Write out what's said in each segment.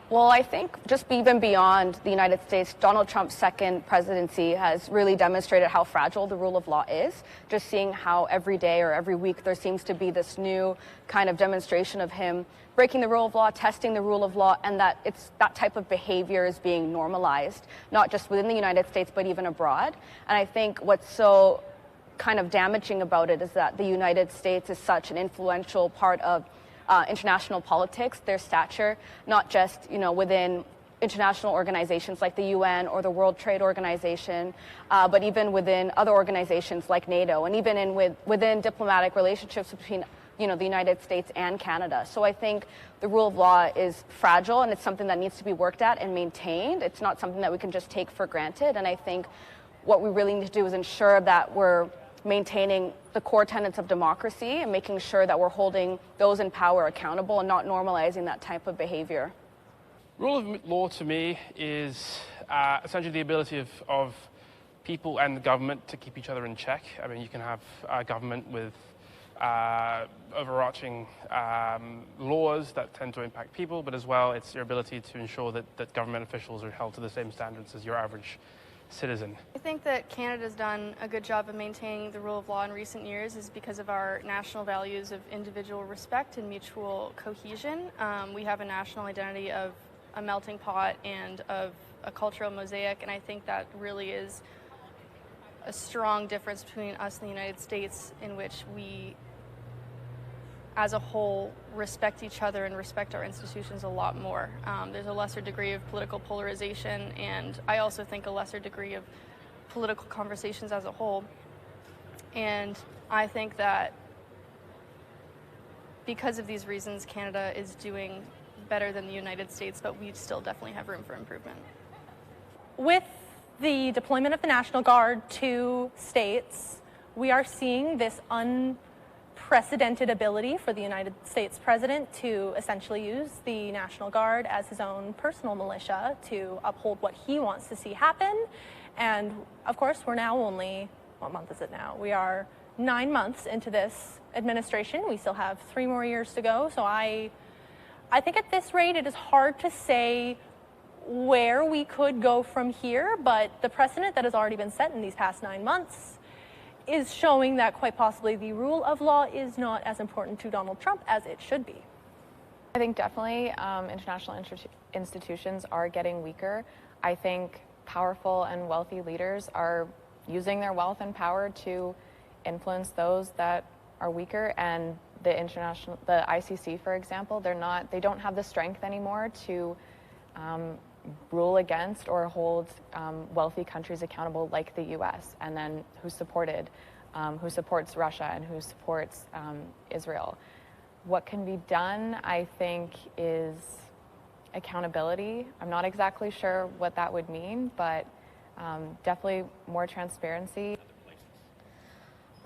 Well, I think just even beyond the United States, Donald Trump's second presidency has really demonstrated how fragile the rule of law is. Just seeing how every day or every week there seems to be this new kind of demonstration of him breaking the rule of law, testing the rule of law, and that that type of behavior is being normalized, not just within the United States, but even abroad. And I think what's so kind of damaging about it is that the United States is such an influential part of international politics, their stature, not just within international organizations like the UN or the World Trade Organization, but even within other organizations like NATO, and even within diplomatic relationships between the United States and Canada. So I think the rule of law is fragile, and it's something that needs to be worked at and maintained. It's not something that we can just take for granted. And I think what we really need to do is ensure that we're maintaining the core tenets of democracy and making sure that we're holding those in power accountable and not normalizing that type of behavior. Rule of law to me is essentially the ability of people and the government to keep each other in check. I mean, you can have a government with overarching laws that tend to impact people, but as well it's your ability to ensure that government officials are held to the same standards as your average citizen. I think that Canada's done a good job of maintaining the rule of law in recent years is because of our national values of individual respect and mutual cohesion. We have a national identity of a melting pot and of a cultural mosaic, and I think that really is a strong difference between us and the United States, in which we as a whole respect each other and respect our institutions a lot more. There's a lesser degree of political polarization, and I also think a lesser degree of political conversations as a whole. And I think that because of these reasons, Canada is doing better than the United States, but we still definitely have room for improvement. With the deployment of the National Guard to states, we are seeing this unprecedented ability for the United States President to essentially use the National Guard as his own personal militia to uphold what he wants to see happen. And of course, we're now only, what month is it now? We are 9 months into this administration. We still have 3 more years to go. So I think at this rate, it is hard to say where we could go from here, but the precedent that has already been set in these past 9 months is showing that quite possibly the rule of law is not as important to Donald Trump as it should be. I think definitely international institutions are getting weaker. I think powerful and wealthy leaders are using their wealth and power to influence those that are weaker, and the ICC, for example, they don't have the strength anymore to rule against or hold wealthy countries accountable like the US, and then who supports Russia and who supports Israel. What can be done, I think, is accountability. I'm not exactly sure what that would mean, but definitely more transparency.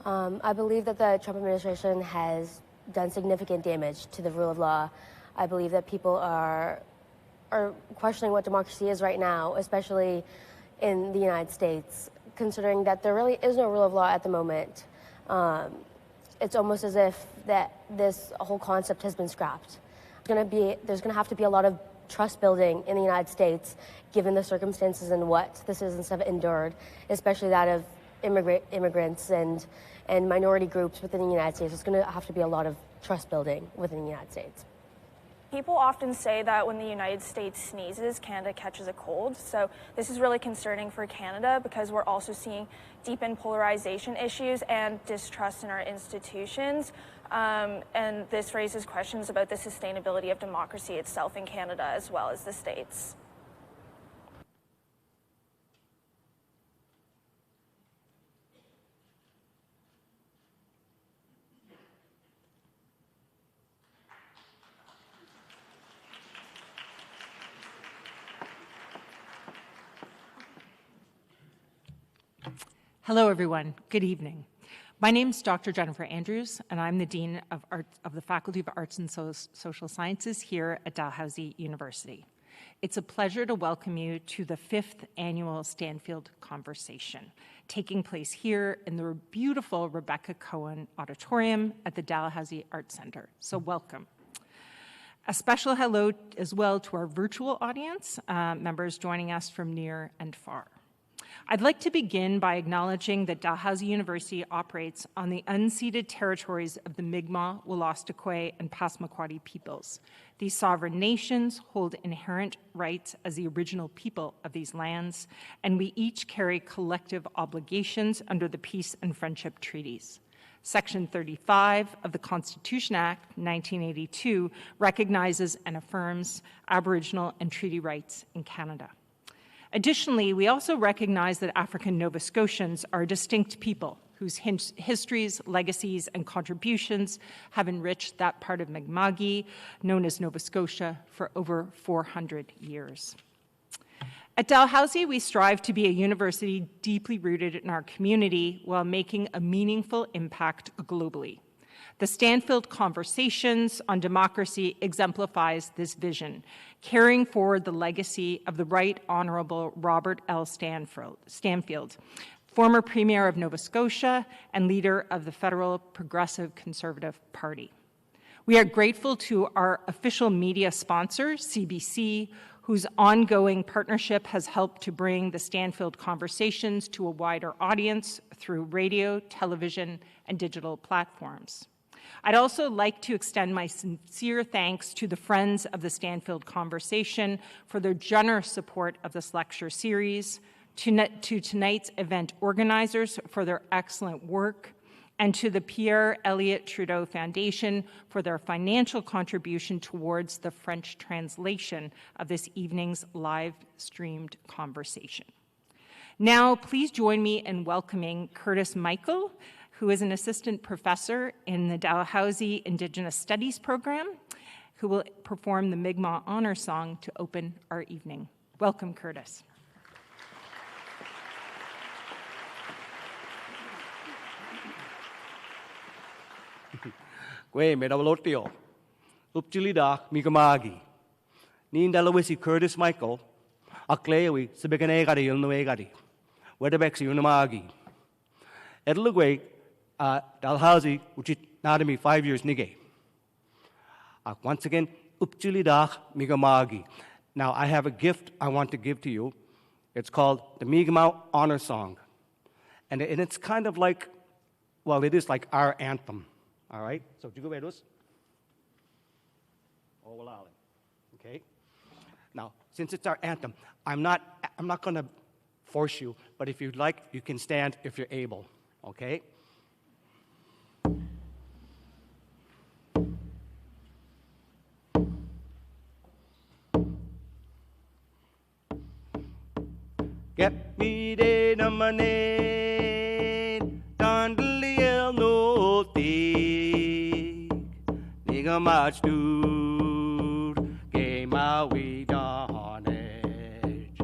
I believe that the Trump administration has done significant damage to the rule of law. I believe that people are questioning what democracy is right now, especially in the United States, considering that there really is no rule of law at the moment. It's almost as if that this whole concept has been scrapped. There's going to have to be a lot of trust building in the United States, given the circumstances and what the citizens have endured, especially that of immigrants and minority groups within the United States. There's going to have to be a lot of trust building within the United States. People often say that when the United States sneezes, Canada catches a cold. So this is really concerning for Canada because we're also seeing deepened polarization issues and distrust in our institutions. And this raises questions about the sustainability of democracy itself in Canada as well as the states. Hello, everyone. Good evening. My name is Dr. Jennifer Andrews, and I'm the Dean of the Faculty of Arts and Social Sciences here at Dalhousie University. It's a pleasure to welcome you to the 5th annual Stanfield Conversation, taking place here in the beautiful Rebecca Cohen Auditorium at the Dalhousie Art Center. So welcome. A special hello as well to our virtual audience, members joining us from near and far. I'd like to begin by acknowledging that Dalhousie University operates on the unceded territories of the Mi'kmaq, Wolastoqey, and Passamaquoddy peoples. These sovereign nations hold inherent rights as the original people of these lands, and we each carry collective obligations under the Peace and Friendship Treaties. Section 35 of the Constitution Act 1982 recognizes and affirms Aboriginal and treaty rights in Canada. Additionally, we also recognize that African Nova Scotians are a distinct people whose histories, legacies, and contributions have enriched that part of Mi'kma'ki, known as Nova Scotia, for over 400 years. At Dalhousie, we strive to be a university deeply rooted in our community while making a meaningful impact globally. The Stanfield Conversations on Democracy exemplifies this vision, carrying forward the legacy of the Right Honourable Robert L. Stanfield, former Premier of Nova Scotia and leader of the Federal Progressive Conservative Party. We are grateful to our official media sponsor, CBC, whose ongoing partnership has helped to bring the Stanfield Conversations to a wider audience through radio, television, and digital platforms. I'd also like to extend my sincere thanks to the Friends of the Stanfield Conversation for their generous support of this lecture series, to tonight's event organizers for their excellent work, and to the Pierre Elliott Trudeau Foundation for their financial contribution towards the French translation of this evening's live-streamed conversation. Now, please join me in welcoming Curtis Michael, who is an assistant professor in the Dalhousie Indigenous Studies program, who will perform the Mi'kmaq Honor Song to open our evening. Welcome, Curtis. Gwe medawalotio, upchilida migamagi. Nin dalawisi Curtis Michael, aklewi sibeganegari yulnuegari, wedabexi unamagi. Edlugwe, Dalhousie, which is not me 5 years nige. Once again, upchilida migamagi. Now, I have a gift I want to give to you. It's called the Mi'kmaq Honor Song. And it's kind of like, well, it is like our anthem. All right, so do you go with us? Oh, well, okay. Now, since it's our anthem, I'm not going to force you, but if you'd like, you can stand if you're able. Okay. Get me de namane, dandeliel no tig, niga mach dude, game we donage.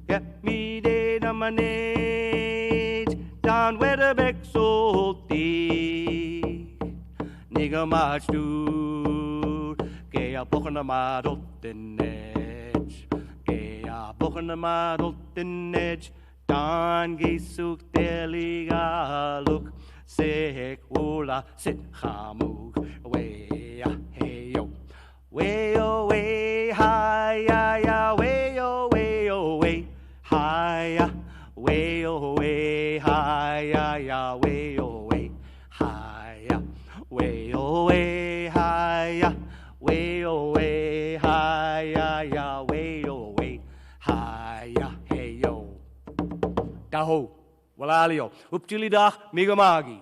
Get me de namane, down where the beck so tig, niga mach dude, gay a book on the model edge, gay a book on the model edge. Dan gisuk deliga look sek ula sit hamuk way hey yo way hi ya ya way hi way hi ya way hi way hi ya way hi ya way hi hey yo Daho, Walalio, Upchilidach, Migamagi.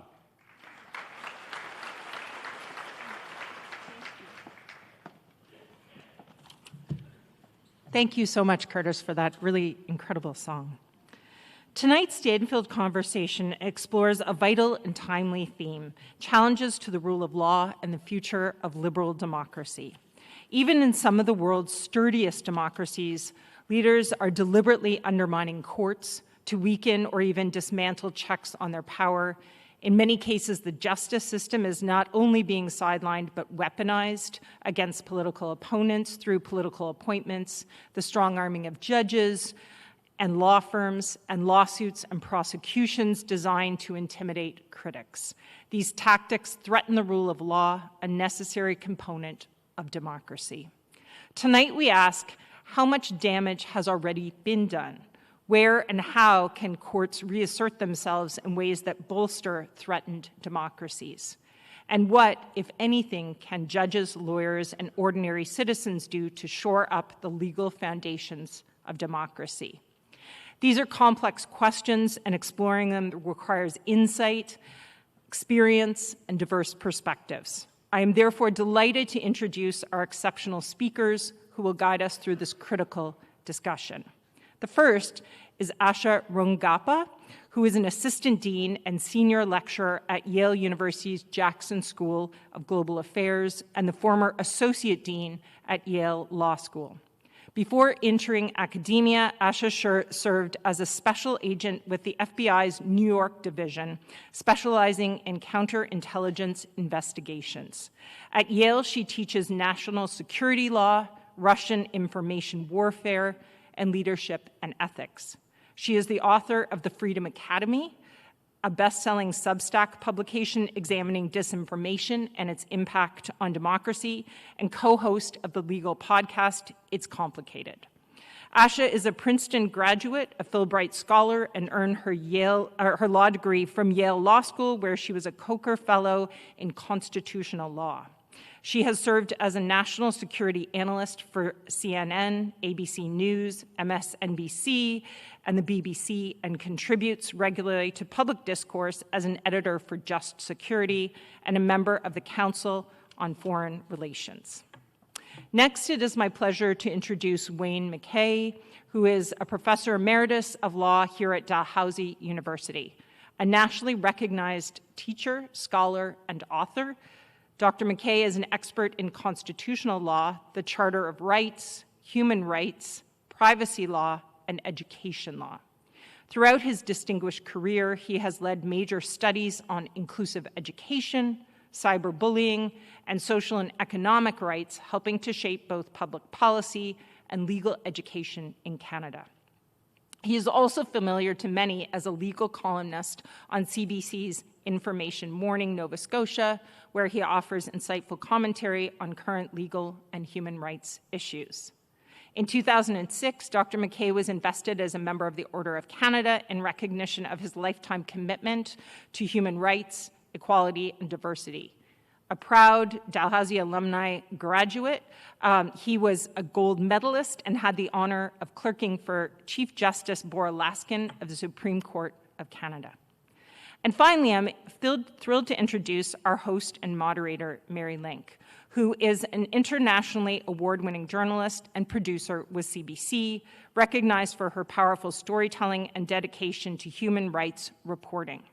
Thank you so much, Curtis, for that really incredible song. Tonight's Stanfield Conversation explores a vital and timely theme, challenges to the rule of law and the future of liberal democracy. Even in some of the world's sturdiest democracies, leaders are deliberately undermining courts to weaken or even dismantle checks on their power. In many cases, the justice system is not only being sidelined, but weaponized against political opponents through political appointments, the strong-arming of judges and law firms, and lawsuits and prosecutions designed to intimidate critics. These tactics threaten the rule of law, a necessary component of democracy. Tonight we ask, how much damage has already been done? Where and how can courts reassert themselves in ways that bolster threatened democracies? And what, if anything, can judges, lawyers, and ordinary citizens do to shore up the legal foundations of democracy? These are complex questions, and exploring them requires insight, experience, and diverse perspectives. I am therefore delighted to introduce our exceptional speakers who will guide us through this critical discussion. The first is Asha Rungappa, who is an assistant dean and senior lecturer at Yale University's Jackson School of Global Affairs and the former associate dean at Yale Law School. Before entering academia, Asha served as a special agent with the FBI's New York division, specializing in counterintelligence investigations. At Yale, she teaches national security law, Russian information warfare, and leadership and ethics. She is the author of The Freedom Academy, a best-selling Substack publication examining disinformation and its impact on democracy, and co-host of the legal podcast, It's Complicated. Asha is a Princeton graduate, a Fulbright scholar, and earned her law degree from Yale Law School, where she was a Coker Fellow in Constitutional Law. She has served as a national security analyst for CNN, ABC News, MSNBC, and the BBC, and contributes regularly to public discourse as an editor for Just Security and a member of the Council on Foreign Relations. Next, it is my pleasure to introduce Wayne McKay, who is a professor emeritus of law here at Dalhousie University, a nationally recognized teacher, scholar, and author. Dr. McKay is an expert in constitutional law, the Charter of Rights, human rights, privacy law, and education law. Throughout his distinguished career, he has led major studies on inclusive education, cyberbullying, and social and economic rights, helping to shape both public policy and legal education in Canada. He is also familiar to many as a legal columnist on CBC's Information Morning Nova Scotia, where he offers insightful commentary on current legal and human rights issues. In 2006, Dr. McKay was invested as a member of the Order of Canada in recognition of his lifetime commitment to human rights, equality, and diversity. A proud Dalhousie alumni graduate, he was a gold medalist and had the honor of clerking for Chief Justice Bora Laskin of the Supreme Court of Canada. And finally, I'm thrilled to introduce our host and moderator, Mary Link, who is an internationally award-winning journalist and producer with CBC, recognized for her powerful storytelling and dedication to human rights reporting.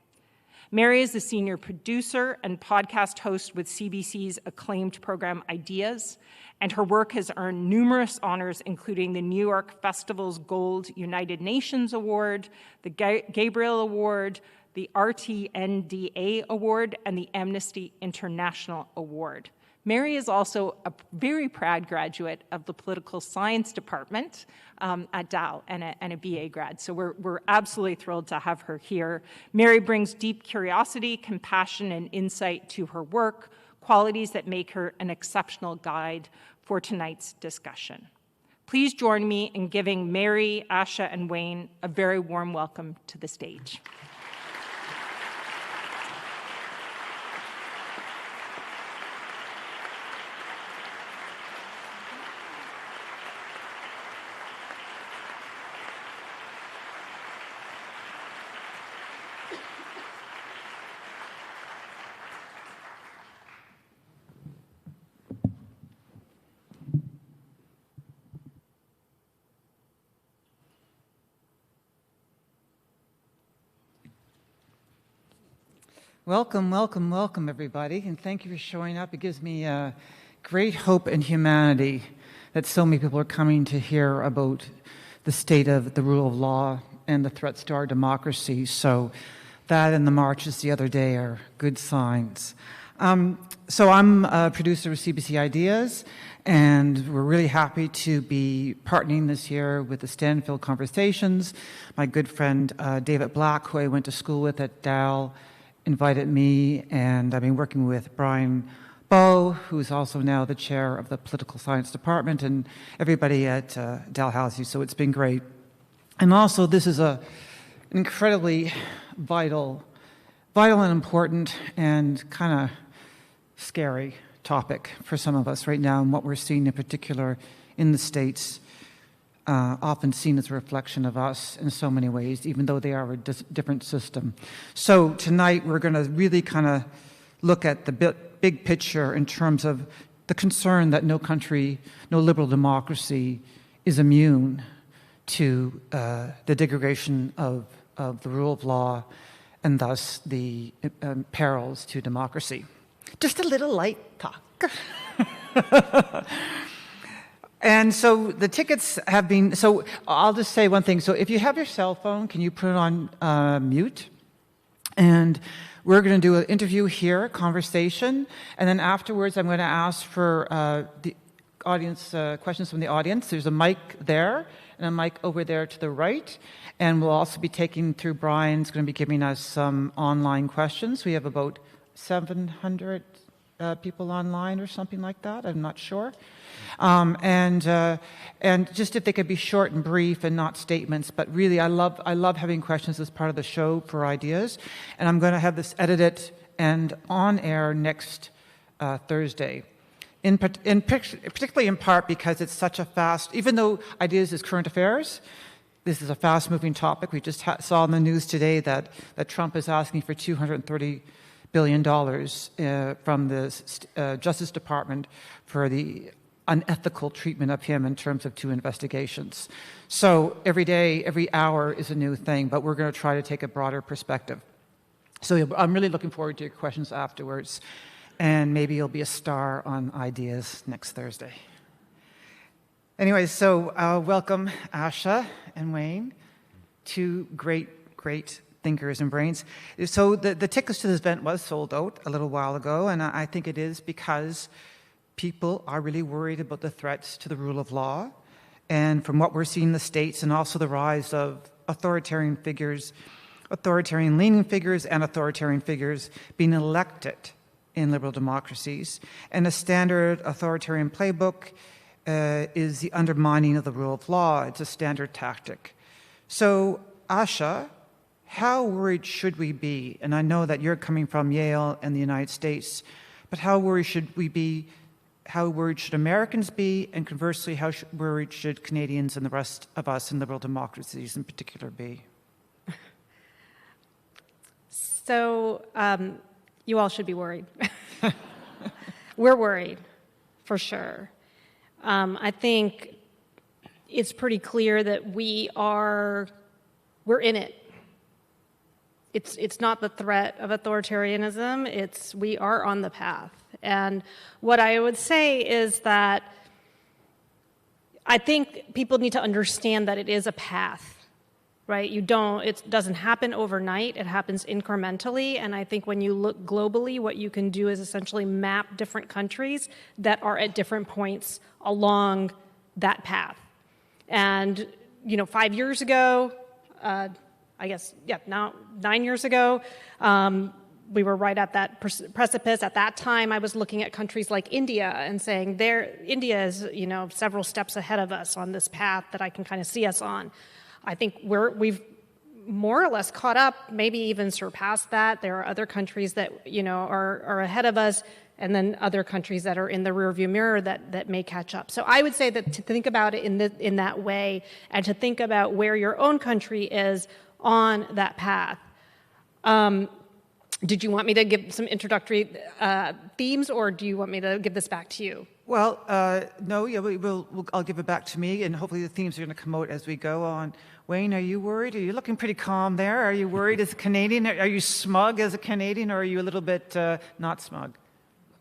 Mary is the senior producer and podcast host with CBC's acclaimed program Ideas, and her work has earned numerous honors, including the New York Festival's Gold United Nations Award, the Gabriel Award, the RTNDA Award, and the Amnesty International Award. Mary is also a very proud graduate of the Political Science Department at Dal and a BA grad. So we're absolutely thrilled to have her here. Mary brings deep curiosity, compassion, and insight to her work, qualities that make her an exceptional guide for tonight's discussion. Please join me in giving Mary, Asha, and Wayne a very warm welcome to the stage. Welcome, welcome, welcome, everybody, and thank you for showing up. It gives me great hope and humanity that so many people are coming to hear about the state of the rule of law and the threats to our democracy. So that and the marches the other day are good signs. So I'm a producer of CBC Ideas, and we're really happy to be partnering this year with the Stanfield Conversations. My good friend David Black, who I went to school with at Dal, invited me, and I've been working with Brian Bo, who's also now the chair of the political science department, and everybody at Dalhousie. So it's been great. And also, this is an incredibly vital and important and kind of scary topic for some of us right now, and what we're seeing in particular in the States, often seen as a reflection of us in so many ways, even though they are a different system. So tonight we're going to really kind of look at the big picture in terms of the concern that no country, no liberal democracy is immune to the degradation of the rule of law and thus the perils to democracy. Just a little light talk. And so the tickets have been, so I'll just say one thing. So if you have your cell phone, can you put it on mute? And we're going to do an interview here, conversation, and then afterwards I'm going to ask for the audience, questions from the audience. There's a mic there and a mic over there to the right. And we'll also be taking through, Brian's going to be giving us some online questions. We have about 700 people online or something like that. I'm not sure. And just if they could be short and brief and not statements, but really I love having questions as part of the show for ideas. And I'm going to have this edited and on air next Thursday. Particularly in part because it's such a fast, even though ideas is current affairs, this is a fast-moving topic. We just saw in the news today that Trump is asking for $230 billion from the Justice Department for the unethical treatment of him in terms of 2 investigations. So every day, every hour is a new thing, but we're going to try to take a broader perspective. So I'm really looking forward to your questions afterwards, and maybe you'll be a star on Ideas next Thursday. Anyway, so welcome Asha and Wayne, 2 great thinkers and brains. So the tickets to this event was sold out a little while ago, and I think it is because people are really worried about the threats to the rule of law, and from what we're seeing in the States, and also the rise of authoritarian leaning figures and authoritarian figures being elected in liberal democracies. And a standard authoritarian playbook is the undermining of the rule of law. It's a standard tactic. So, Asha, how worried should we be? And I know that you're coming from Yale and the United States, but how worried should we be? How worried should Americans be? And conversely, how worried should Canadians and the rest of us in liberal democracies in particular be? So, you all should be worried. We're worried, for sure. I think it's pretty clear that we're in it. It's not the threat of authoritarianism, we are on the path. And what I would say is that I think people need to understand that it is a path. Right? It doesn't happen overnight, it happens incrementally, and I think when you look globally, what you can do is essentially map different countries that are at different points along that path. And, 5 years ago, now 9 years ago, we were right at that precipice. At that time, I was looking at countries like India and saying, India is, several steps ahead of us on this path that I can kind of see us on. I think we've more or less caught up, maybe even surpassed that. There are other countries that are ahead of us, and then other countries that are in the rearview mirror that may catch up. So I would say that to think about it in that way, and to think about where your own country is on that path. Did you want me to give some introductory themes, or do you want me to give this back to you? Well, no, I'll give it back to me, and hopefully the themes are going to come out as we go on. Wayne, are you worried? Are you looking pretty calm there? Are you worried as a Canadian? Are you smug as a Canadian, or are you a little bit not smug?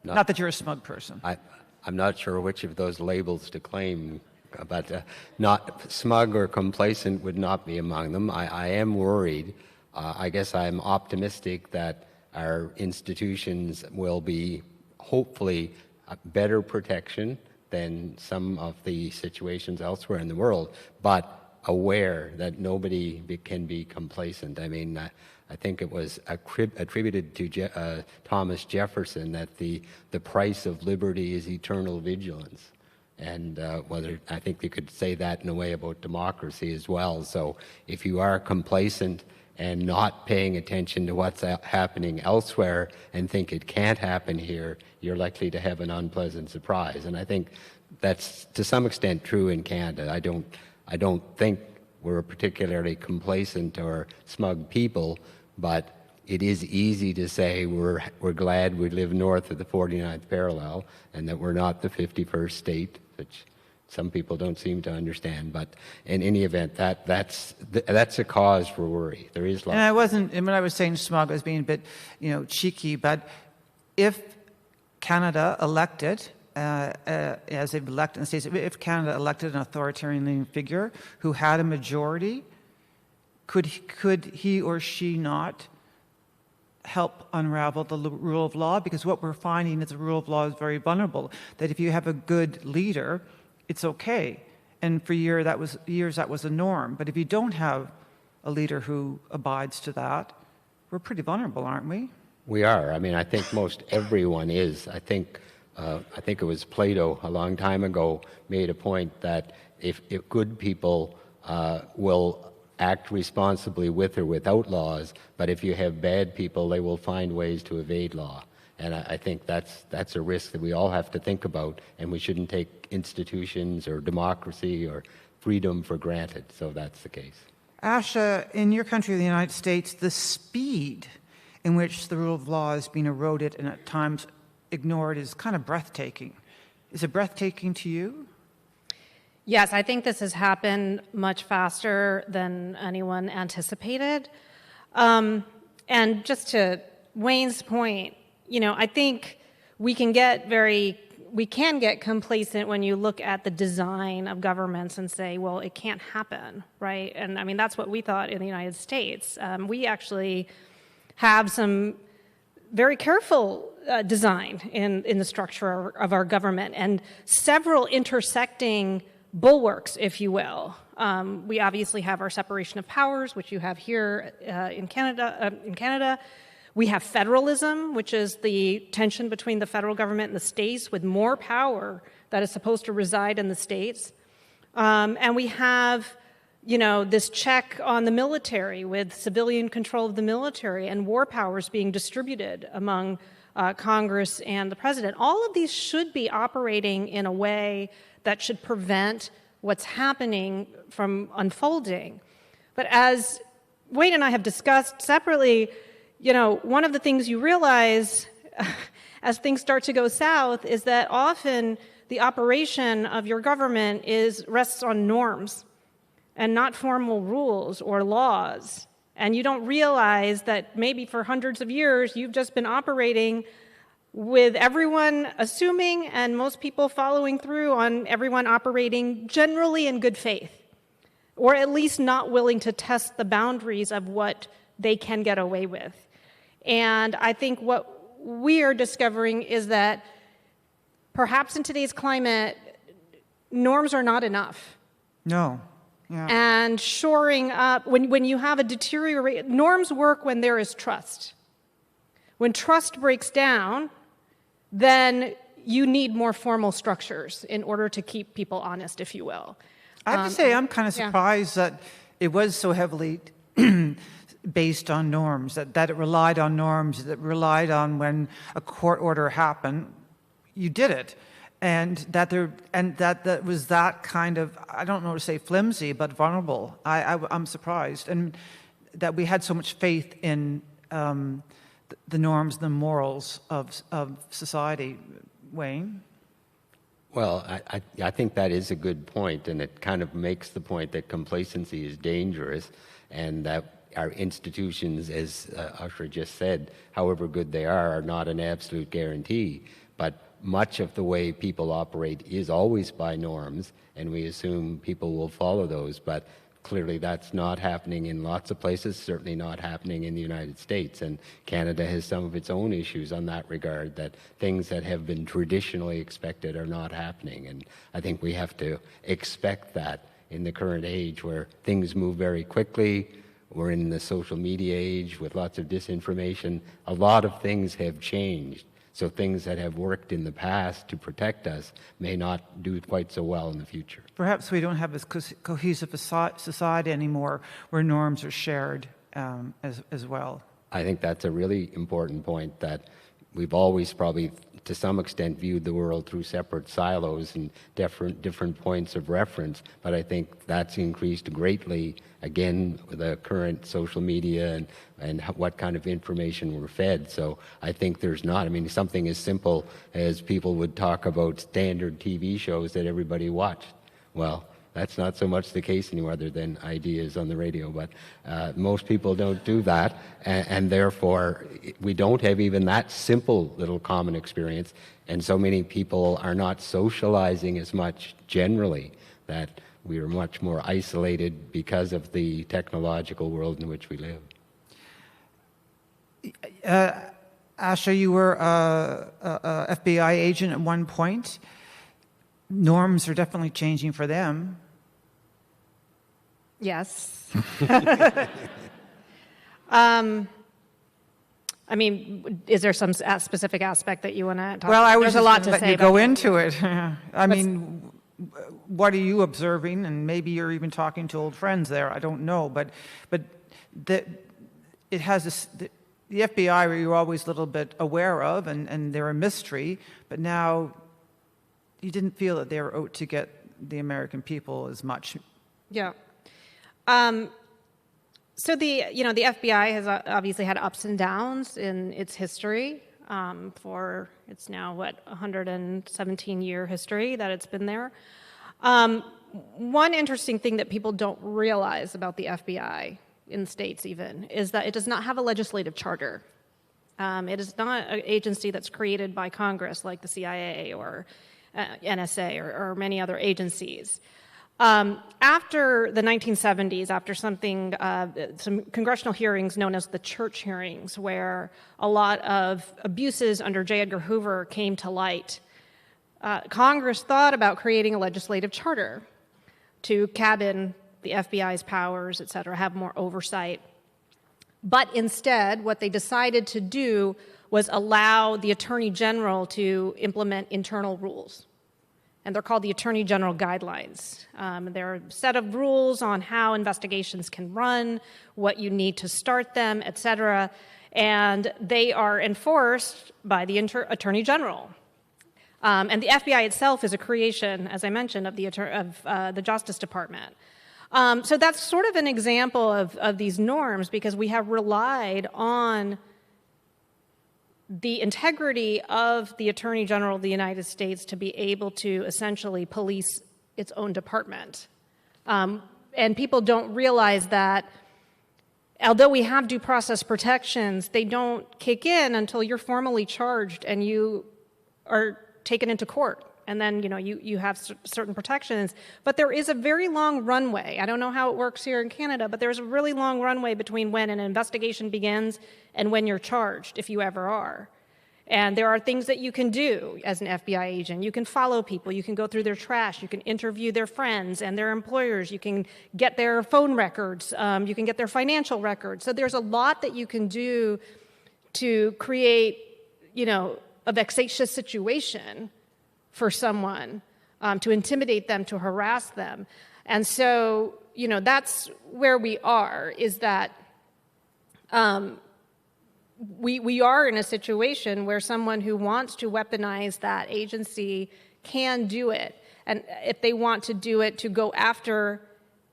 Not that you're a smug person. I'm not sure which of those labels to claim, but not smug or complacent would not be among them. I am worried. I guess I'm optimistic that our institutions will be hopefully a better protection than some of the situations elsewhere in the world. But aware that nobody can be complacent. I mean, I think it was attributed to Thomas Jefferson that the price of liberty is eternal vigilance. And whether I think you could say that in a way about democracy as well. So if you are complacent and not paying attention to what's happening elsewhere and think it can't happen here, you're likely to have an unpleasant surprise. And I think that's to some extent true in Canada. I don't think we're a particularly complacent or smug people, but it is easy to say we're glad we live north of the 49th parallel and that we're not the 51st state, which some people don't seem to understand. But in any event, that's a cause for worry. There is lots. And when I was saying smug, I was being a bit, cheeky. But if Canada elected, as they've elected in the States, if Canada elected an authoritarian figure who had a majority, could he or she not help unravel the rule of law? Because what we're finding is the rule of law is very vulnerable, that if you have a good leader, it's okay. And for years that was the norm. But if you don't have a leader who abides to that, we're pretty vulnerable, aren't we? We are. I mean, I think most everyone is. I think it was Plato a long time ago made a point that if good people will act responsibly with or without laws, but if you have bad people, they will find ways to evade law. And I think that's a risk that we all have to think about, and we shouldn't take institutions or democracy or freedom for granted. So that's the case. Asha, in your country, the United States, the speed in which the rule of law is being eroded and at times ignored is kind of breathtaking. Is it breathtaking to you? Yes, I think this has happened much faster than anyone anticipated. And just to Wayne's point, I think we can get complacent when you look at the design of governments and say, well, it can't happen, right? And I mean, that's what we thought in the United States. We actually have some very careful design in the structure of our government and several intersecting bulwarks, if you will. We obviously have our separation of powers, which you have here in Canada. We have federalism, which is the tension between the federal government and the states with more power that is supposed to reside in the states. And we have, this check on the military with civilian control of the military and war powers being distributed among Congress and the president. All of these should be operating in a way that should prevent what's happening from unfolding. But as Wayne and I have discussed separately, one of the things you realize as things start to go south is that often the operation of your government rests on norms and not formal rules or laws. And you don't realize that maybe for hundreds of years you've just been operating with everyone assuming and most people following through on everyone operating generally in good faith, or at least not willing to test the boundaries of what they can get away with. And I think what we are discovering is that perhaps in today's climate, norms are not enough. No. Yeah. And shoring up, when you have a deterioration, norms work when there is trust. When trust breaks down, then you need more formal structures in order to keep people honest, if you will. I have to say, I'm kind of surprised that it was so heavily based on norms, that it relied on norms, that it relied on when a court order happened, you did it. And that was that kind of, I don't know to say flimsy, but vulnerable. I'm surprised. And that we had so much faith in the norms, the morals of society. Wayne? Well, I think that is a good point, and it kind of makes the point that complacency is dangerous, and that our institutions, as Usher just said, however good they are not an absolute guarantee. But much of the way people operate is always by norms, and we assume people will follow those. But clearly that's not happening in lots of places, certainly not happening in the United States. And Canada has some of its own issues on that regard, that things that have been traditionally expected are not happening. And I think we have to expect that in the current age where things move very quickly. We're in the social media age with lots of disinformation. A lot of things have changed. So things that have worked in the past to protect us may not do quite so well in the future. Perhaps we don't have this cohesive society anymore where norms are shared as well. I think that's a really important point, that we've always probably, to some extent, viewed the world through separate silos and different points of reference, but I think that's increased greatly, again, with the current social media and what kind of information we're fed. So I think there's not, I mean, something as simple as people would talk about standard TV shows that everybody watched. Well, that's not so much the case anymore, other than ideas on the radio, but most people don't do that, and therefore we don't have even that simple little common experience, and so many people are not socializing as much generally, that we are much more isolated because of the technological world in which we live. Asha, you were a FBI agent at one point. Norms are definitely changing for them. Yes. I mean, is there some specific aspect that you want to talk about? Well, I was There's a lot to let say you go about into it. I mean, what are you observing? And maybe you're even talking to old friends there. I don't know, but it has this. The FBI, were you always a little bit aware of, and they're a mystery, but now you didn't feel that they were out to get the American people as much. Yeah. So the FBI has obviously had ups and downs in its history. For it's now 117-year history that it's been there. One interesting thing that people don't realize about the FBI in the States even is that it does not have a legislative charter. It is not an agency that's created by Congress like the CIA or NSA or many other agencies. After the 1970s, after some congressional hearings known as the church hearings, where a lot of abuses under J. Edgar Hoover came to light, Congress thought about creating a legislative charter to cabin the FBI's powers, et cetera, have more oversight. But instead, what they decided to do was allow the Attorney General to implement internal rules. And they're called the Attorney General Guidelines. There are a set of rules on how investigations can run, what you need to start them, et cetera, and they are enforced by the Attorney General. And the FBI itself is a creation, as I mentioned, of the Justice Department. So that's sort of an example of these norms, because we have relied on the integrity of the Attorney General of the United States to be able to essentially police its own department. And people don't realize that although we have due process protections, they don't kick in until you're formally charged and you are taken into court. And then, you have certain protections. But there is a very long runway. I don't know how it works here in Canada, but there's a really long runway between when an investigation begins and when you're charged, if you ever are. And there are things that you can do as an FBI agent. You can follow people. You can go through their trash. You can interview their friends and their employers. You can get their phone records. You can get their financial records. So there's a lot that you can do to create, a vexatious situation for someone, to intimidate them, to harass them. And so, that's where we are, is that we are in a situation where someone who wants to weaponize that agency can do it. And if they want to do it to go after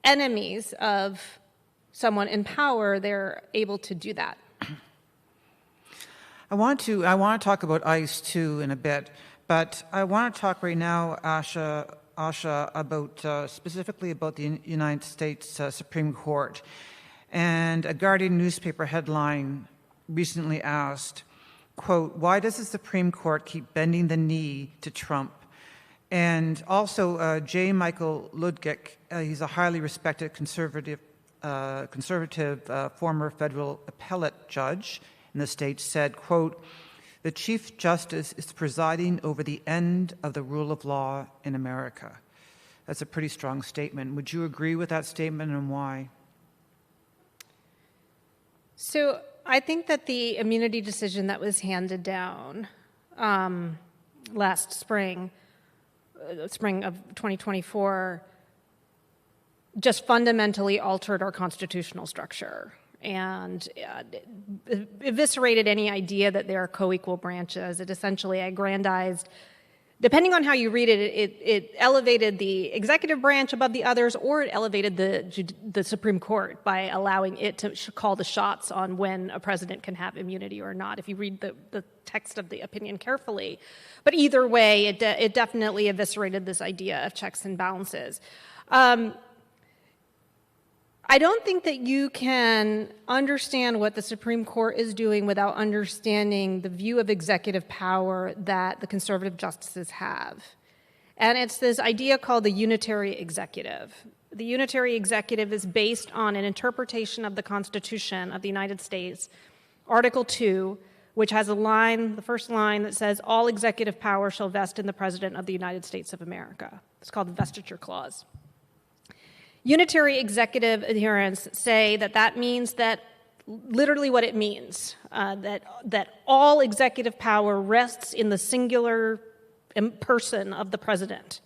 enemies of someone in power, they're able to do that. I want to talk about ICE too in a bit. But I want to talk right now, Asha, about specifically about the United States Supreme Court. And a Guardian newspaper headline recently asked, quote, "Why does the Supreme Court keep bending the knee to Trump?" And also J. Michael Ludwig, he's a highly respected conservative former federal appellate judge in the state, said, quote, "The Chief Justice is presiding over the end of the rule of law in America." That's a pretty strong statement. Would you agree with that statement, and why? So I think that the immunity decision that was handed down last spring of 2024, just fundamentally altered our constitutional structure and eviscerated any idea that there are co-equal branches. It essentially aggrandized, depending on how you read it, it elevated the executive branch above the others, or it elevated the Supreme Court by allowing it to call the shots on when a president can have immunity or not, if you read the text of the opinion carefully. But either way, it definitely eviscerated this idea of checks and balances. I don't think that you can understand what the Supreme Court is doing without understanding the view of executive power that the conservative justices have. And it's this idea called the unitary executive. The unitary executive is based on an interpretation of the Constitution of the United States, Article 2, which has a line, the first line, that says, all executive power shall vest in the President of the United States of America. It's called the Vestiture Clause. Unitary executive adherents say that that means that literally what it means, that all executive power rests in the singular person of the president.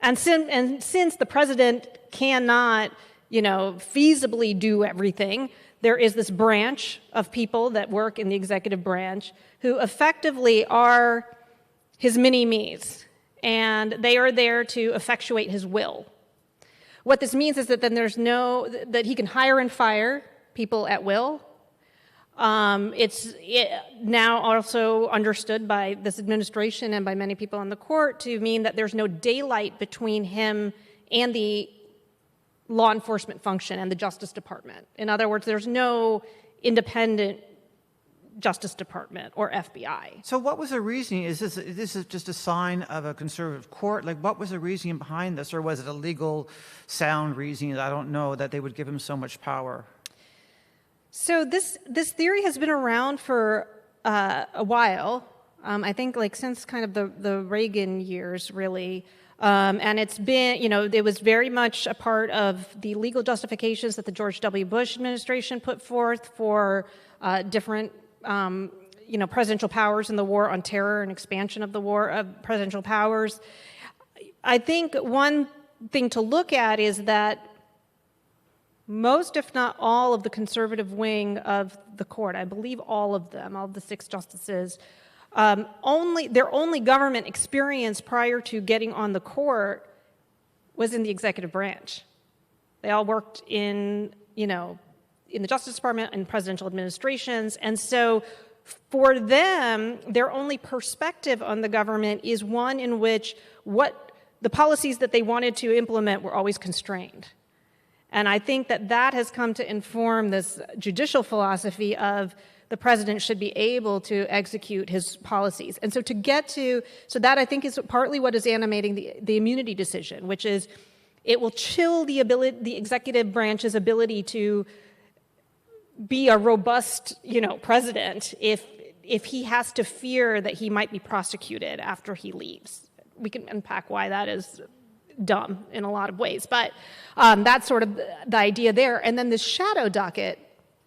And since the president cannot, feasibly do everything, there is this branch of people that work in the executive branch who effectively are his mini-me's, and they are there to effectuate his will. What this means is that then that he can hire and fire people at will. It's now also understood by this administration and by many people in the court to mean that there's no daylight between him and the law enforcement function and the Justice Department. In other words, there's no independent Justice Department or FBI. So what was the reasoning? Is this just a sign of a conservative court? Like, what was the reasoning behind this? Or was it a legal sound reasoning, I don't know, that they would give him so much power? So this theory has been around for a while. I think since kind of the Reagan years, really. And it's been, it was very much a part of the legal justifications that the George W. Bush administration put forth for different presidential powers in the war on terror and expansion of the war of presidential powers. I think one thing to look at is that most, if not all, of the conservative wing of the court, I believe all of them, all of the 6 justices, their only government experience prior to getting on the court was in the executive branch. They all worked in the Justice Department and presidential administrations. And so for them, their only perspective on the government is one in which the policies that they wanted to implement were always constrained. And I think that has come to inform this judicial philosophy of the president should be able to execute his policies. And so so that I think is partly what is animating the immunity decision, which is it will chill the executive branch's ability to be a robust, president if he has to fear that he might be prosecuted after he leaves. We can unpack why that is dumb in a lot of ways, but that's sort of the idea there. And then the shadow docket.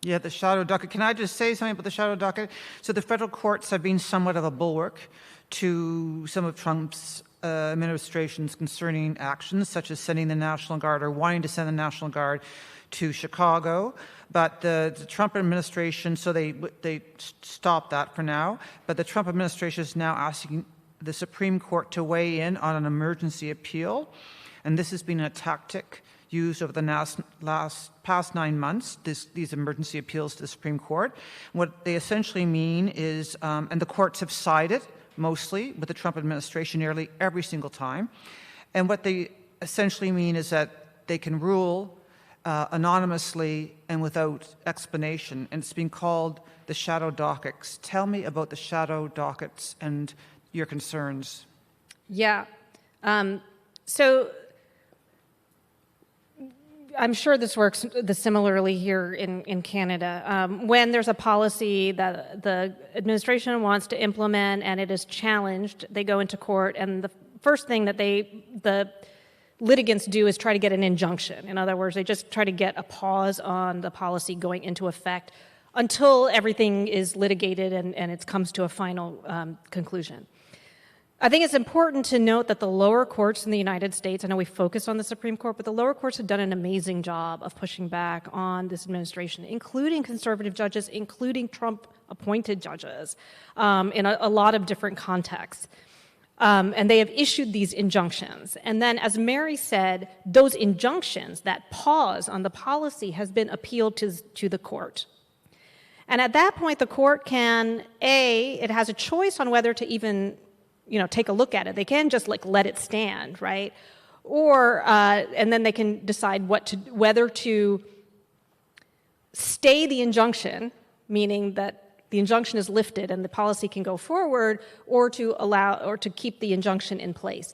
Yeah, the shadow docket. Can I just say something about the shadow docket? So the federal courts have been somewhat of a bulwark to some of Trump's administrations concerning actions, such as sending the National Guard or wanting to send the National Guard to Chicago. But the Trump administration, so they stopped that for now, but the Trump administration is now asking the Supreme Court to weigh in on an emergency appeal. And this has been a tactic used over the past 9 months, these emergency appeals to the Supreme Court. What they essentially mean is, and the courts have sided mostly with the Trump administration nearly every single time. And what they essentially mean is that they can rule anonymously and without explanation. And it's being called the shadow dockets. Tell me about the shadow dockets and your concerns. Yeah. So I'm sure this works similarly here in Canada. When there's a policy that the administration wants to implement and it is challenged, they go into court, and the first thing that the litigants do is try to get an injunction. In other words, they just try to get a pause on the policy going into effect until everything is litigated and it comes to a final conclusion. I think it's important to note that the lower courts in the United States, I know we focus on the Supreme Court, but the lower courts have done an amazing job of pushing back on this administration, including conservative judges, including Trump-appointed judges, in a lot of different contexts. And they have issued these injunctions. And then, as Mary said, those injunctions, that pause on the policy, has been appealed to the court. And at that point, the court can, it has a choice on whether to even take a look at it. They can just let it stand, right? Or, and then they can decide whether to stay the injunction, meaning that the injunction is lifted and the policy can go forward, or to keep the injunction in place.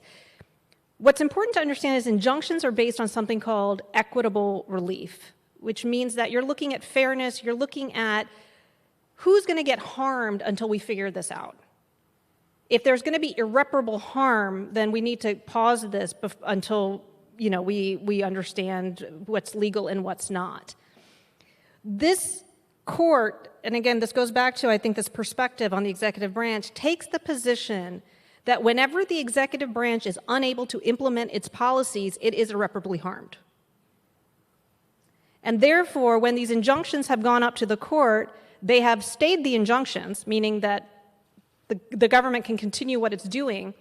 What's important to understand is injunctions are based on something called equitable relief, which means that you're looking at fairness, you're looking at who's going to get harmed until we figure this out. If there's going to be irreparable harm, then we need to pause this until we understand what's legal and what's not. This court, and again, this goes back to, I think, this perspective on the executive branch, takes the position that whenever the executive branch is unable to implement its policies, it is irreparably harmed. And therefore, when these injunctions have gone up to the court, they have stayed the injunctions, meaning that the government can continue what it's doing.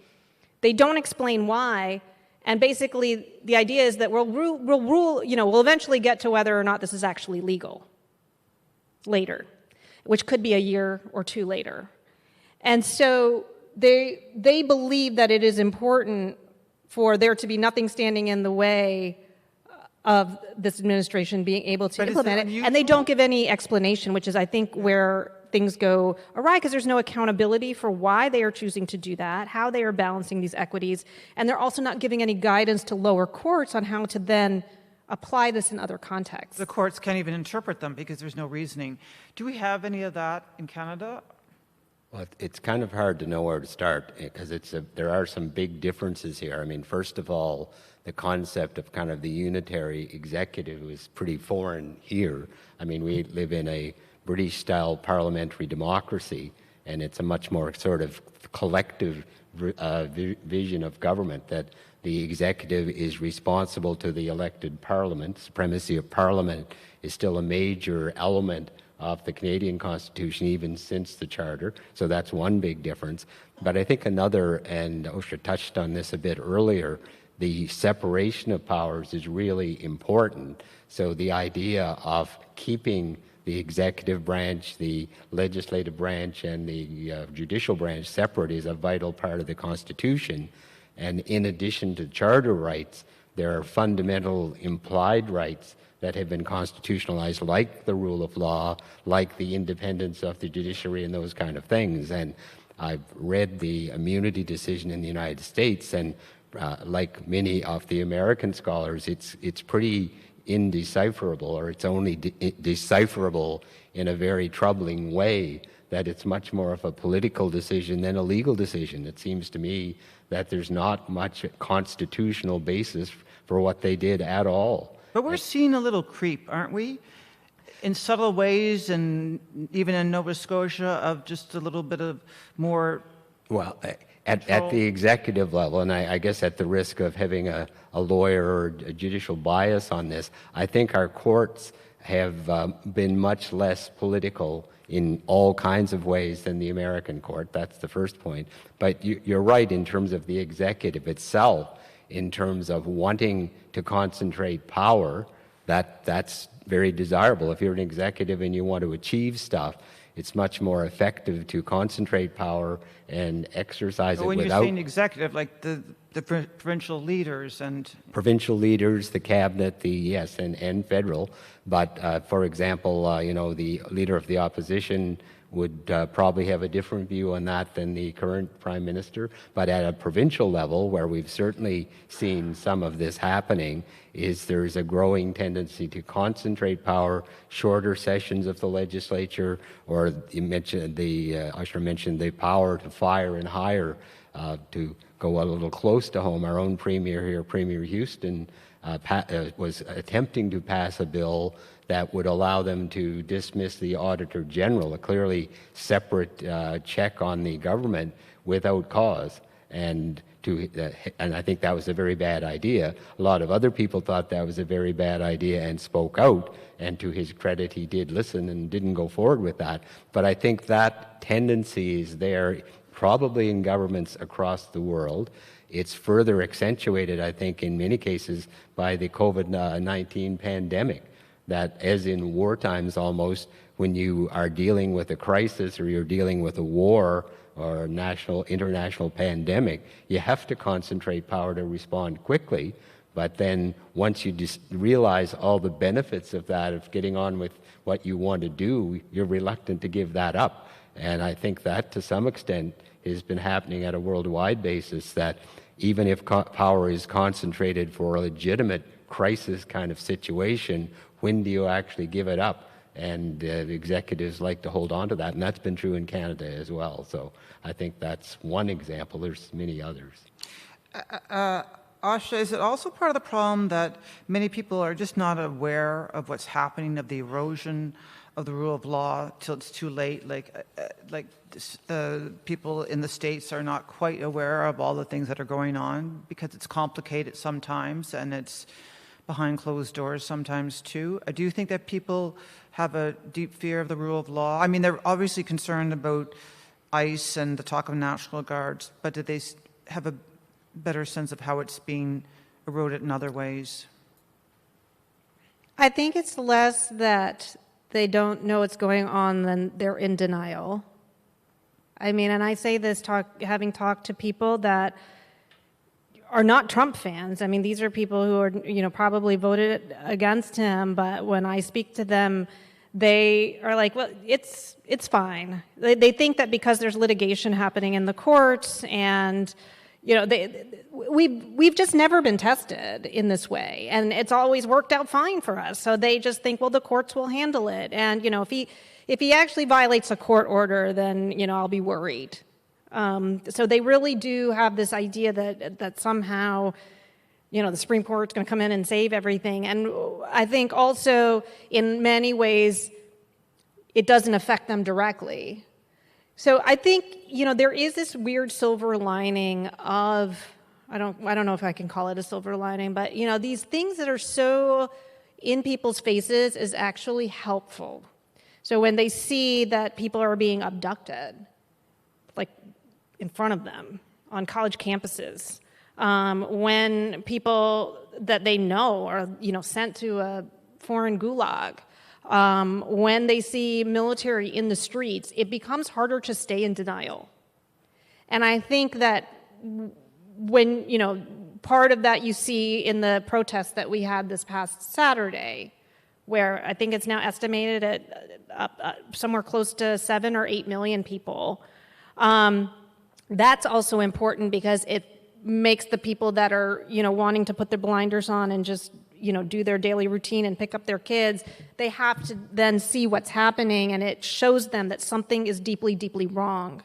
They don't explain why, and basically the idea is that we'll eventually get to whether or not this is actually legal later, which could be a year or two later. And so they believe that it is important for there to be nothing standing in the way of this administration being able to implement it, and they don't give any explanation, which is, I think, where things go awry, because there's no accountability for why they are choosing to do that, how they are balancing these equities, and they're also not giving any guidance to lower courts on how to then apply this in other contexts. The courts can't even interpret them because there's no reasoning. Do we have any of that in Canada? Well, it's kind of hard to know where to start because there are some big differences here. I mean, first of all, the concept of kind of the unitary executive is pretty foreign here. I mean, we live in a British-style parliamentary democracy, and it's a much more sort of collective vision of government, that the executive is responsible to the elected parliament. Supremacy of parliament is still a major element of the Canadian Constitution, even since the Charter. So that's one big difference. But I think another, and OSHA touched on this a bit earlier, the separation of powers is really important. So the idea of keeping the executive branch, the legislative branch, and the judicial branch separate is a vital part of the Constitution. And in addition to charter rights, there are fundamental implied rights that have been constitutionalized, like the rule of law, like the independence of the judiciary, and those kind of things. And I've read the immunity decision in the United States, and like many of the American scholars, it's pretty indecipherable, or it's only decipherable in a very troubling way, that it's much more of a political decision than a legal decision. It seems to me that there's not much constitutional basis for what they did at all. But we're seeing a little creep, aren't we? In subtle ways, and even in Nova Scotia, of just a little bit of more... Well, at the executive level, and I guess at the risk of having a lawyer or a judicial bias on this, I think our courts have been much less political in all kinds of ways than the American court. That's the first point. But you're right in terms of the executive itself, in terms of wanting to concentrate power. That's very desirable. If you're an executive and you want to achieve stuff, it's much more effective to concentrate power and exercise it without... When you're saying executive, like the provincial leaders and... Provincial leaders, the cabinet, and federal. But, for example, the leader of the opposition would probably have a different view on that than the current prime minister. But at a provincial level, where we've certainly seen some of this happening, there's a growing tendency to concentrate power, shorter sessions of the legislature, or Usher mentioned the power to fire and hire To go a little close to home, our own premier here, Premier Houston, was attempting to pass a bill that would allow them to dismiss the Auditor General, a clearly separate check on the government, without cause. And I think that was a very bad idea. A lot of other people thought that was a very bad idea and spoke out, and to his credit, he did listen and didn't go forward with that. But I think that tendency is there probably in governments across the world. It's further accentuated, I think, in many cases by the COVID-19 pandemic, that as in war times almost, when you are dealing with a crisis or you're dealing with a war or a international pandemic, you have to concentrate power to respond quickly. But then once you just realize all the benefits of that, of getting on with what you want to do, you're reluctant to give that up. And I think that to some extent has been happening at a worldwide basis, that even if power is concentrated for a legitimate crisis kind of situation, when do you actually give it up? And the executives like to hold on to that, and that's been true in Canada as well. So I think that's one example. There's many others. Asha, is it also part of the problem that many people are just not aware of what's happening, of the erosion of the rule of law till it's too late? The people in the States are not quite aware of all the things that are going on because it's complicated sometimes and it's behind closed doors sometimes too. Do you think that people have a deep fear of the rule of law? I mean, they're obviously concerned about ICE and the talk of National Guards, but do they have a better sense of how it's being eroded in other ways? I think it's less that they don't know what's going on than they're in denial. I mean, and I say this having talked to people that are not Trump fans. I mean, these are people who are, probably voted against him, but when I speak to them, they are like, well, it's fine. They think that because there's litigation happening in the courts and we've just never been tested in this way, and it's always worked out fine for us. So they just think, well, the courts will handle it. And if he actually violates a court order, then I'll be worried. So they really do have this idea that somehow the Supreme Court's going to come in and save everything. And I think also in many ways it doesn't affect them directly. So I think, there is this weird silver lining of, I don't know if I can call it a silver lining, but, these things that are so in people's faces is actually helpful. So when they see that people are being abducted, like in front of them on college campuses, when people that they know are, sent to a foreign gulag, when they see military in the streets, it becomes harder to stay in denial. And I think that when, part of that you see in the protests that we had this past Saturday, where I think it's now estimated at somewhere close to 7 or 8 million people, that's also important because it makes the people that are, wanting to put their blinders on and just do their daily routine and pick up their kids, they have to then see what's happening, and it shows them that something is deeply, deeply wrong.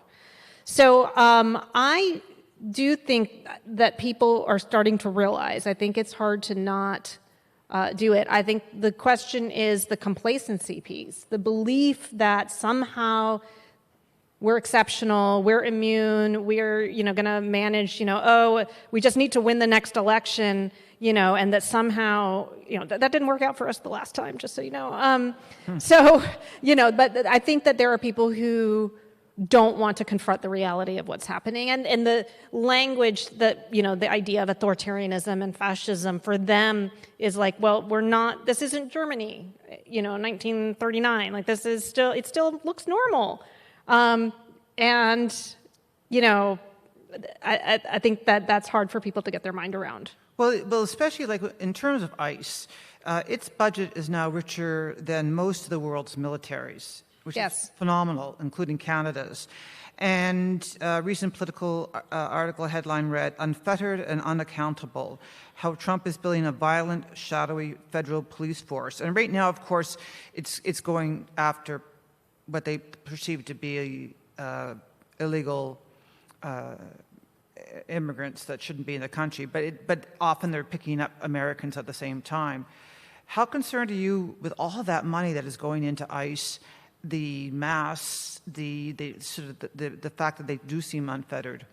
So I do think that people are starting to realize. I think it's hard to not do it. I think the question is the complacency piece, the belief that somehow we're exceptional, we're immune, we're going to manage, we just need to win the next election, and that somehow, that didn't work out for us the last time, just so you know. So, but I think that there are people who don't want to confront the reality of what's happening. And the language that, the idea of authoritarianism and fascism for them is like, well, this isn't Germany, 1939. Like, it still looks normal. I think that that's hard for people to get their mind around. Well, especially like in terms of ICE, its budget is now richer than most of the world's militaries, which is phenomenal, including Canada's. And a recent political article headline read, "Unfettered and Unaccountable, How Trump is Building a Violent, Shadowy Federal Police Force." And right now, of course, it's going after what they perceive to be illegal immigrants that shouldn't be in the country, but often they're picking up Americans at the same time. How concerned are you with all of that money that is going into ICE, the mass, the fact that they do seem unfettered?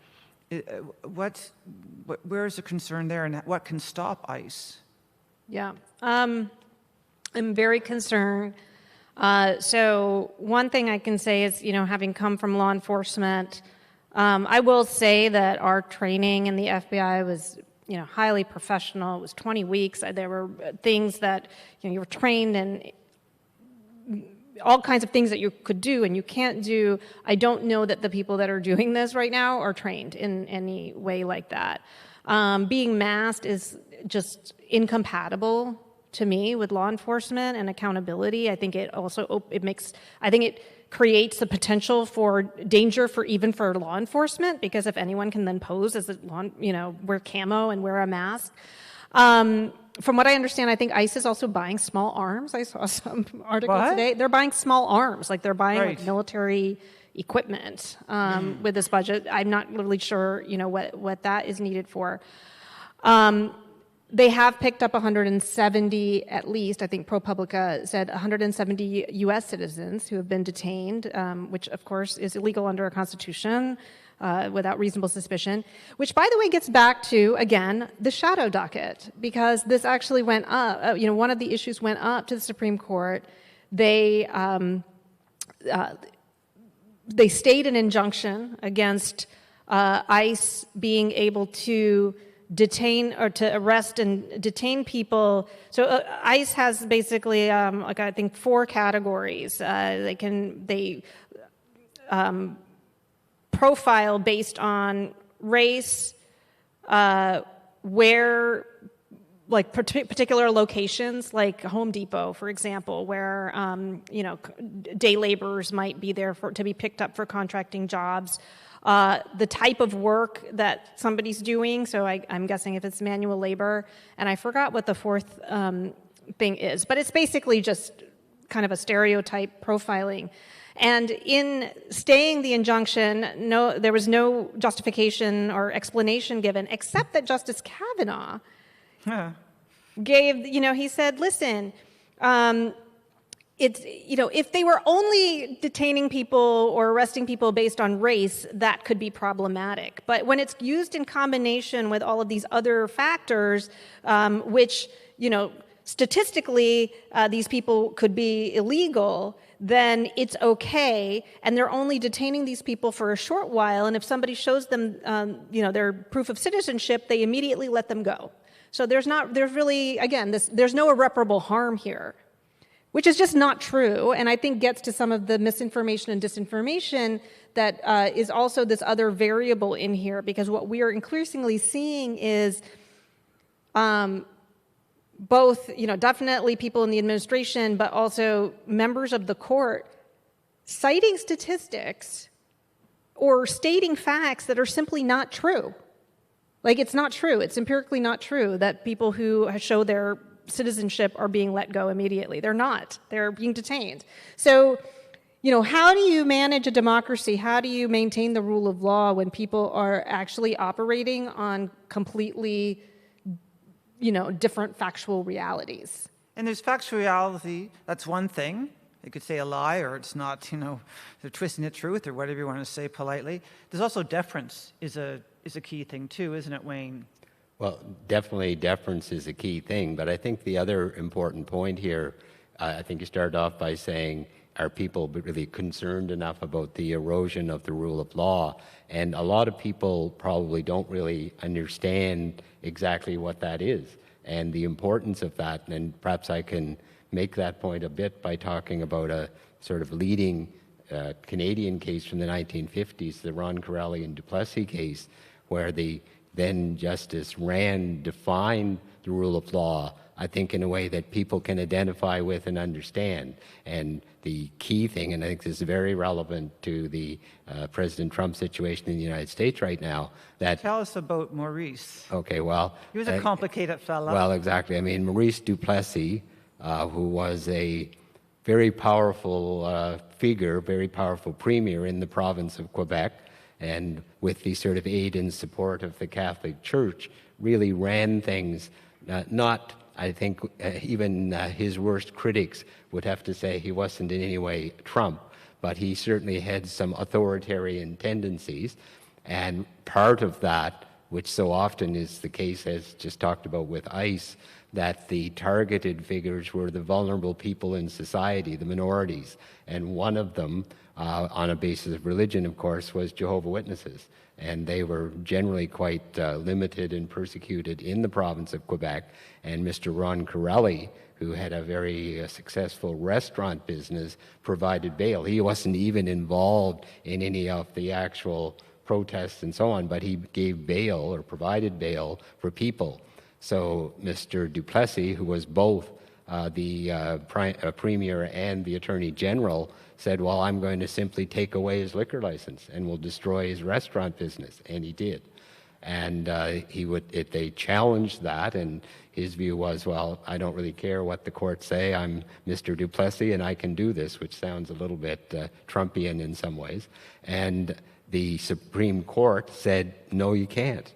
Where is the concern there, and what can stop ICE? Yeah, I'm very concerned. So one thing I can say is, having come from law enforcement, I will say that our training in the FBI was, highly professional. It was 20 weeks. There were things that, you were trained in, all kinds of things that you could do and you can't do. I don't know that the people that are doing this right now are trained in any way like that. Being masked is just incompatible to me with law enforcement and accountability. I think it also it creates the potential for danger even for law enforcement, because if anyone can then pose as wear camo and wear a mask. From what I understand, I think ICE is also buying small arms. I saw some article today. They're buying small arms, like they're buying like military equipment with this budget. I'm not really sure, what that is needed for. They have picked up 170, at least, I think ProPublica said 170 U.S. citizens who have been detained, which, of course, is illegal under our Constitution without reasonable suspicion, which, by the way, gets back to, again, the shadow docket, because this actually went up. One of the issues went up to the Supreme Court. They stayed an injunction against ICE being able to detain or to arrest and detain people. So ICE has basically, I think, 4 categories. They profile based on race, where, like particular locations, like Home Depot, for example, where day laborers might be there to be picked up for contracting jobs. The type of work that somebody's doing, so I'm guessing if it's manual labor, and I forgot what the 4th thing is, but it's basically just kind of a stereotype profiling. And in staying the injunction, there was no justification or explanation given, except that Justice Kavanaugh gave, he said, listen, if they were only detaining people or arresting people based on race, that could be problematic. But when it's used in combination with all of these other factors, which, statistically, these people could be illegal, then it's okay, and they're only detaining these people for a short while, and if somebody shows them, their proof of citizenship, they immediately let them go. So there's no irreparable harm here, which is just not true, and I think gets to some of the misinformation and disinformation that is also this other variable in here, because what we are increasingly seeing is both, definitely people in the administration, but also members of the court citing statistics or stating facts that are simply not true. Like, it's not true. It's empirically not true that people who show their citizenship are being let go immediately. They're not. They're being detained. So, how do you manage a democracy? How do you maintain the rule of law when people are actually operating on completely different factual realities? And there's factual reality, that's one thing. They could say a lie, or it's not, they're twisting the truth, or whatever you want to say politely. There's also deference is a key thing too, isn't it, Wayne? Well, definitely deference is a key thing, but I think the other important point here, I think you started off by saying, are people really concerned enough about the erosion of the rule of law? And a lot of people probably don't really understand exactly what that is and the importance of that. And perhaps I can make that point a bit by talking about a sort of leading Canadian case from the 1950s, the Ron Corelli and Duplessis case, where the then Justice Rand defined the rule of law, I think, in a way that people can identify with and understand. And the key thing, and I think this is very relevant to the President Trump situation in the United States right now, that... Tell us about Maurice. Okay, well... He was a complicated fellow. Well, exactly. I mean, Maurice Duplessis, who was a very powerful figure, very powerful premier in the province of Quebec, and with the sort of aid and support of the Catholic Church, really ran things, not, I think, even his worst critics would have to say he wasn't in any way Trump, but he certainly had some authoritarian tendencies, and part of that, which so often is the case, as just talked about with ICE, that the targeted figures were the vulnerable people in society, the minorities, and one of them, on a basis of religion, of course, was Jehovah's Witnesses, and they were generally quite limited and persecuted in the province of Quebec, and Mr. Ron Corelli, who had a very successful restaurant business, provided bail. He wasn't even involved in any of the actual protests and so on, but he gave bail or provided bail for people. So Mr. Duplessis, who was both the Premier and the Attorney General, said, well, I'm going to simply take away his liquor license and will destroy his restaurant business, and he did. And they challenged that, and his view was, well, I don't really care what the courts say. I'm Mr. Duplessis, and I can do this, which sounds a little bit Trumpian in some ways. And the Supreme Court said, no, you can't.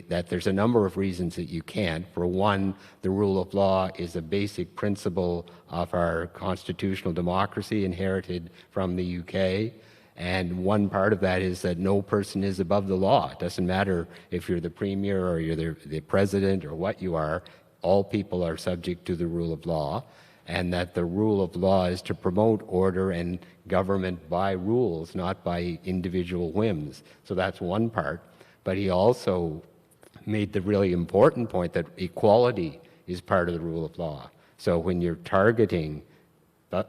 That there's a number of reasons that you can't. For one, the rule of law is a basic principle of our constitutional democracy inherited from the UK. And one part of that is that no person is above the law. It doesn't matter if you're the Premier or you're the President or what you are. All people are subject to the rule of law. And that the rule of law is to promote order and government by rules, not by individual whims. So that's one part. But he also made the really important point that equality is part of the rule of law. So when you're targeting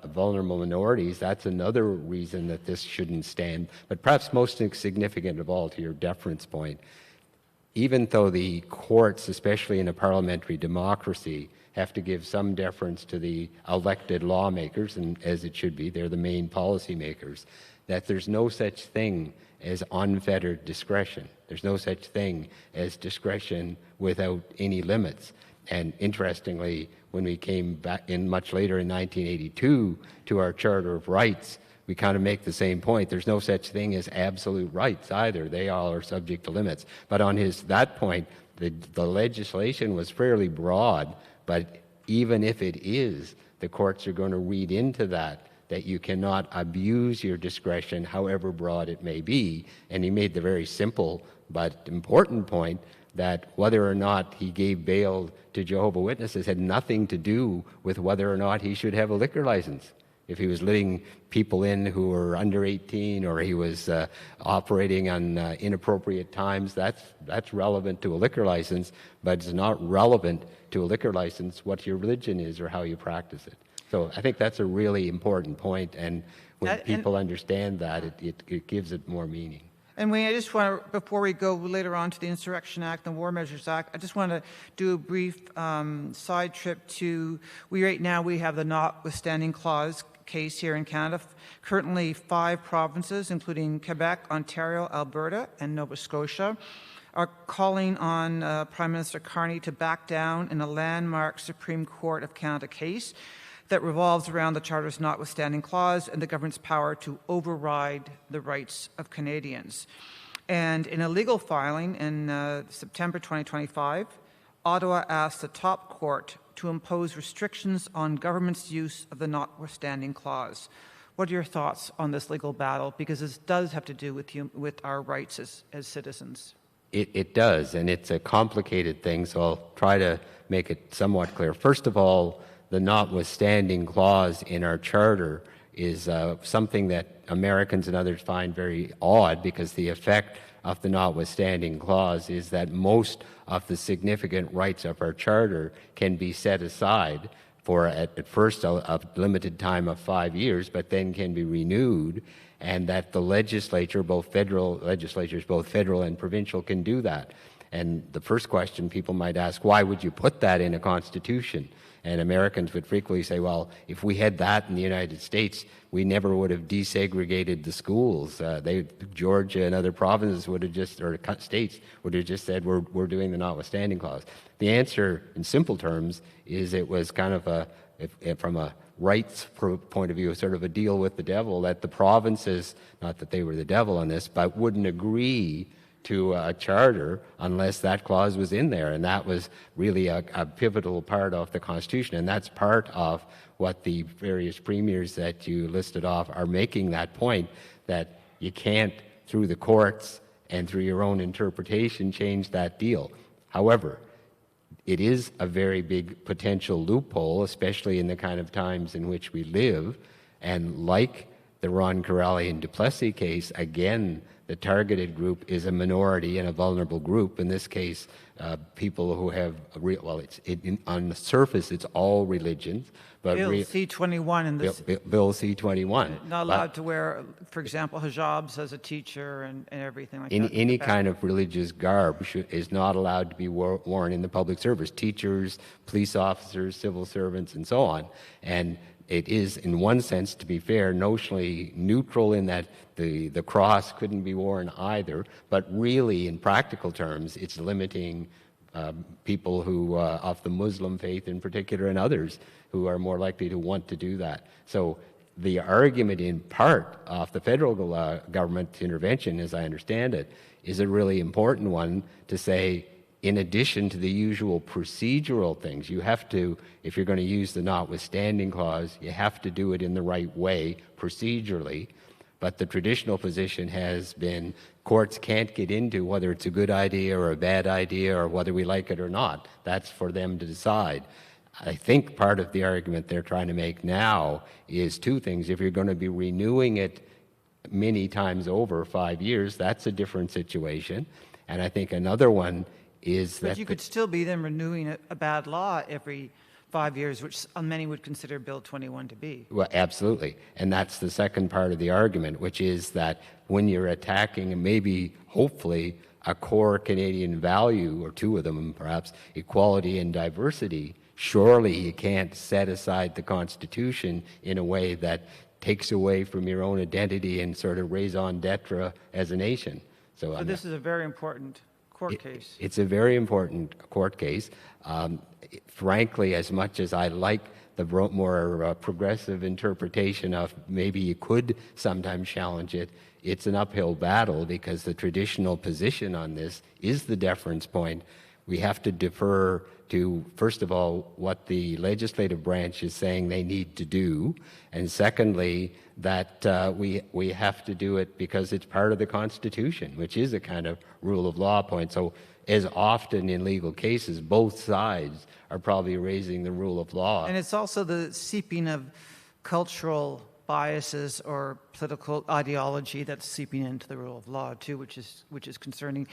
vulnerable minorities, that's another reason that this shouldn't stand. But perhaps most significant of all, to your deference point, even though the courts, especially in a parliamentary democracy, have to give some deference to the elected lawmakers, and as it should be, they're the main policy makers, that there's no such thing as unfettered discretion. There's no such thing as discretion without any limits. And interestingly, when we came back in much later in 1982 to our Charter of Rights, we kind of make the same point. There's no such thing as absolute rights either. They all are subject to limits. But on that point, the legislation was fairly broad, but even if it is, the courts are going to read into that you cannot abuse your discretion, however broad it may be. And he made the very simple but important point that whether or not he gave bail to Jehovah's Witnesses had nothing to do with whether or not he should have a liquor license. If he was letting people in who were under 18 or he was operating on inappropriate times, that's relevant to a liquor license, but it's not relevant to a liquor license what your religion is or how you practice it. So I think that's a really important point, and when people understand that, it gives it more meaning. And Wayne, I just want to, before we go later on to the Insurrection Act and the War Measures Act, I just want to do a brief side trip to, right now we have the Notwithstanding Clause case here in Canada. Currently 5 provinces, including Quebec, Ontario, Alberta, and Nova Scotia, are calling on Prime Minister Carney to back down in a landmark Supreme Court of Canada case that revolves around the Charter's Notwithstanding Clause and the government's power to override the rights of Canadians. And in a legal filing in September 2025, Ottawa asked the top court to impose restrictions on government's use of the Notwithstanding Clause. What are your thoughts on this legal battle? Because this does have to do with our rights as citizens. It does, and it's a complicated thing, so I'll try to make it somewhat clear. First of all, the Notwithstanding Clause in our Charter is something that Americans and others find very odd, because the effect of the Notwithstanding Clause is that most of the significant rights of our Charter can be set aside for, at first, a limited time of 5 years, but then can be renewed, and that the legislature, both federal and provincial, can do that. And the first question people might ask, why would you put that in a constitution? And Americans would frequently say, well, if we had that in the United States, we never would have desegregated the schools. Georgia and other provinces would have just, or states would have just said, we're doing the Notwithstanding Clause. The answer, in simple terms, is it was kind of from a rights point of view, sort of a deal with the devil, that the provinces, not that they were the devil on this, but wouldn't agree to a charter unless that clause was in there. And that was really a pivotal part of the Constitution. And that's part of what the various premiers that you listed off are making that point, that you can't, through the courts and through your own interpretation, change that deal. However, it is a very big potential loophole, especially in the kind of times in which we live. And like the Ron Kiraly and Duplessis case, again, the targeted group is a minority and a vulnerable group. In this case, people who have, on the surface, it's all religions. But Bill C-21 in this. Bill C-21. Not allowed to wear, for example, hijabs as a teacher and everything like that. Any kind of religious garb is not allowed to be worn in the public service. Teachers, police officers, civil servants, and so on. And it is, in one sense, to be fair, notionally neutral in that the cross couldn't be worn either, but really, in practical terms, it's limiting people who, of the Muslim faith in particular, and others who are more likely to want to do that. So the argument, in part, of the federal government intervention, as I understand it, is a really important one to say, in addition to the usual procedural things, you have to, if you're going to use the notwithstanding clause, you have to do it in the right way procedurally. But the traditional position has been courts can't get into whether it's a good idea or a bad idea or whether we like it or not. That's for them to decide. I think part of the argument they're trying to make now is two things. If you're going to be renewing it many times over 5 years, that's a different situation. And I think another one is that... But you could still be then renewing a bad law every 5 years, which many would consider Bill 21 to be. Well, absolutely. And that's the second part of the argument, which is that when you're attacking, maybe, hopefully, a core Canadian value, or two of them perhaps, equality and diversity, surely you can't set aside the Constitution in a way that takes away from your own identity and sort of raison d'etre as a nation. So this is a very important court case. It's a very important court case. Frankly, as much as I like the more progressive interpretation of maybe you could sometimes challenge it, it's an uphill battle because the traditional position on this is the deference point. We have to defer to, first of all, what the legislative branch is saying they need to do, and secondly, that we have to do it because it's part of the Constitution, which is a kind of rule of law point. So as often in legal cases, both sides are probably raising the rule of law. And it's also the seeping of cultural biases or political ideology that's seeping into the rule of law too, which is concerning.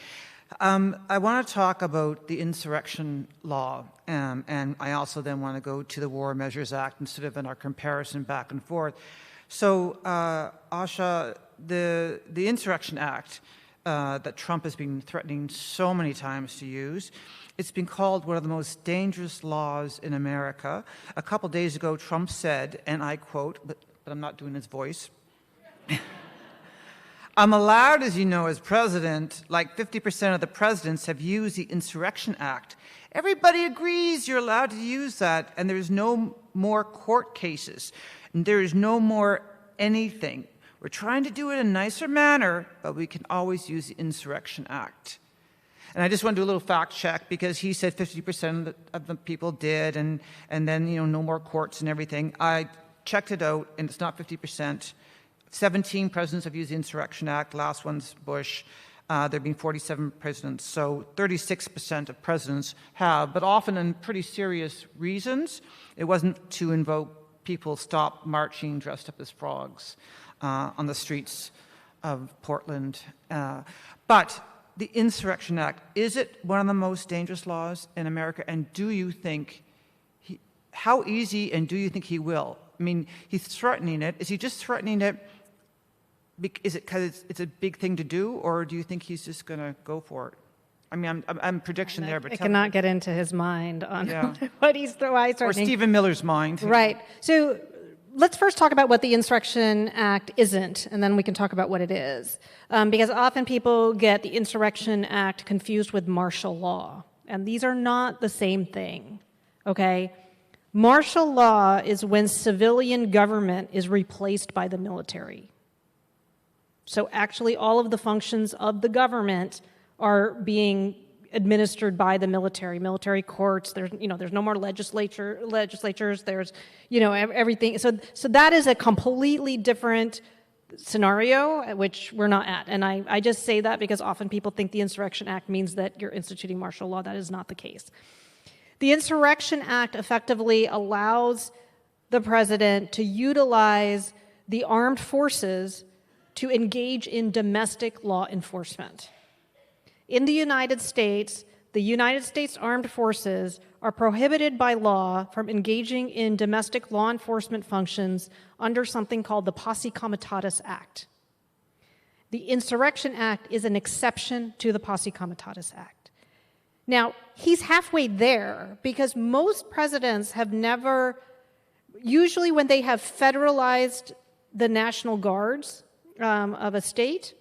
I want to talk about the insurrection law, and I also then want to go to the War Measures Act instead of in our comparison back and forth. So, Asha, the Insurrection Act that Trump has been threatening so many times to use, it's been called one of the most dangerous laws in America. A couple days ago, Trump said, and I quote, but I'm not doing his voice, I'm allowed, as you know, as president, like 50% of the presidents have used the Insurrection Act. Everybody agrees you're allowed to use that, and there's no more court cases, and there is no more anything. We're trying to do it in a nicer manner, but we can always use the Insurrection Act. And I just want to do a little fact check because he said 50% of the people did, and then, you know, no more courts and everything. I checked it out, and it's not 50%. 17 presidents have used the Insurrection Act. Last one's Bush. There have been 47 presidents. So 36% of presidents have, but often in pretty serious reasons. It wasn't to invoke people stop marching dressed up as frogs on the streets of Portland. But the Insurrection Act, is it one of the most dangerous laws in America? And do you think, how easy, and do you think he will? I mean, he's threatening it. Is he just threatening it? Is it because it's a big thing to do, or do you think he's just going to go for it? I mean, I'm prediction there, but I cannot get into his mind on why he's threatening. Or Stephen Miller's mind. Right. So let's first talk about what the Insurrection Act isn't, and then we can talk about what it is. Because often people get the Insurrection Act confused with martial law, and these are not the same thing, okay? Martial law is when civilian government is replaced by the military. So actually all of the functions of the government are being administered by the military courts. There's no more legislatures. There's, everything. So that is a completely different scenario, which we're not at. And I just say that because often people think the Insurrection Act means that you're instituting martial law. That is not the case. The Insurrection Act effectively allows the president to utilize the armed forces to engage in domestic law enforcement. In the United States Armed Forces are prohibited by law from engaging in domestic law enforcement functions under something called the Posse Comitatus Act. The Insurrection Act is an exception to the Posse Comitatus Act. Now, he's halfway there because most presidents have never, usually when they have federalized the National Guards of a state,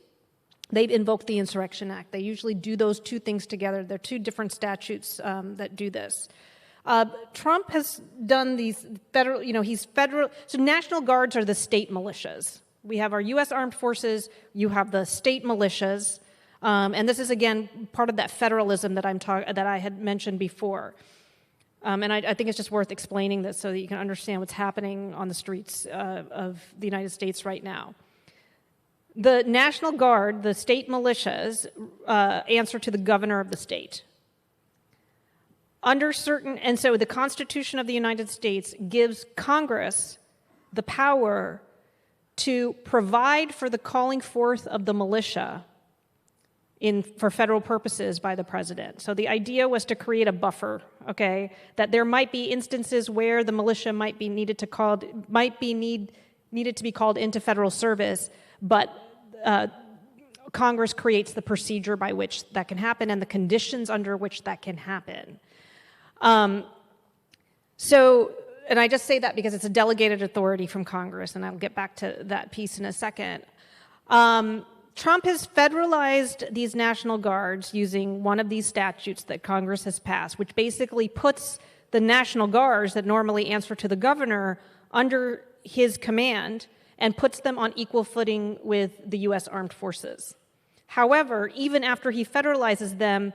they've invoked the Insurrection Act. They usually do those two things together. They're two different statutes that do this. Trump has done these federal, so National Guards are the state militias. We have our U.S. Armed Forces, you have the state militias, and this is, again, part of that federalism that that I had mentioned before. And I think it's just worth explaining this so that you can understand what's happening on the streets of the United States right now. The National Guard, the state militias, answer to the governor of the state. And so the Constitution of the United States gives Congress the power to provide for the calling forth of the militia for federal purposes by the president. So the idea was to create a buffer, okay, that there might be instances where the militia might be needed to be called into federal service, but Congress creates the procedure by which that can happen and the conditions under which that can happen. And I just say that because it's a delegated authority from Congress, and I'll get back to that piece in a second. Trump has federalized these National Guards using one of these statutes that Congress has passed, which basically puts the National Guards that normally answer to the governor under his command and puts them on equal footing with the U.S. Armed Forces. However, even after he federalizes them,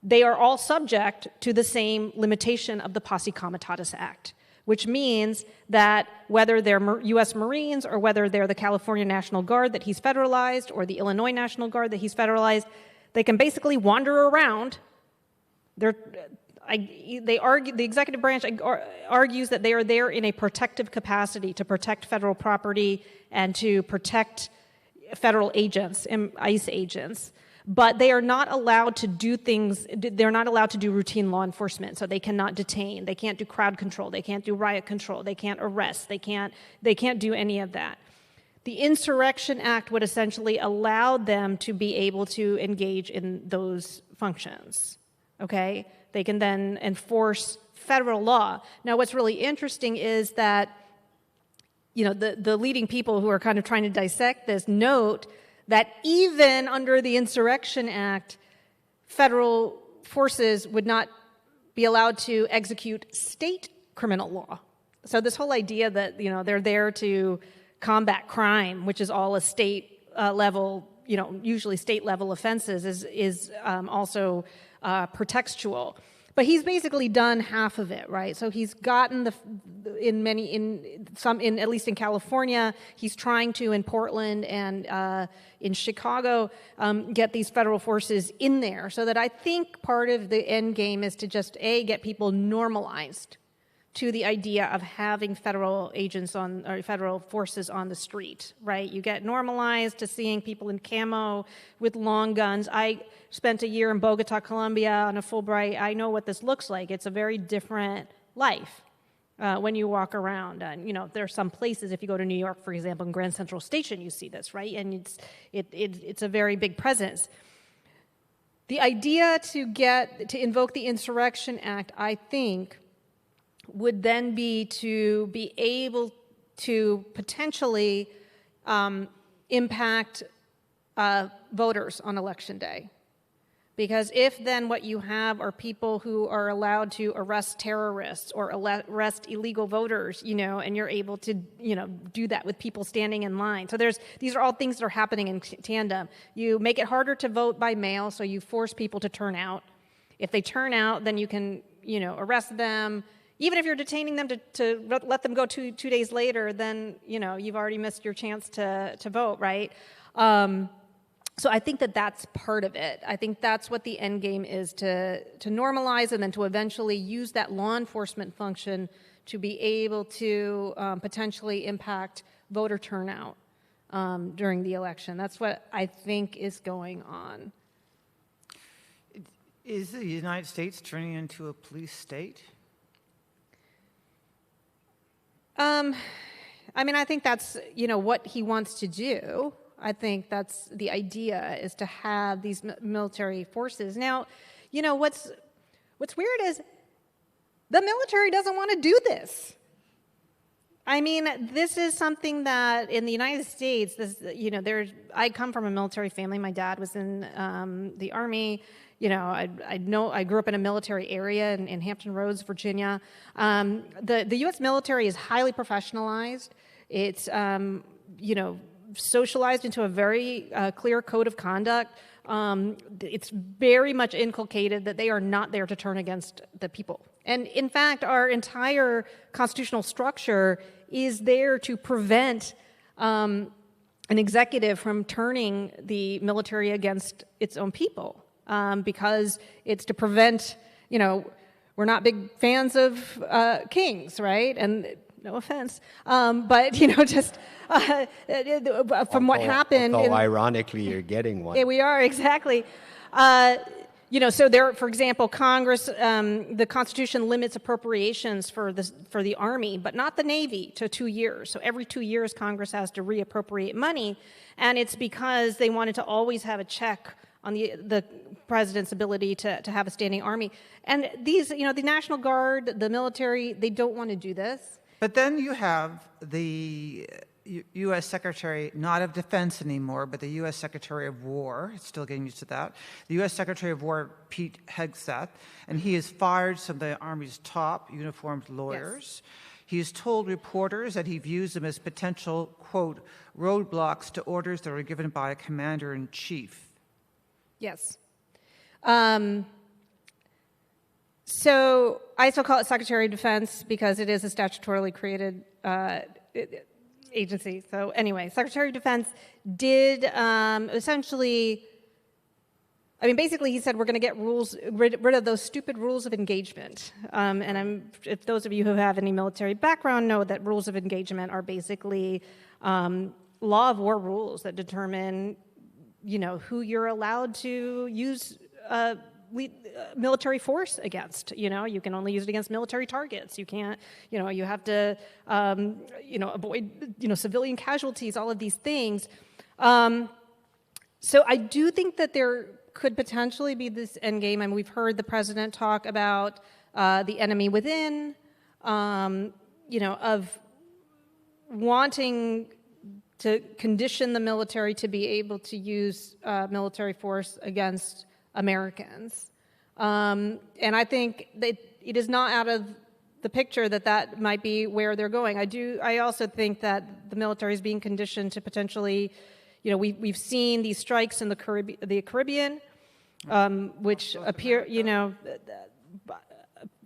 they are all subject to the same limitation of the Posse Comitatus Act, which means that whether they're U.S. Marines or whether they're the California National Guard that he's federalized or the Illinois National Guard that he's federalized, they can basically wander around. The executive branch argues that they are there in a protective capacity to protect federal property and to protect federal agents, ICE agents. But they are not allowed to do things, they're not allowed to do routine law enforcement. So they cannot detain, they can't do crowd control, they can't do riot control, they can't arrest, they can't do any of that. The Insurrection Act would essentially allow them to be able to engage in those functions, okay? They can then enforce federal law. Now, what's really interesting is that, the leading people who are kind of trying to dissect this note that even under the Insurrection Act, federal forces would not be allowed to execute state criminal law. So this whole idea that, they're there to combat crime, which is all a state level, usually state level offenses, is also pretextual. But he's basically done half of it, right? So he's gotten at least in California, he's trying to in Portland and in Chicago get these federal forces in there, so that I think part of the end game is to just get people normalized to the idea of having federal agents or federal forces on the street, right? You get normalized to seeing people in camo with long guns. I spent a year in Bogota, Colombia on a Fulbright. I know what this looks like. It's a very different life when you walk around. And, there are some places, if you go to New York, for example, in Grand Central Station, you see this, right? And it's a very big presence. The idea to invoke the Insurrection Act, I think, would then be to be able to potentially impact voters on Election Day. Because if then what you have are people who are allowed to arrest terrorists or arrest illegal voters, and you're able to, do that with people standing in line. So these are all things that are happening in tandem. You make it harder to vote by mail, so you force people to turn out. If they turn out, then you can, arrest them. Even if you're detaining them to let them go two days later, then, you've already missed your chance to vote, right? So I think that that's part of it. I think that's what the end game is, to normalize and then to eventually use that law enforcement function to be able to potentially impact voter turnout during the election. That's what I think is going on. Is the United States turning into a police state? I think that's, what he wants to do. I think that's the idea, is to have these military forces. Now, what's weird is the military doesn't want to do this. This is something that in the United States, I come from a military family. My dad was in the Army. I grew up in a military area in Hampton Roads, Virginia. The U.S. military is highly professionalized. It's, socialized into a very clear code of conduct. It's very much inculcated that they are not there to turn against the people. And in fact, our entire constitutional structure is there to prevent an executive from turning the military against its own people, because it's to prevent, we're not big fans of kings, right? And no offense, but just from what happened. Although ironically, you're getting one. Yeah, we are, exactly. So there, for example, Congress, the Constitution limits appropriations for the Army, but not the Navy, to 2 years. So every 2 years, Congress has to reappropriate money, and it's because they wanted to always have a check on the president's ability to have a standing army. And these, the National Guard, the military, they don't want to do this. But then you have the U.S. Secretary, not of Defense anymore, but the U.S. Secretary of War, still getting used to that, the U.S. Secretary of War, Pete Hegseth, and he has fired some of the Army's top uniformed lawyers. Yes. He has told reporters that he views them as potential, quote, roadblocks to orders that are given by a commander-in-chief. Yes. So I still call it Secretary of Defense because it is a statutorily created agency. So anyway, Secretary of Defense did essentially, basically he said we're going to get rid of those stupid rules of engagement. If those of you who have any military background know that rules of engagement are basically law of war rules that determine, who you're allowed to use military force against. You can only use it against military targets. You can't, you have to, avoid, civilian casualties, all of these things. So I do think that there could potentially be this endgame, we've heard the president talk about the enemy within, of wanting to condition the military to be able to use military force against Americans. And I think that it is not out of the picture that might be where they're going. I also think that the military is being conditioned to potentially, we've seen these strikes in the Caribbean, which appear,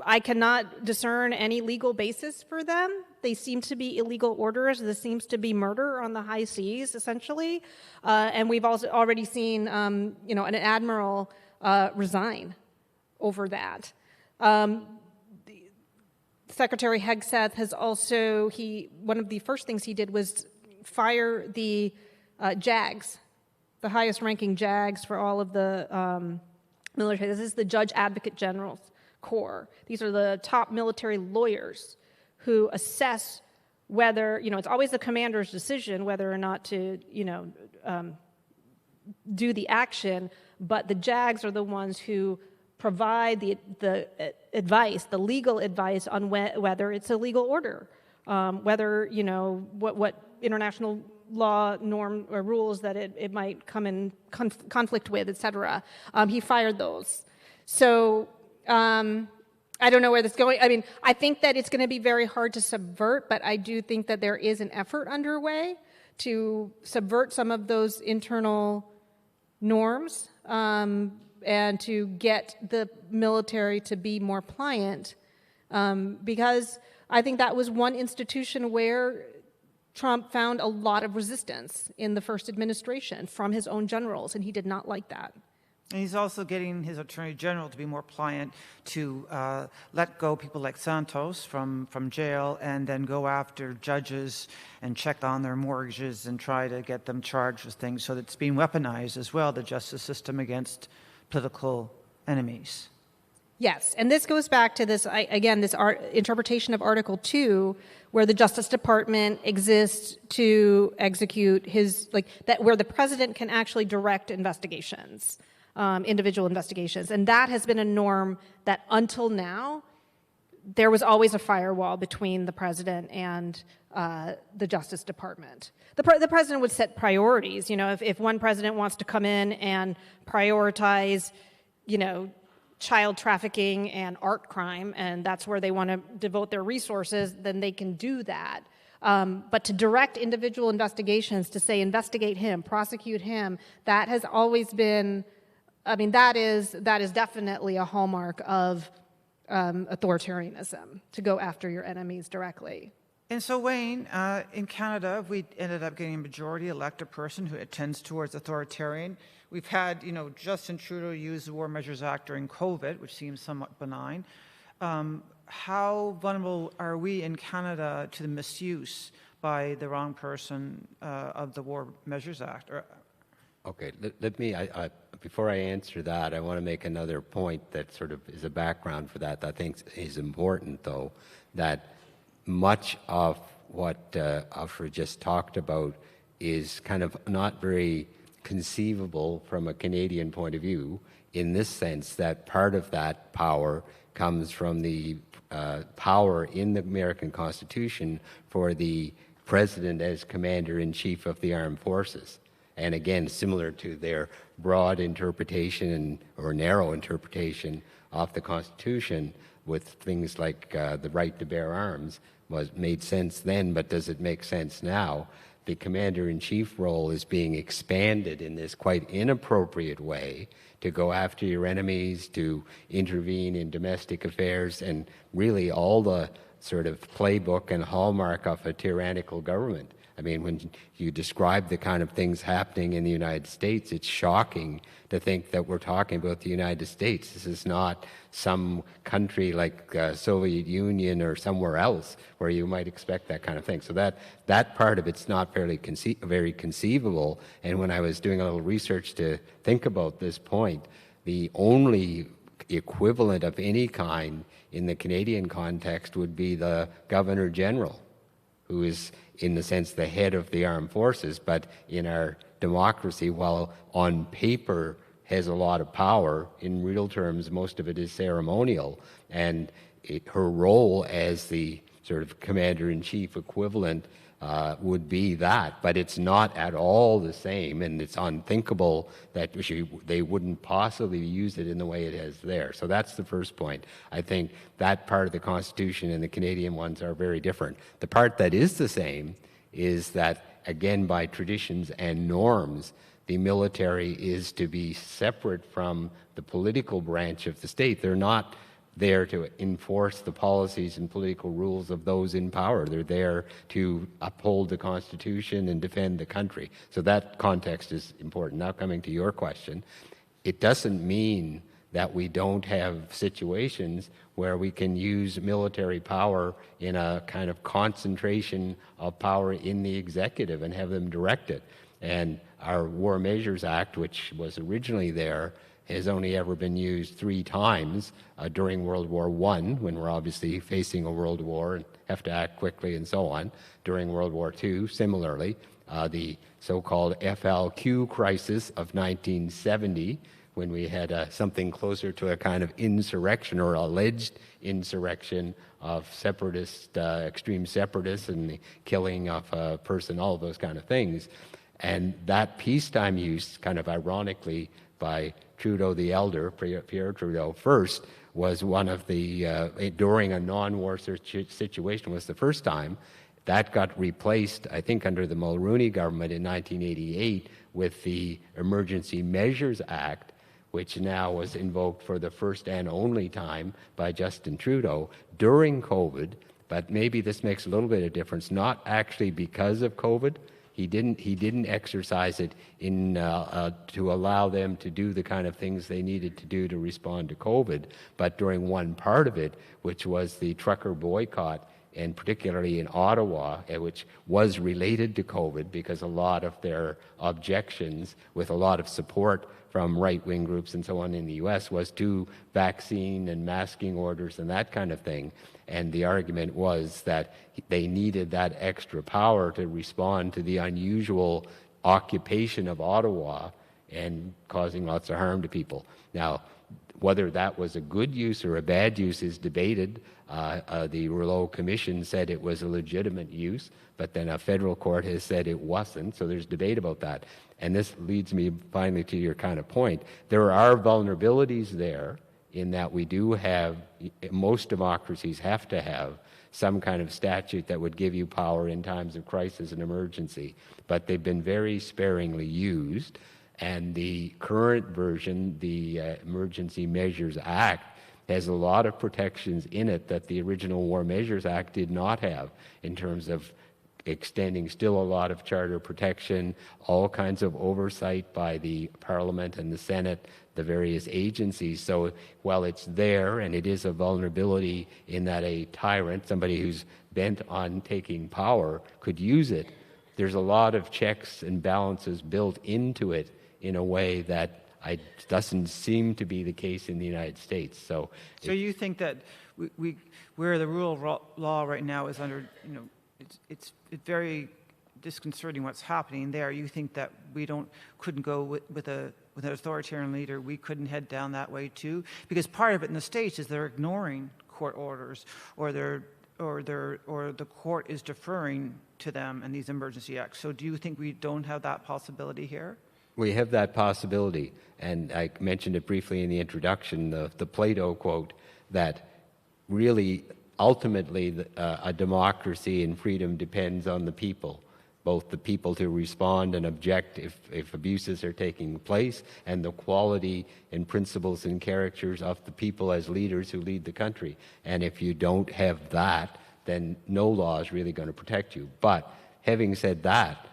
I cannot discern any legal basis for them. They seem to be illegal orders. This seems to be murder on the high seas, essentially. And we've also already seen, an admiral resign over that. Secretary Hegseth has also, one of the first things he did was fire the JAGs, the highest ranking JAGs for all of the military. This is the Judge Advocate General's Corps. These are the top military lawyers who assess whether, it's always the commander's decision whether or not to, do the action, but the JAGs are the ones who provide the advice, the legal advice on whether it's a legal order, whether, what international law norm or rules that it might come in conflict with, et cetera. He fired those. So I don't know where this is going. I mean, I think that it's going to be very hard to subvert, but I do think that there is an effort underway to subvert some of those internal norms and to get the military to be more pliant, because I think that was one institution where Trump found a lot of resistance in the first administration from his own generals, and he did not like that. And he's also getting his attorney general to be more pliant to let go people like Santos from jail and then go after judges and check on their mortgages and try to get them charged with things. So that it's being weaponized as well, the justice system, against political enemies. Yes, and this goes back to this, interpretation of Article 2, where the Justice Department exists to execute where the president can actually direct investigations. Individual investigations. And that has been a norm that until now, there was always a firewall between the president and the Justice Department. The president would set priorities. You know, if one president wants to come in and prioritize, child trafficking and art crime, and that's where they want to devote their resources, then they can do that. But to direct individual investigations, to say investigate him, prosecute him, that has always been, that is definitely a hallmark of authoritarianism, to go after your enemies directly. And so, Wayne, in Canada, we ended up getting a majority elected person who tends towards authoritarian. We've had, Justin Trudeau use the War Measures Act during COVID, which seems somewhat benign. How vulnerable are we in Canada to the misuse by the wrong person of the War Measures Act? Okay, let me, before I answer that, I want to make another point that sort of is a background for that I think is important, though, that much of what Alfred just talked about is kind of not very conceivable from a Canadian point of view, in this sense that part of that power comes from the power in the American Constitution for the President as Commander-in-Chief of the Armed Forces. And again, similar to their broad interpretation or narrow interpretation of the Constitution with things like the right to bear arms made sense then, but does it make sense now? The Commander-in-Chief role is being expanded in this quite inappropriate way to go after your enemies, to intervene in domestic affairs, and really all the sort of playbook and hallmark of a tyrannical government. I mean, when you describe the kind of things happening in the United States, it's shocking to think that we're talking about the United States. This is not some country like Soviet Union or somewhere else where you might expect that kind of thing. So that part of it's not very conceivable. And when I was doing a little research to think about this point, the only equivalent of any kind in the Canadian context would be the Governor General, who is in the sense the head of the armed forces, but in our democracy, while on paper has a lot of power, in real terms most of it is ceremonial, and her role as the sort of commander-in-chief equivalent would be that, but it's not at all the same, and it's unthinkable that they wouldn't possibly use it in the way it is there. So that's the first point. I think that part of the Constitution and the Canadian ones are very different. The part that is the same is that, again, by traditions and norms, the military is to be separate from the political branch of the state. They're not there to enforce the policies and political rules of those in power. They're there to uphold the Constitution and defend the country. So that context is important. Now coming to your question, it doesn't mean that we don't have situations where we can use military power in a kind of concentration of power in the executive and have them direct it. And our War Measures Act, which was originally there, has only ever been used 3 times during World War I, when we're obviously facing a world war and have to act quickly and so on. During World War II, similarly, the so-called FLQ crisis of 1970, when we had something closer to a kind of insurrection or alleged insurrection of separatist, extreme separatists and the killing of a person, all of those kind of things. And that peacetime use, kind of ironically, by Trudeau the Elder, Pierre Trudeau first, was one of the, during a non-war situation, was the first time. That got replaced, I think, under the Mulroney government in 1988 with the Emergency Measures Act, which now was invoked for the first and only time by Justin Trudeau during COVID. But maybe this makes a little bit of difference, not actually because of COVID. He didn't exercise it in to allow them to do the kind of things they needed to do to respond to COVID, but during one part of it, which was the trucker boycott, and particularly in Ottawa, which was related to COVID because a lot of their objections, with a lot of support from right-wing groups and so on in the U.S., was to vaccine and masking orders and that kind of thing. And the argument was that they needed that extra power to respond to the unusual occupation of Ottawa and causing lots of harm to people. Now, whether that was a good use or a bad use is debated. The Rouleau Commission said it was a legitimate use, but then a federal court has said it wasn't, so there's debate about that. And this leads me finally to your kind of point. There are vulnerabilities there in that we do have, most democracies have to have some kind of statute that would give you power in times of crisis and emergency, but they've been very sparingly used. And the current version, the Emergency Measures Act, has a lot of protections in it that the original War Measures Act did not have, in terms of extending still a lot of charter protection, all kinds of oversight by the Parliament and the Senate, the various agencies. So while it's there and it is a vulnerability in that a tyrant, somebody who's bent on taking power, could use it, there's a lot of checks and balances built into it in a way that doesn't seem to be the case in the United States. So you think that we where the rule of law right now is under, it's very disconcerting what's happening there. You think that we couldn't go with an authoritarian leader, we couldn't head down that way too? Because part of it in the States is they're ignoring court orders, or the court is deferring to them in these emergency acts. So do you think we don't have that possibility here? We have that possibility, and I mentioned it briefly in the introduction, the Plato quote, that really ultimately a democracy and freedom depends on the people, both the people to respond and object if abuses are taking place, and the quality and principles and characters of the people as leaders who lead the country. And if you don't have that, then no law is really going to protect you. But having said that,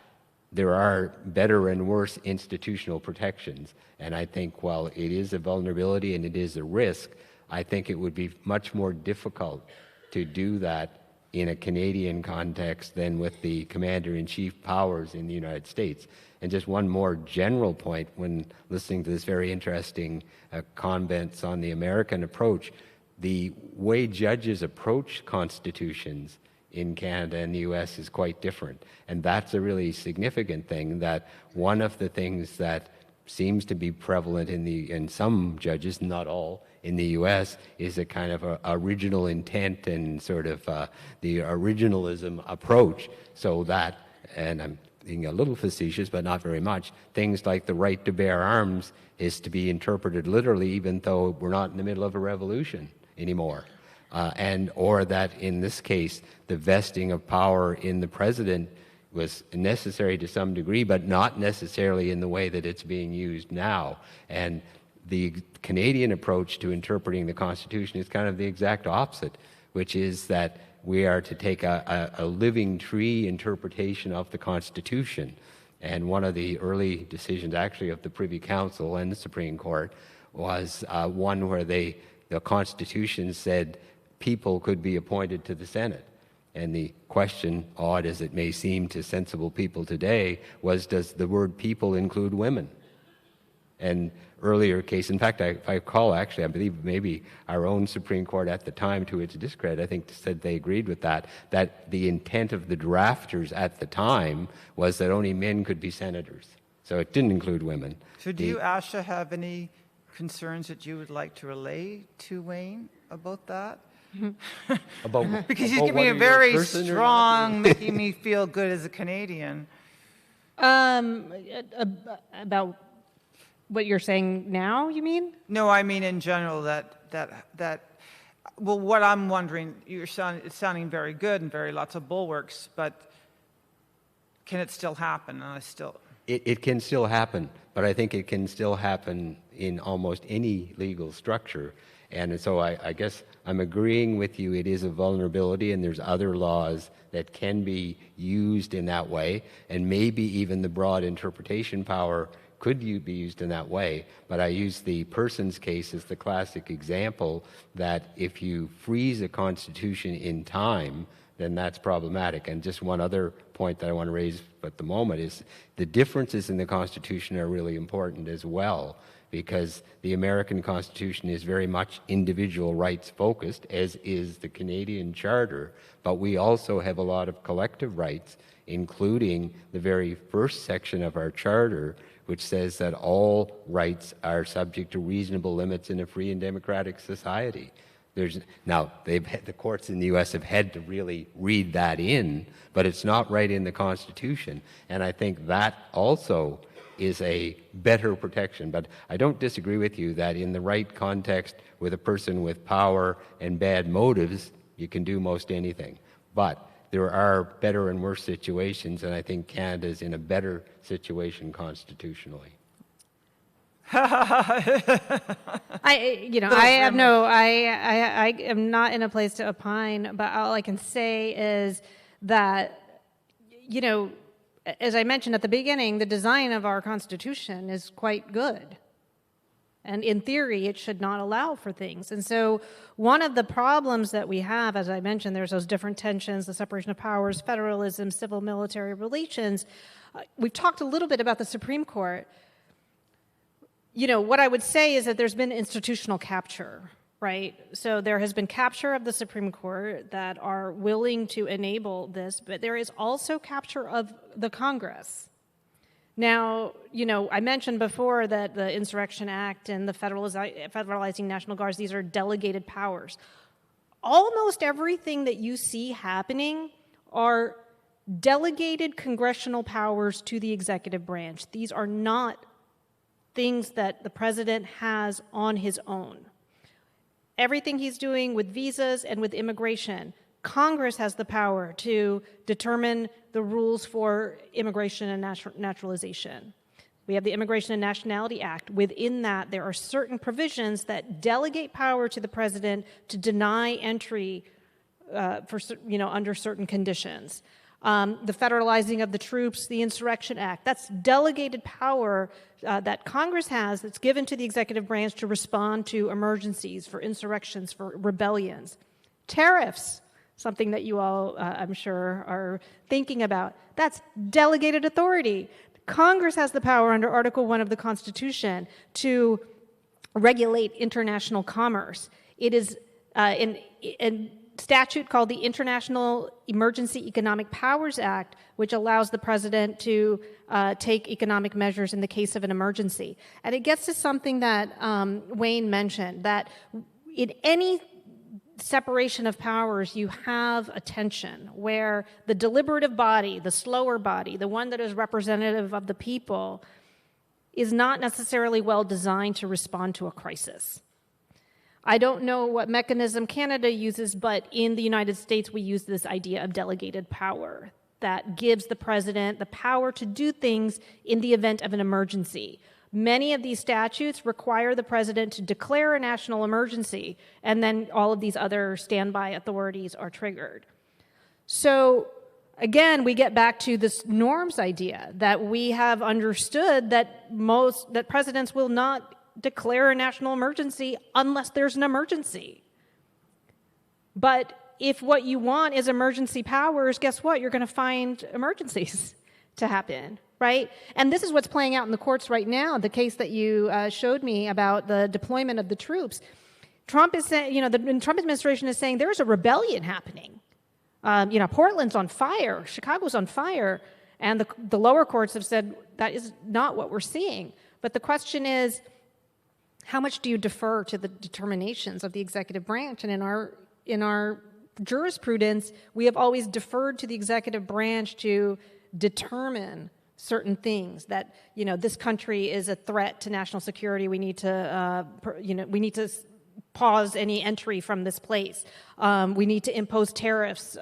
there are better and worse institutional protections. And I think while it is a vulnerability and it is a risk, I think it would be much more difficult to do that in a Canadian context than with the commander-in-chief powers in the United States. And just one more general point when listening to this very interesting comments on the American approach, the way judges approach constitutions in Canada and the US is quite different. And that's a really significant thing, that one of the things that seems to be prevalent in some judges, not all, in the US is a kind of original intent and sort of the originalism approach, so that, and I'm being a little facetious but not very much, things like the right to bear arms is to be interpreted literally even though we're not in the middle of a revolution anymore. Or that in this case, the vesting of power in the president was necessary to some degree, but not necessarily in the way that it's being used now. And the Canadian approach to interpreting the Constitution is kind of the exact opposite, which is that we are to take a living tree interpretation of the Constitution. And one of the early decisions, actually, of the Privy Council and the Supreme Court was one where the Constitution said people could be appointed to the Senate. And the question, odd as it may seem to sensible people today, was, does the word people include women? And earlier case, in fact, I recall, actually, I believe maybe our own Supreme Court at the time, to its discredit, I think said they agreed with that the intent of the drafters at the time was that only men could be senators. So it didn't include women. So do you, Asha, have any concerns that you would like to relay to Wayne about that? About, Because he's about giving me a whether you're very person or not? strong, making me feel good as a Canadian. About what you're saying now, you mean? No, I mean in general that well, what I'm wondering, it's sounding very good and very lots of bulwarks, but can it still happen? And It can still happen, but I think it can still happen in almost any legal structure. And so I guess I'm agreeing with you, it is a vulnerability, and there's other laws that can be used in that way, and maybe even the broad interpretation power could be used in that way. But I use the Persons case as the classic example that if you freeze a constitution in time, then that's problematic. And just one other point that I want to raise at the moment is the differences in the Constitution are really important as well, because the American Constitution is very much individual rights focused, as is the Canadian Charter, but we also have a lot of collective rights, including the very first section of our Charter, which says that all rights are subject to reasonable limits in a free and democratic society. Now, the courts in the U.S. have had to really read that in, but it's not right in the Constitution. And I think that also is a better protection. But I don't disagree with you that in the right context with a person with power and bad motives, you can do most anything. But there are better and worse situations, and I think Canada's in a better situation constitutionally. I am not in a place to opine, but all I can say is that, as I mentioned at the beginning, the design of our Constitution is quite good. And in theory, it should not allow for things. And so one of the problems that we have, as I mentioned, there's those different tensions, the separation of powers, federalism, civil-military relations. We've talked a little bit about the Supreme Court. What I would say is that there's been institutional capture, right? So there has been capture of the Supreme Court that are willing to enable this, but there is also capture of the Congress. Now, I mentioned before that the Insurrection Act and the federalizing National Guards, these are delegated powers. Almost everything that you see happening are delegated congressional powers to the executive branch. These are not things that the president has on his own. Everything he's doing with visas and with immigration, Congress has the power to determine the rules for immigration and naturalization. We have the Immigration and Nationality Act. Within that, there are certain provisions that delegate power to the president to deny entry under certain conditions. The federalizing of the troops, the Insurrection Act, that's delegated power that Congress has that's given to the executive branch to respond to emergencies, for insurrections, for rebellions. Tariffs, something that you all, I'm sure, are thinking about. That's delegated authority. Congress has the power under Article 1 of the Constitution to regulate international commerce. It is in statute called the International Emergency Economic Powers Act, which allows the president to take economic measures in the case of an emergency. And it gets to something that Wayne mentioned, that in any separation of powers, you have a tension where the deliberative body, the slower body, the one that is representative of the people, is not necessarily well designed to respond to a crisis. I don't know what mechanism Canada uses, but in the United States, we use this idea of delegated power that gives the president the power to do things in the event of an emergency. Many of these statutes require the president to declare a national emergency, and then all of these other standby authorities are triggered. So again, we get back to this norms idea that we have understood that presidents will not declare a national emergency unless there's an emergency. But if what you want is emergency powers, guess what? You're going to find emergencies to happen, right? And this is what's playing out in the courts right now, the case that you showed me about the deployment of the troops. Trump is saying, the Trump administration is saying there's a rebellion happening. Portland's on fire, Chicago's on fire, and the lower courts have said that is not what we're seeing. But the question is, how much do you defer to the determinations of the executive branch? And in our jurisprudence, we have always deferred to the executive branch to determine certain things, that, you know, this country is a threat to national security. We need to, pause any entry from this place. We need to impose tariffs.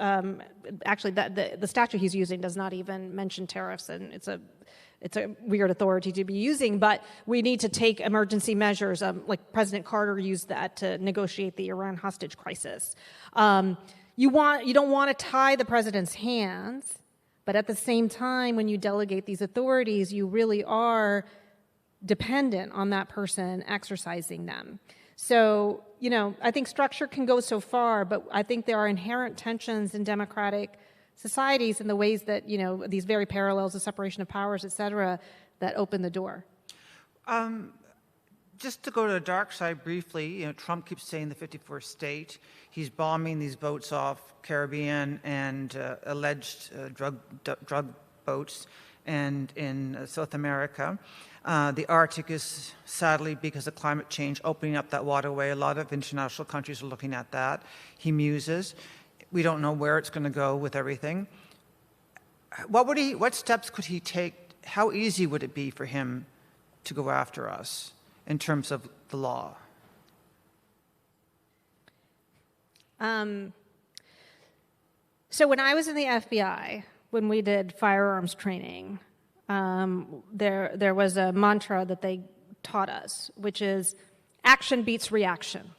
Actually, the statute he's using does not even mention tariffs, and it's a weird authority to be using, but we need to take emergency measures, like President Carter used that to negotiate the Iran hostage crisis. You don't want to tie the president's hands, but at the same time, when you delegate these authorities, you really are dependent on that person exercising them. So, you know, I think structure can go so far, but I think there are inherent tensions in democratic societies in the ways that, you know, these very parallels of separation of powers, et cetera, that open the door. Just to go to the dark side briefly, you know, Trump keeps saying the 54th state. He's bombing these boats off Caribbean and alleged drug boats and in South America. The Arctic is, sadly, because of climate change, opening up that waterway. A lot of international countries are looking at that. He muses. We don't know where it's going to go with everything. What steps could he take? How easy would it be for him to go after us in terms of the law? So when I was in the FBI, when we did firearms training, there was a mantra that they taught us, which is action beats reaction.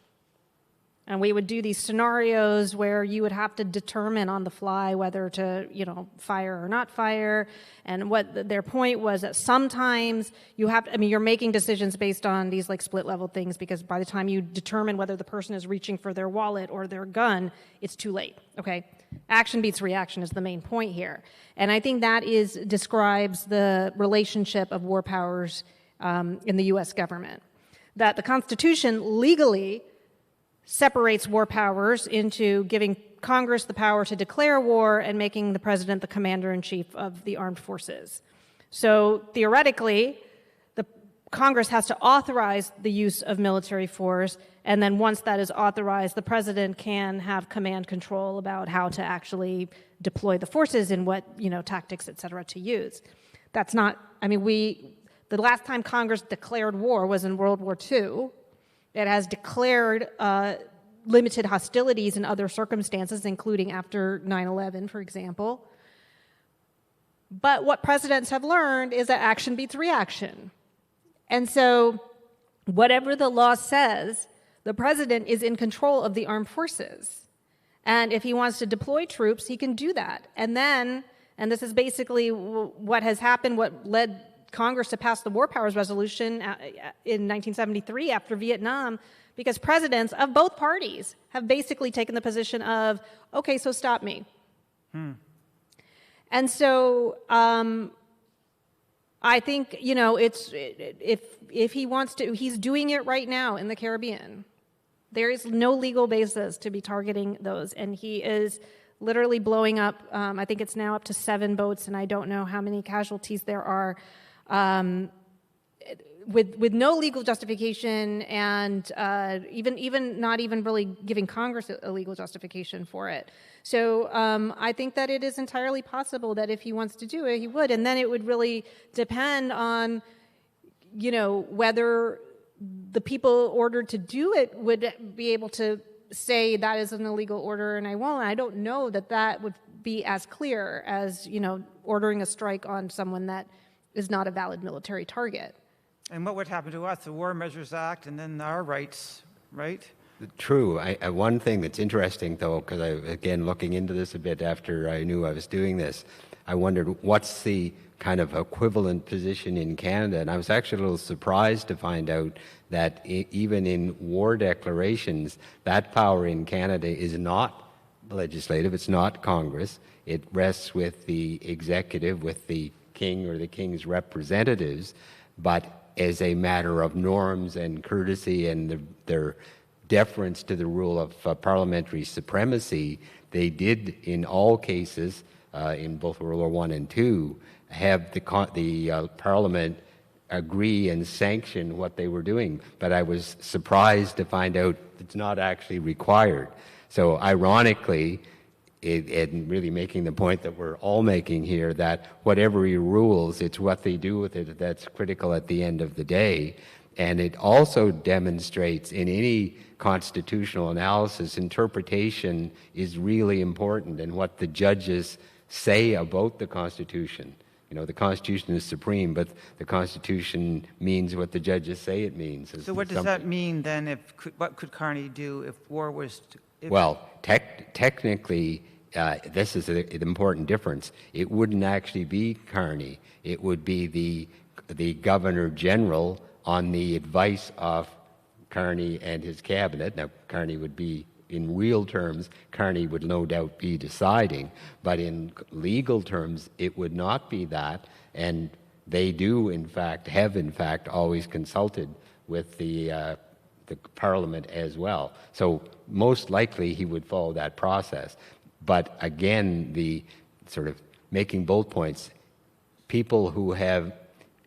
And we would do these scenarios where you would have to determine on the fly whether to, you know, fire or not fire. And what their point was that sometimes you have to, I mean, you're making decisions based on these like split level things, because by the time you determine whether the person is reaching for their wallet or their gun, it's too late, okay? Action beats reaction is the main point here. And I think that describes the relationship of war powers in the U.S. government. That the Constitution legally separates war powers into giving Congress the power to declare war and making the president the commander-in-chief of the armed forces. So theoretically, the Congress has to authorize the use of military force, and then once that is authorized, the president can have command control about how to actually deploy the forces and what, you know, tactics, et cetera, to use. That's not, I mean, the last time Congress declared war was in World War II. It has declared limited hostilities in other circumstances, including after 9/11, for example. But what presidents have learned is that action beats reaction. And so whatever the law says, the president is in control of the armed forces. And if he wants to deploy troops, he can do that. And then, and this is basically what has happened, what led Congress to pass the War Powers Resolution in 1973 after Vietnam, because presidents of both parties have basically taken the position of, okay, so stop me. And so I think, you know, if he wants to, he's doing it right now in the Caribbean. There is no legal basis to be targeting those, and he is literally blowing up, I think it's now up to 7 boats, and I don't know how many casualties there are, with no legal justification, and even not even really giving Congress a legal justification for it. So I think that it is entirely possible that if he wants to do it, he would, and then it would really depend on, you know, whether the people ordered to do it would be able to say that is an illegal order and I won't. I don't know that that would be as clear as, you know, ordering a strike on someone that is not a valid military target. And what would happen to us? The War Measures Act and then our rights, right? True. One thing that's interesting, though, because again, looking into this a bit after I knew I was doing this, I wondered what's the kind of equivalent position in Canada. And I was actually a little surprised to find out that even in war declarations, that power in Canada is not legislative, it's not Congress. It rests with the executive, with the king or the king's representatives, but as a matter of norms and courtesy and their deference to the rule of parliamentary supremacy, they did in all cases, in both World War I and II, have the Parliament agree and sanction what they were doing. But I was surprised to find out it's not actually required. So ironically, and really making the point that we're all making here, that whatever he rules, it's what they do with it that's critical at the end of the day. And it also demonstrates in any constitutional analysis, interpretation is really important, and what the judges say about the Constitution. You know, the Constitution is supreme, but the Constitution means what the judges say it means. So what does that mean then? What could Carney do if war was to... Well, technically, this is an important difference. It wouldn't actually be Carney. It would be the Governor General on the advice of Carney and his cabinet. Now, Carney would be, in real terms, Carney would no doubt be deciding, but in legal terms, it would not be that. And they do, in fact, have in fact always consulted with the Parliament as well. So most likely he would follow that process. But again, the sort of making both points, people who have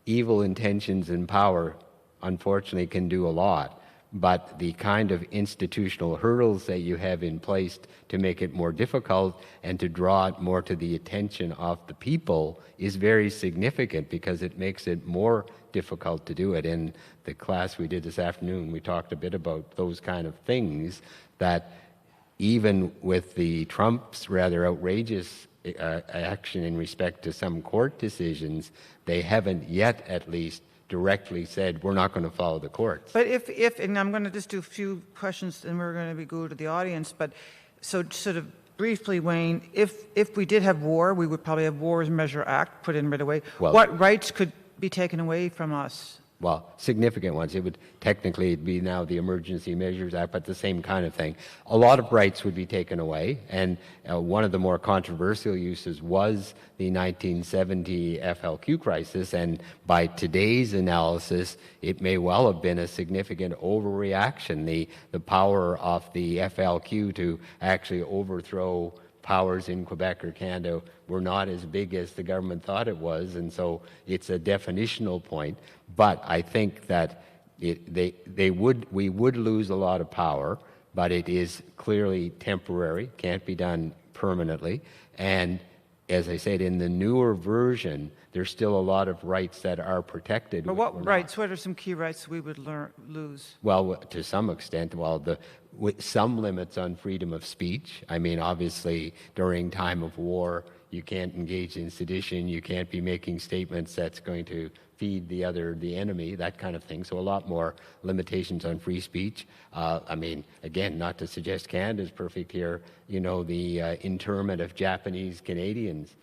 evil intentions and power unfortunately can do a lot, but the kind of institutional hurdles that you have in place to make it more difficult and to draw it more to the attention of the people is very significant, because it makes it more difficult to do it. In the class we did this afternoon, we talked a bit about those kind of things, that even with the Trump's rather outrageous action in respect to some court decisions, they haven't yet at least directly said, we're not going to follow the courts. But if and I'm going to just do a few questions and we're going to go to the audience, but so sort of briefly, Wayne, if we did have war, we would probably have Wars Measure Act put in right away. Well, what rights could be taken away from us? Well, significant ones. It would technically be now the Emergency Measures Act, but the same kind of thing. A lot of rights would be taken away, and one of the more controversial uses was the 1970 FLQ crisis, and by today's analysis, it may well have been a significant overreaction. The power of the FLQ to actually overthrow powers in Quebec or Canada were not as big as the government thought it was, and so it's a definitional point. But I think that we would lose a lot of power, but it is clearly temporary, can't be done permanently. And as I said, in the newer version, there's still a lot of rights that are protected. But what rights? What are some key rights we would lose? Well, to some extent, with some limits on freedom of speech. I mean, obviously, during time of war, you can't engage in sedition. You can't be making statements that's going to feed the enemy, that kind of thing. So a lot more limitations on free speech. I mean, again, not to suggest Canada is perfect here. You know, the internment of Japanese Canadians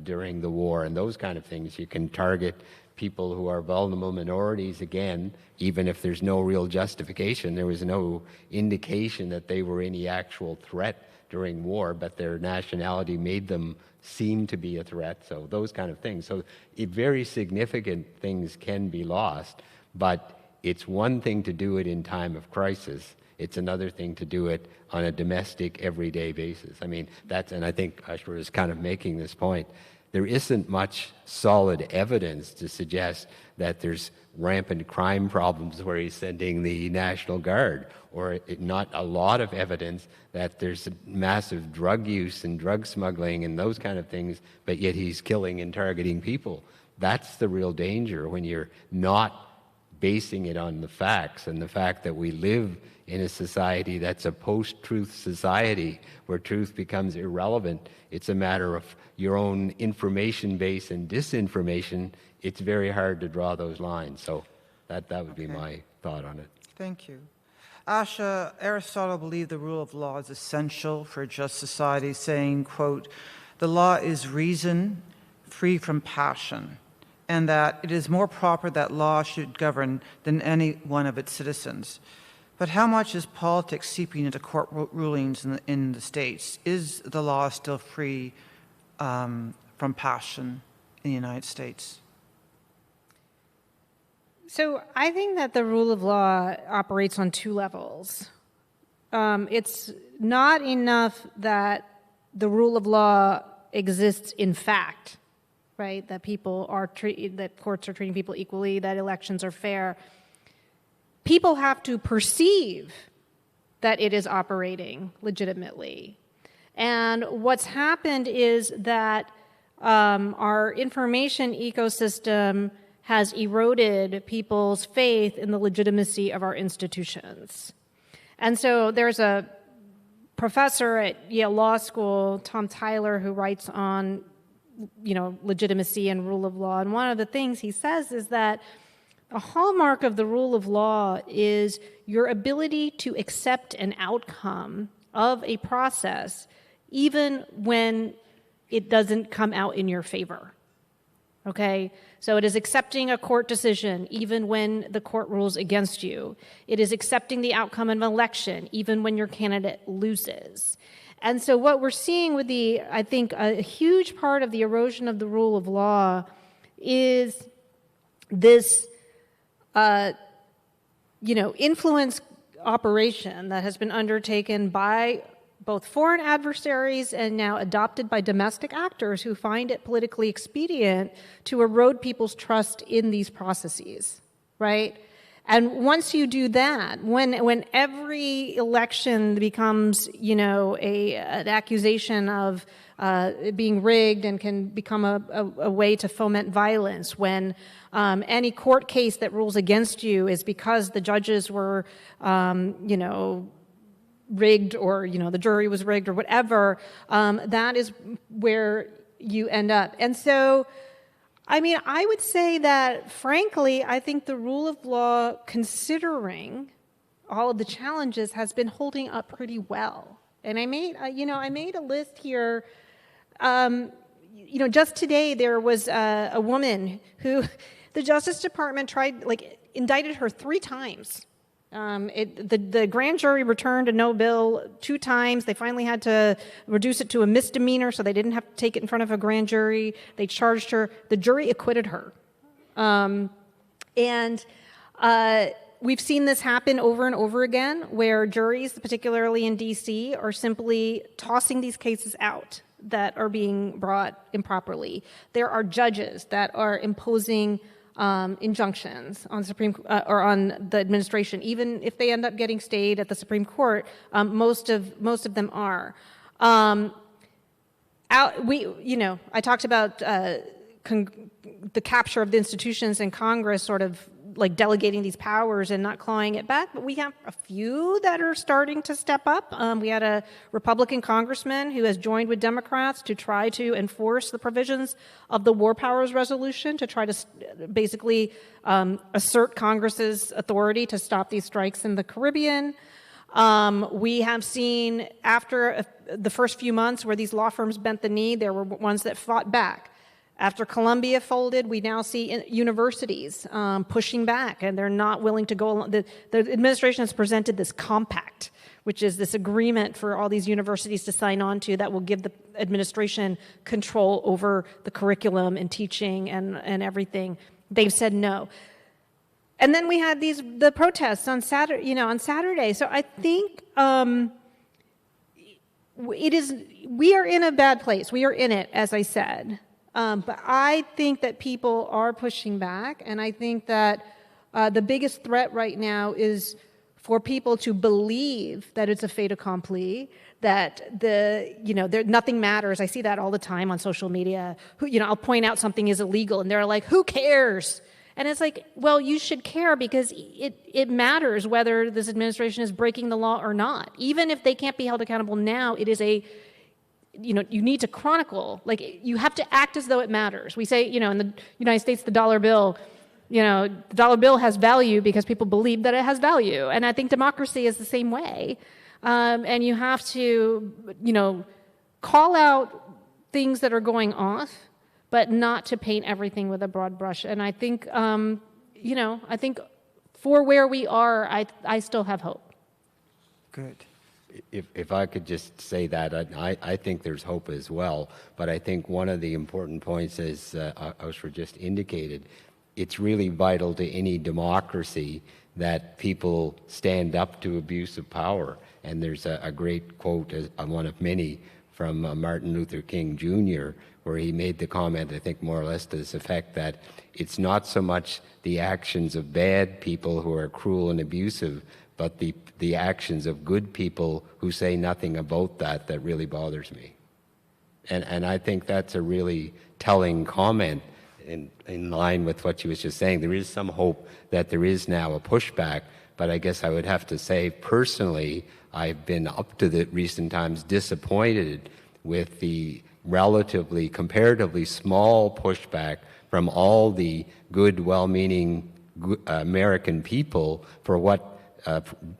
during the war and those kind of things. You can target people who are vulnerable minorities, again, even if there's no real justification. There was no indication that they were any actual threat during war, but their nationality made them seem to be a threat, so those kind of things. So very significant things can be lost, but it's one thing to do it in time of crisis. It's another thing to do it on a domestic, everyday basis. I mean, and I think Ashwar is kind of making this point. There isn't much solid evidence to suggest that there's rampant crime problems where he's sending the National Guard, or not a lot of evidence that there's massive drug use and drug smuggling and those kind of things, but yet he's killing and targeting people. That's the real danger, when you're not basing it on the facts, and the fact that we live in a society that's a post-truth society where truth becomes irrelevant. It's a matter of your own information base and disinformation. It's very hard to draw those lines. So that would be my thought on it. Thank you. Asha, Aristotle believed the rule of law is essential for a just society, saying, quote, "The law is reason free from passion, and that it is more proper that law should govern than any one of its citizens." But how much is politics seeping into court rulings in the States? Is the law still free from passion in the United States? So I think that the rule of law operates on two levels. It's not enough that the rule of law exists in fact. right? That that courts are treating people equally, that elections are fair. People have to perceive that it is operating legitimately. And what's happened is that our information ecosystem has eroded people's faith in the legitimacy of our institutions. And so there's a professor at Yale Law School, Tom Tyler, who writes on, legitimacy and rule of law. And one of the things he says is that a hallmark of the rule of law is your ability to accept an outcome of a process even when it doesn't come out in your favor. Okay? So it is accepting a court decision even when the court rules against you. It is accepting the outcome of an election even when your candidate loses. And so what we're seeing with I think a huge part of the erosion of the rule of law is this influence operation that has been undertaken by both foreign adversaries and now adopted by domestic actors who find it politically expedient to erode people's trust in these processes, right? And once you do that, when every election becomes, an accusation of being rigged and can become a way to foment violence, when any court case that rules against you is because the judges were, rigged, or the jury was rigged, or whatever, that is where you end up. And so, I would say that, frankly, I think the rule of law, considering all of the challenges, has been holding up pretty well. And I made a list here. Just today there was a woman who the Justice Department indicted her 3 times. The grand jury returned a no bill 2 times. They finally had to reduce it to a misdemeanor, so they didn't have to take it in front of a grand jury. They charged her. The jury acquitted her. We've seen this happen over and over again, where juries, particularly in D.C., are simply tossing these cases out that are being brought improperly. There are judges that are imposing injunctions on on the administration, even if they end up getting stayed at the Supreme Court. Most of them are. I talked about the capture of the institutions in Congress, sort of like delegating these powers and not clawing it back, but we have a few that are starting to step up. We had a Republican congressman who has joined with Democrats to try to enforce the provisions of the War Powers Resolution, to try to basically assert Congress's authority to stop these strikes in the Caribbean. We have seen, after the first few months where these law firms bent the knee, there were ones that fought back. After Columbia folded, we now see universities pushing back, and they're not willing to go along. The administration has presented this compact, which is this agreement for all these universities to sign on to that will give the administration control over the curriculum and teaching and everything. They've said no. And then we had the protests on Saturday. So I think we are in a bad place. We are in it, as I said. But I think that people are pushing back, and I think that the biggest threat right now is for people to believe that it's a fait accompli, that nothing matters. I see that all the time on social media. I'll point out something is illegal, and they're like, "Who cares?" And it's like, well, you should care, because it matters whether this administration is breaking the law or not. Even if they can't be held accountable now, it is you need to chronicle, you have to act as though it matters. We say, in the United States, the dollar bill, the dollar bill has value because people believe that it has value. And I think democracy is the same way. And you have to, call out things that are going off, but not to paint everything with a broad brush. And I think, I think for where we are, I still have hope. Good. If I could just say that, I think there's hope as well, but I think one of the important points, as Oshra just indicated, it's really vital to any democracy that people stand up to abuse of power. And there's a great quote, one of many, from Martin Luther King Jr., where he made the comment, I think more or less to this effect, that it's not so much the actions of bad people who are cruel and abusive, but the actions of good people who say nothing about that really bothers me. And I think that's a really telling comment in line with what you was just saying. There is some hope that there is now a pushback, but I guess I would have to say personally, I've been up to the recent times disappointed with the comparatively small pushback from all the good, well-meaning American people for what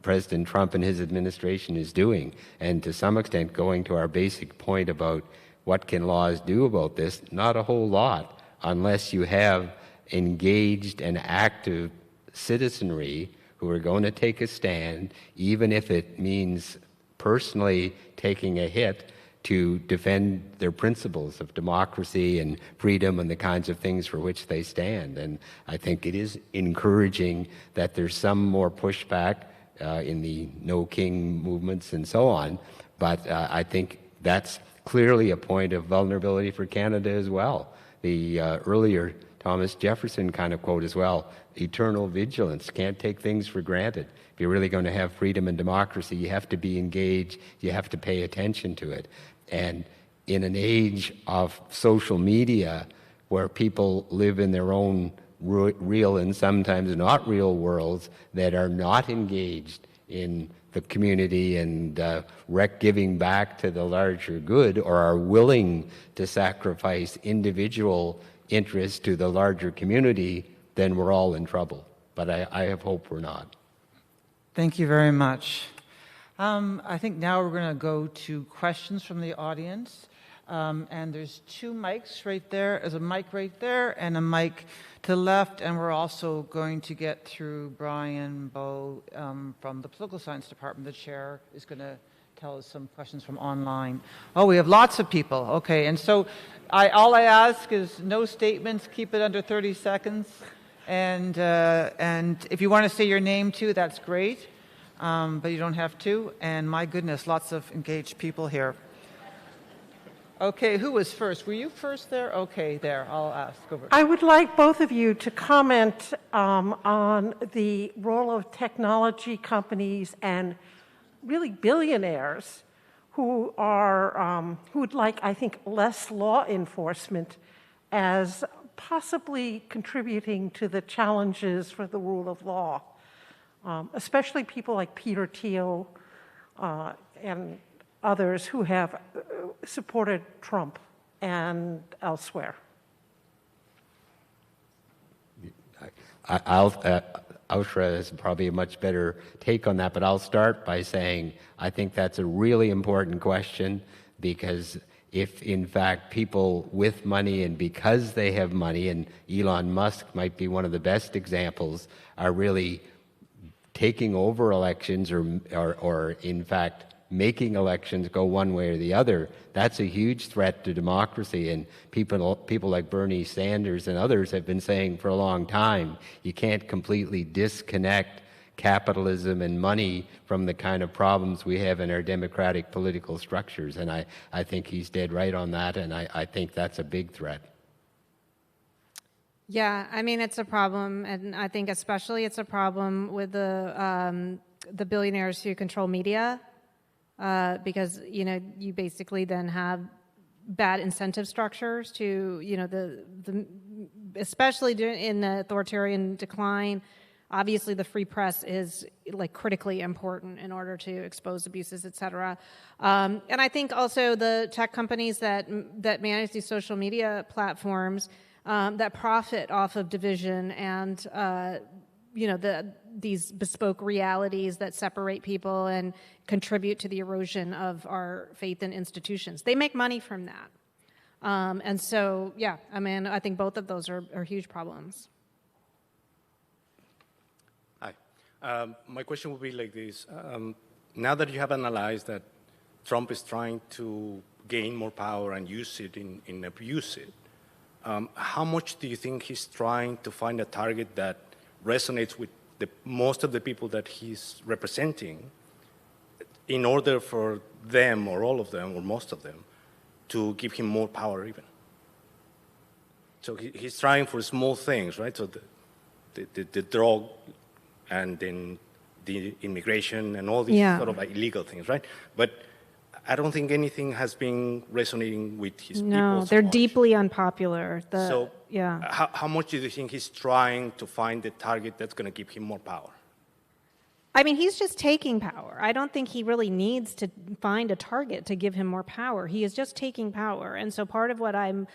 President Trump and his administration is doing. And to some extent, going to our basic point about what can laws do about this, not a whole lot, unless you have engaged and active citizenry who are going to take a stand, even if it means personally taking a hit to defend their principles of democracy and freedom and the kinds of things for which they stand. And I think it is encouraging that there's some more pushback in the No King movements and so on, but I think that's clearly a point of vulnerability for Canada as well. The earlier Thomas Jefferson kind of quote as well, eternal vigilance, can't take things for granted. If you're really going to have freedom and democracy, you have to be engaged, you have to pay attention to it. And in an age of social media where people live in their own real and sometimes not real worlds that are not engaged in the community and giving back to the larger good, or are willing to sacrifice individual interests to the larger community, then we're all in trouble. But I have hope we're not. Thank you very much. I think now we're going to go to questions from the audience. And there's two mics right there. There's a mic right there and a mic to the left. And we're also going to get through Brian Bowe from the Political Science Department. The chair is going to tell us some questions from online. Oh, we have lots of people. Okay, and so all I ask is no statements. Keep it under 30 seconds. And if you want to say your name too, that's great. But you don't have to. And my goodness, lots of engaged people here. Okay, who was first? Were you first there? Okay, there. I'll ask over. I would like both of you to comment on the role of technology companies and really billionaires who are who would like, I think, less law enforcement as possibly contributing to the challenges for the rule of law, especially people like Peter Thiel and others who have supported Trump and elsewhere. Aushra has probably a much better take on that, but I'll start by saying I think that's a really important question, because if in fact people with money and because they have money, and Elon Musk might be one of the best examples, are really taking over elections or in fact making elections go one way or the other, that's a huge threat to democracy. And people like Bernie Sanders and others have been saying for a long time, you can't completely disconnect capitalism and money from the kind of problems we have in our democratic political structures. And I think he's dead right on that, and I think that's a big threat. Yeah, I mean, it's a problem, and I think especially it's a problem with the billionaires who control media. Because, you know, you basically then have bad incentive structures to, you know, especially in the authoritarian decline. Obviously, the free press is like critically important in order to expose abuses, et cetera. And I think also the tech companies that manage these social media platforms that profit off of division and you know, these bespoke realities that separate people and contribute to the erosion of our faith in institutions. They make money from that. And so, yeah, I mean, I think both of those are huge problems. Hi. My question would be like this. Now that you have analyzed that Trump is trying to gain more power and use it in abuse it, how much do you think he's trying to find a target that resonates with most of the people that he's representing, in order for them, or all of them, or most of them, to give him more power even. So he's trying for small things, right? So the drug, and then the immigration, and all these sort of illegal things, right? But I don't think anything has been resonating with his people. No, they're deeply unpopular. How much do you think he's trying to find the target that's going to give him more power? I mean, he's just taking power. I don't think he really needs to find a target to give him more power. He is just taking power. And so part of what I'm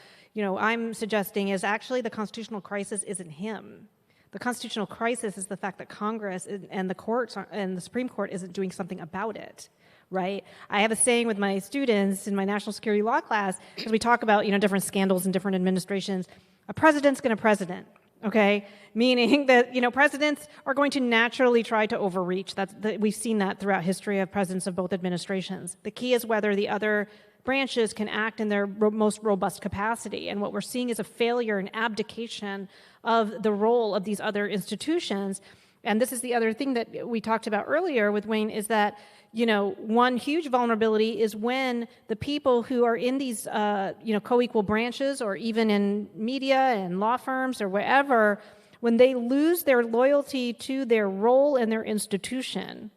suggesting is actually the constitutional crisis isn't him. The constitutional crisis is the fact that Congress and the courts and the Supreme Court isn't doing something about it, right? I have a saying with my students in my national security law class, because we talk about, different scandals in different administrations. A president's going to president. Okay, meaning that presidents are going to naturally try to overreach. We've seen that throughout history of presidents of both administrations. The key is whether the other branches can act in their most robust capacity. And what we're seeing is a failure and abdication of the role of these other institutions. And this is the other thing that we talked about earlier with Wayne, is that one huge vulnerability is when the people who are in these, co-equal branches, or even in media and law firms or wherever, when they lose their loyalty to their role and their institution,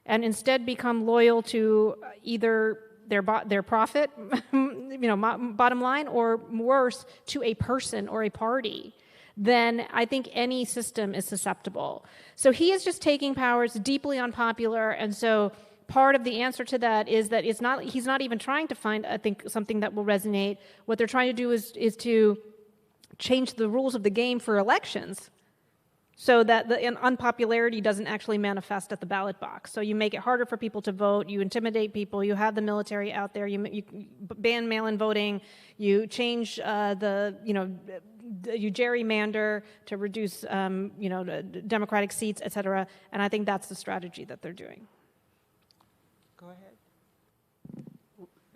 and instead become loyal to either their profit, bottom line, or worse, to a person or a party, then I think any system is susceptible. So he is just taking power. It's deeply unpopular, and so part of the answer to that is that he's not even trying to find, I think, something that will resonate. What they're trying to do is to change the rules of the game for elections so that the unpopularity doesn't actually manifest at the ballot box. So you make it harder for people to vote, you intimidate people, you have the military out there, you ban mail-in voting, you change you gerrymander to reduce Democratic seats, et cetera. And I think that's the strategy that they're doing. Go ahead.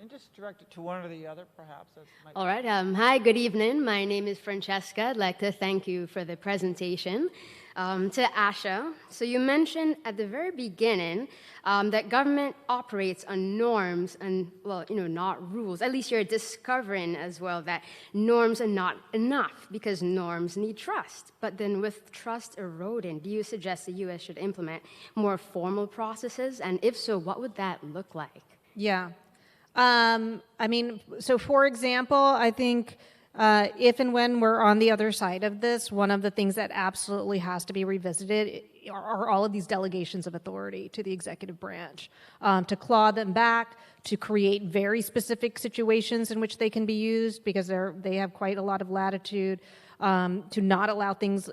And just direct it to one or the other, perhaps. All right. Hi, good evening. My name is Francesca. I'd like to thank you for the presentation. To Asha, so you mentioned at the very beginning that government operates on norms and, not rules. At least you're discovering as well that norms are not enough because norms need trust. But then with trust eroding, do you suggest the U.S. should implement more formal processes? And if so, what would that look like? Yeah. So for example, I think if and when we're on the other side of this, one of the things that absolutely has to be revisited are all of these delegations of authority to the executive branch, to claw them back, to create very specific situations in which they can be used, because they have quite a lot of latitude, to not allow things,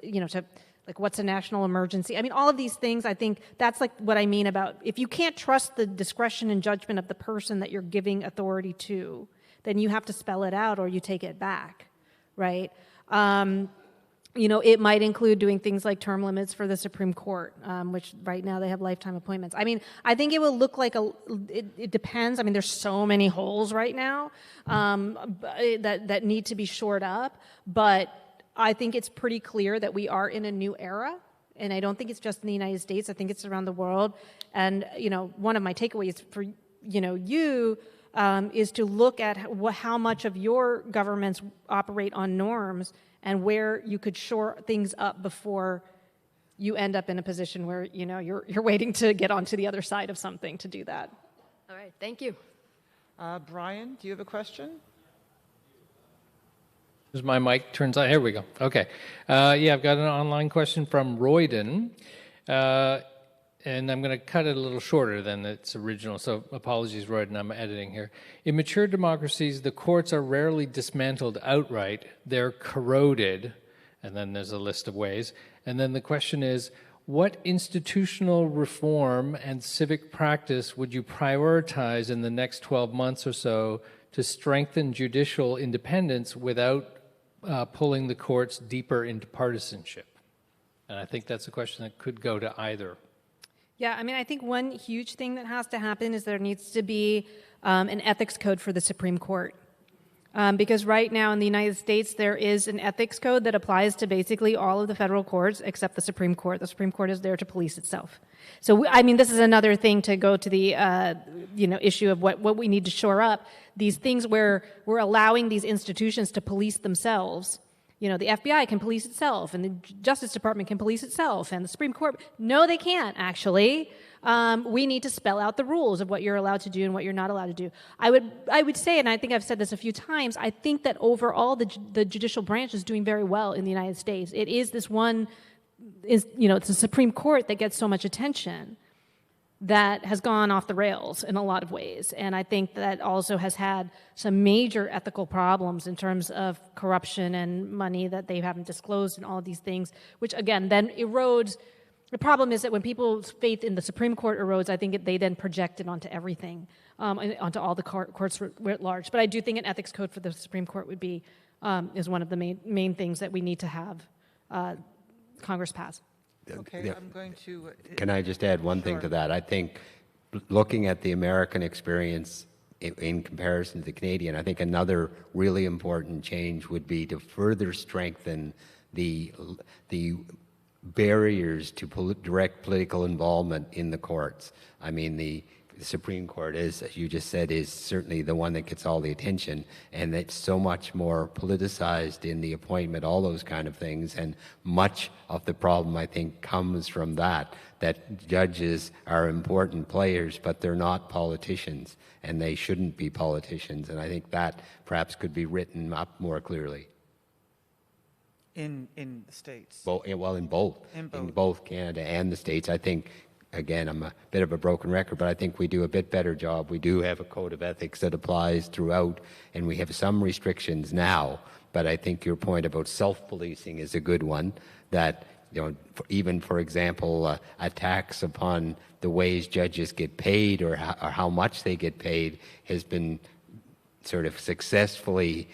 like what's a national emergency. All of these things, I think that's like what I mean about if you can't trust the discretion and judgment of the person that you're giving authority to, then you have to spell it out or you take it back, right? It might include doing things like term limits for the Supreme Court, which right now they have lifetime appointments. I think it will look like it depends. There's so many holes right now that need to be shored up, but I think it's pretty clear that we are in a new era, and I don't think it's just in the United States. I think it's around the world. And one of my takeaways for you is to look at how much of your governments operate on norms and where you could shore things up before you end up in a position where you're waiting to get onto the other side of something to do that. All right, thank you. Brian, do you have a question? As my mic turns on, here we go. Okay. I've got an online question from Royden, and I'm going to cut it a little shorter than its original, so apologies, Royden, I'm editing here. In mature democracies, the courts are rarely dismantled outright. They're corroded, and then there's a list of ways. And then the question is, what institutional reform and civic practice would you prioritize in the next 12 months or so to strengthen judicial independence without pulling the courts deeper into partisanship? And I think that's a question that could go to either. Yeah, I think one huge thing that has to happen is there needs to be an ethics code for the Supreme Court. Because right now in the United States, there is an ethics code that applies to basically all of the federal courts except the Supreme Court. The Supreme Court is there to police itself. So, I mean, this is another thing to go to the, issue of what we need to shore up. These things where we're allowing these institutions to police themselves. The FBI can police itself, and the Justice Department can police itself, and the Supreme Court. No, they can't, actually. We need to spell out the rules of what you're allowed to do and what you're not allowed to do. I would say, and I think I've said this a few times, I think that overall the judicial branch is doing very well in the United States. It is this one, it's the Supreme Court that gets so much attention that has gone off the rails in a lot of ways. And I think that also has had some major ethical problems in terms of corruption and money that they haven't disclosed and all of these things, which again then erodes. The problem is that when people's faith in the Supreme Court erodes, I think they then project it onto everything, onto all the courts writ large. But I do think an ethics code for the Supreme Court would be, is one of the main things that we need to have Congress pass. Okay, I'm going to... Can I just add one thing to that? I think looking at the American experience in comparison to the Canadian, I think another really important change would be to further strengthen the barriers to direct political involvement in the courts. I mean, the Supreme Court is, as you just said, is certainly the one that gets all the attention, and it's so much more politicized in the appointment, all those kind of things, and much of the problem, I think, comes from that judges are important players, but they're not politicians, and they shouldn't be politicians, and I think that perhaps could be written up more clearly. In the States? Well, in both Canada and the States. I think, again, I'm a bit of a broken record, but I think we do a bit better job. We do have a code of ethics that applies throughout, and we have some restrictions now, but I think your point about self-policing is a good one, that even, for example, attacks upon the ways judges get paid or how much they get paid has been sort of successfully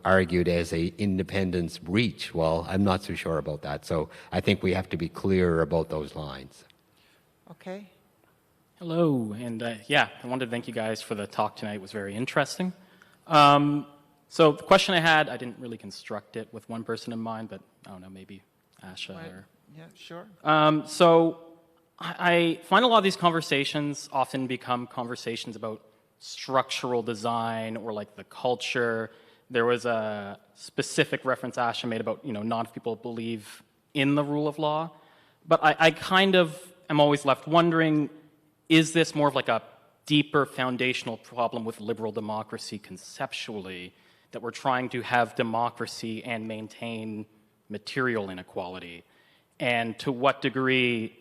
argued as a independence breach. Well, I'm not so sure about that. So I think we have to be clear about those lines. Okay. Hello, and I wanted to thank you guys for the talk tonight. It was very interesting. So the question I had, I didn't really construct it with one person in mind, but I don't know, maybe Asha or... Yeah, sure. So I find a lot of these conversations often become conversations about structural design or like the culture. There was a specific reference Asha made about, not if people believe in the rule of law. But I kind of am always left wondering, is this more of like a deeper foundational problem with liberal democracy conceptually, that we're trying to have democracy and maintain material inequality? And to what degree,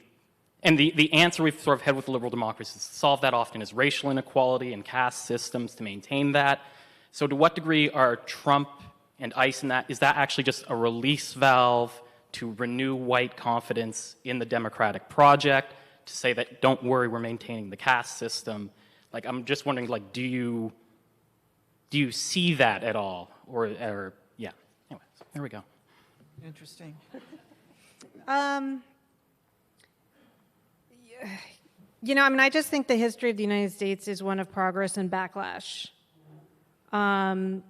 and the answer we've sort of had with liberal democracy to solve that often is racial inequality and caste systems to maintain that. So to what degree are Trump and ICE in that, is that actually just a release valve to renew white confidence in the democratic project, to say that, don't worry, we're maintaining the caste system? Like, I'm just wondering, like, do you see that at all? Or yeah, anyway, there we go. Interesting. I just think the history of the United States is one of progress and backlash. And,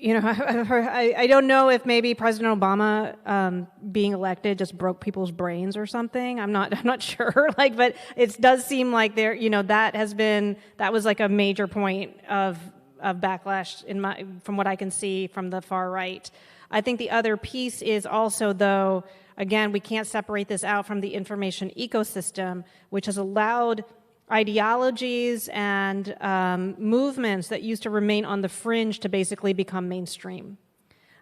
I don't know if maybe President Obama being elected just broke people's brains or something. I'm not sure. But it does seem like that was like a major point of backlash from what I can see from the far right. I think the other piece is also, though, again, we can't separate this out from the information ecosystem, which has allowed ideologies and movements that used to remain on the fringe to basically become mainstream.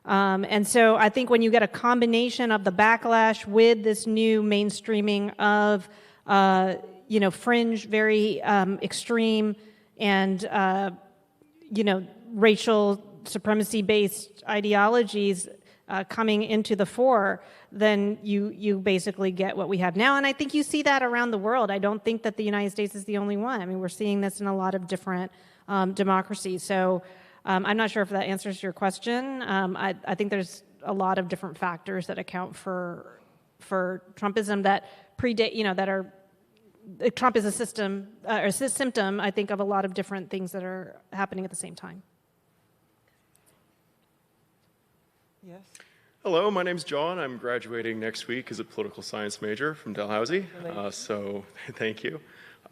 And so I think when you get a combination of the backlash with this new mainstreaming of, fringe, very extreme and, racial supremacy-based ideologies coming into the fore, then you basically get what we have now. And I think you see that around the world. I don't think that the United States is the only one. I mean, we're seeing this in a lot of different democracies. So I'm not sure if that answers your question. I think there's a lot of different factors that account for Trumpism that predate, that are Trump is a system, or a symptom, I think, of a lot of different things that are happening at the same time. Yes. Hello, my name's John. I'm graduating next week as a political science major from Dalhousie. So thank you.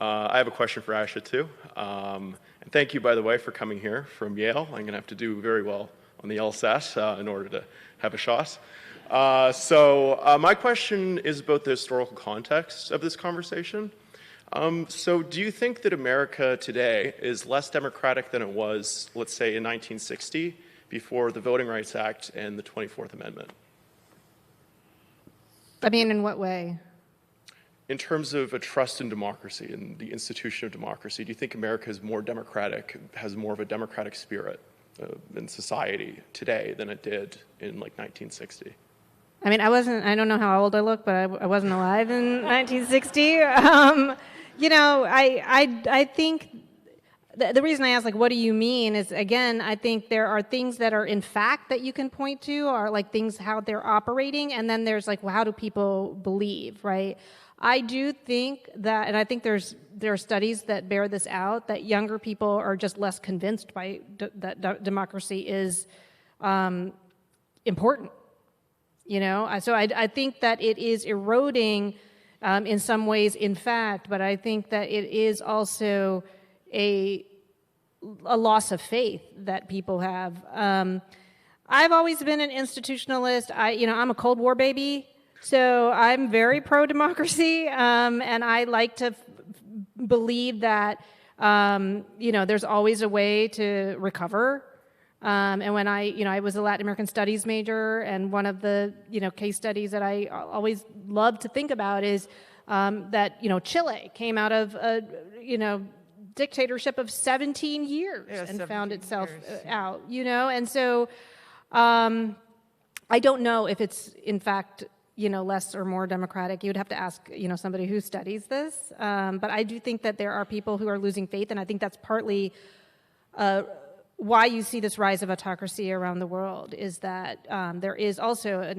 I have a question for Asha too. And thank you, by the way, for coming here from Yale. I'm going to have to do very well on the LSAT in order to have a shot. My question is about the historical context of this conversation. So do you think that America today is less democratic than it was, let's say, in 1960, before the Voting Rights Act and the 24th Amendment? I mean, in what way? In terms of a trust in democracy and the institution of democracy, do you think America is more democratic, has more of a democratic spirit in society today than it did in like 1960? I mean, I don't know how old I look, but I wasn't alive in 1960. I think the reason I ask, like, what do you mean is, again, I think there are things that are in fact that you can point to, or like things, how they're operating, and then there's like, well, how do people believe, right? I do think that, and I think there are studies that bear this out, that younger people are just less convinced by that democracy is important. So I think that it is eroding in some ways, in fact, but I think that it is also a loss of faith that people have. I've always been an institutionalist. I'm a Cold War baby, so I'm very pro-democracy, and I like to believe that there's always a way to recover. And when I was a Latin American studies major, and one of the case studies that I always love to think about is that Chile came out of a dictatorship of 17 years and found itself out. And so I don't know if it's in fact less or more democratic. You would have to ask somebody who studies this. But I do think that there are people who are losing faith, and I think that's partly why you see this rise of autocracy around the world, is that there is also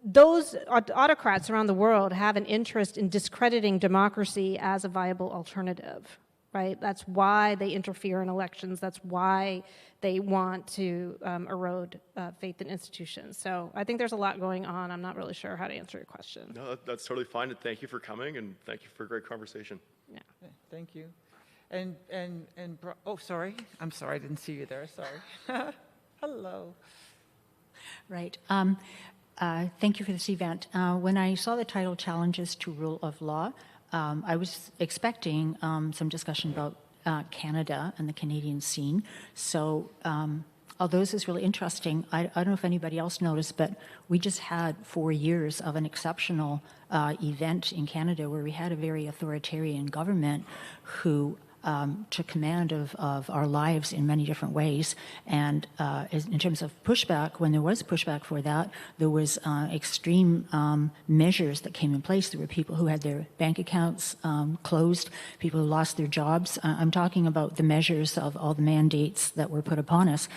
those autocrats around the world have an interest in discrediting democracy as a viable alternative, right? That's why they interfere in elections. That's why they want to erode faith in institutions. So I think there's a lot going on. I'm not really sure how to answer your question. No, that's totally fine. And thank you for coming, and thank you for a great conversation. Yeah. Thank you. Oh, sorry. I'm sorry, I didn't see you there. Sorry. Hello. Right. Thank you for this event. When I saw the title, Challenges to Rule of Law, I was expecting some discussion about Canada and the Canadian scene. So although this is really interesting, I don't know if anybody else noticed, but we just had 4 years of an exceptional event in Canada where we had a very authoritarian government who took command of our lives in many different ways. And in terms of pushback, when there was pushback for that, there was extreme measures that came in place. There were people who had their bank accounts closed, people who lost their jobs. I'm talking about the measures of all the mandates that were put upon us.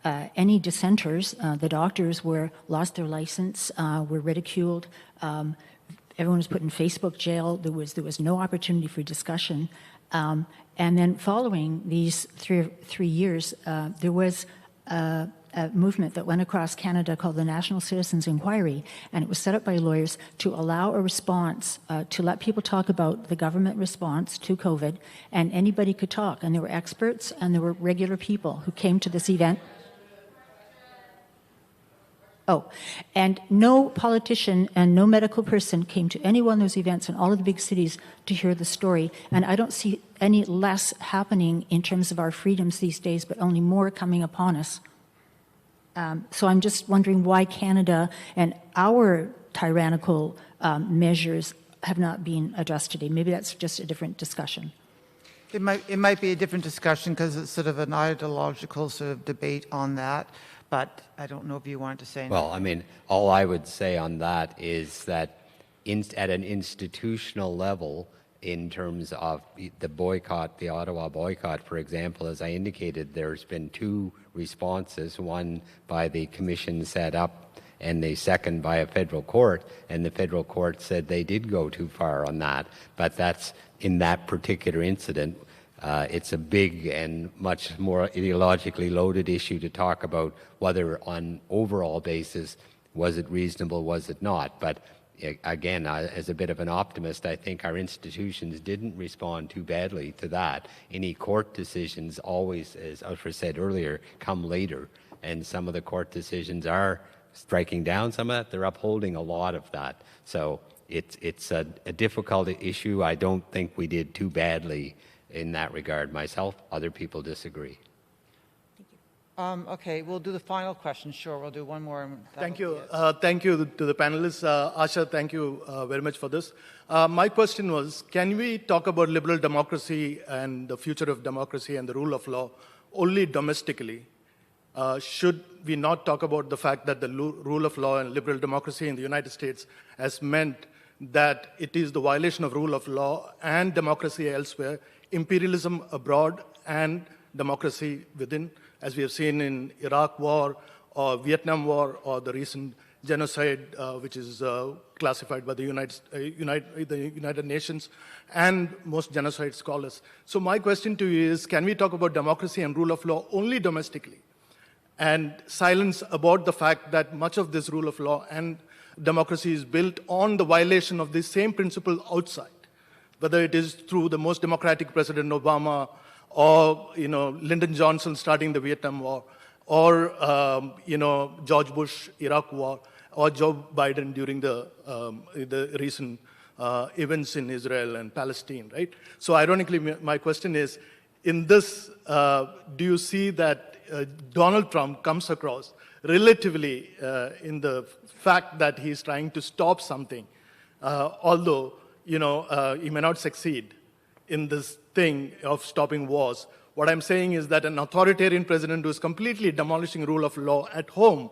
Any dissenters, the doctors lost their license, were ridiculed. Everyone was put in Facebook jail. There was no opportunity for discussion. And then following these three years, there was a movement that went across Canada called the National Citizens Inquiry, and it was set up by lawyers to allow a response, to let people talk about the government response to COVID, and anybody could talk. And there were experts and there were regular people who came to this event. Oh, and no politician and no medical person came to any one of those events in all of the big cities to hear the story. And I don't see any less happening in terms of our freedoms these days, but only more coming upon us. So I'm just wondering why Canada and our tyrannical measures have not been addressed today. Maybe that's just a different discussion. It might be a different discussion because it's sort of an ideological sort of debate on that. But I don't know if you wanted to say anything. Well, I mean, all I would say on that is that at an institutional level, in terms of the boycott, the Ottawa boycott, for example, as I indicated, there's been two responses, one by the commission set up and the second by a federal court, and the federal court said they did go too far on that. But that's in that particular incident. It's a big and much more ideologically loaded issue to talk about whether on overall basis was it reasonable, was it not. But again, as a bit of an optimist, I think our institutions didn't respond too badly to that. Any court decisions always, as Usher said earlier, come later. And some of the court decisions are striking down some of that. They're upholding a lot of that. So it's a difficult issue. I don't think we did too badly in that regard myself. Other people disagree. Okay, we'll do the final question. Sure, we'll do one more. Thank you. Thank you to the panelists. Asha, thank you very much for this. My question was, can we talk about liberal democracy and the future of democracy and the rule of law only domestically? Should we not talk about the fact that the rule of law and liberal democracy in the United States has meant that it is the violation of rule of law and democracy elsewhere, imperialism abroad and democracy within, as we have seen in Iraq war or Vietnam war or the recent genocide, which is classified by the United Nations and most genocide scholars. So my question to you is, can we talk about democracy and rule of law only domestically and silence about the fact that much of this rule of law and democracy is built on the violation of the same principle outside, whether it is through the most democratic President Obama or Lyndon Johnson starting the Vietnam War, or George Bush Iraq War, or Joe Biden during the recent events in Israel and Palestine, right? So ironically, my question is, in this, do you see that Donald Trump comes across relatively in the fact that he's trying to stop something, although he may not succeed in this thing of stopping wars? What I'm saying is that an authoritarian president who is completely demolishing rule of law at home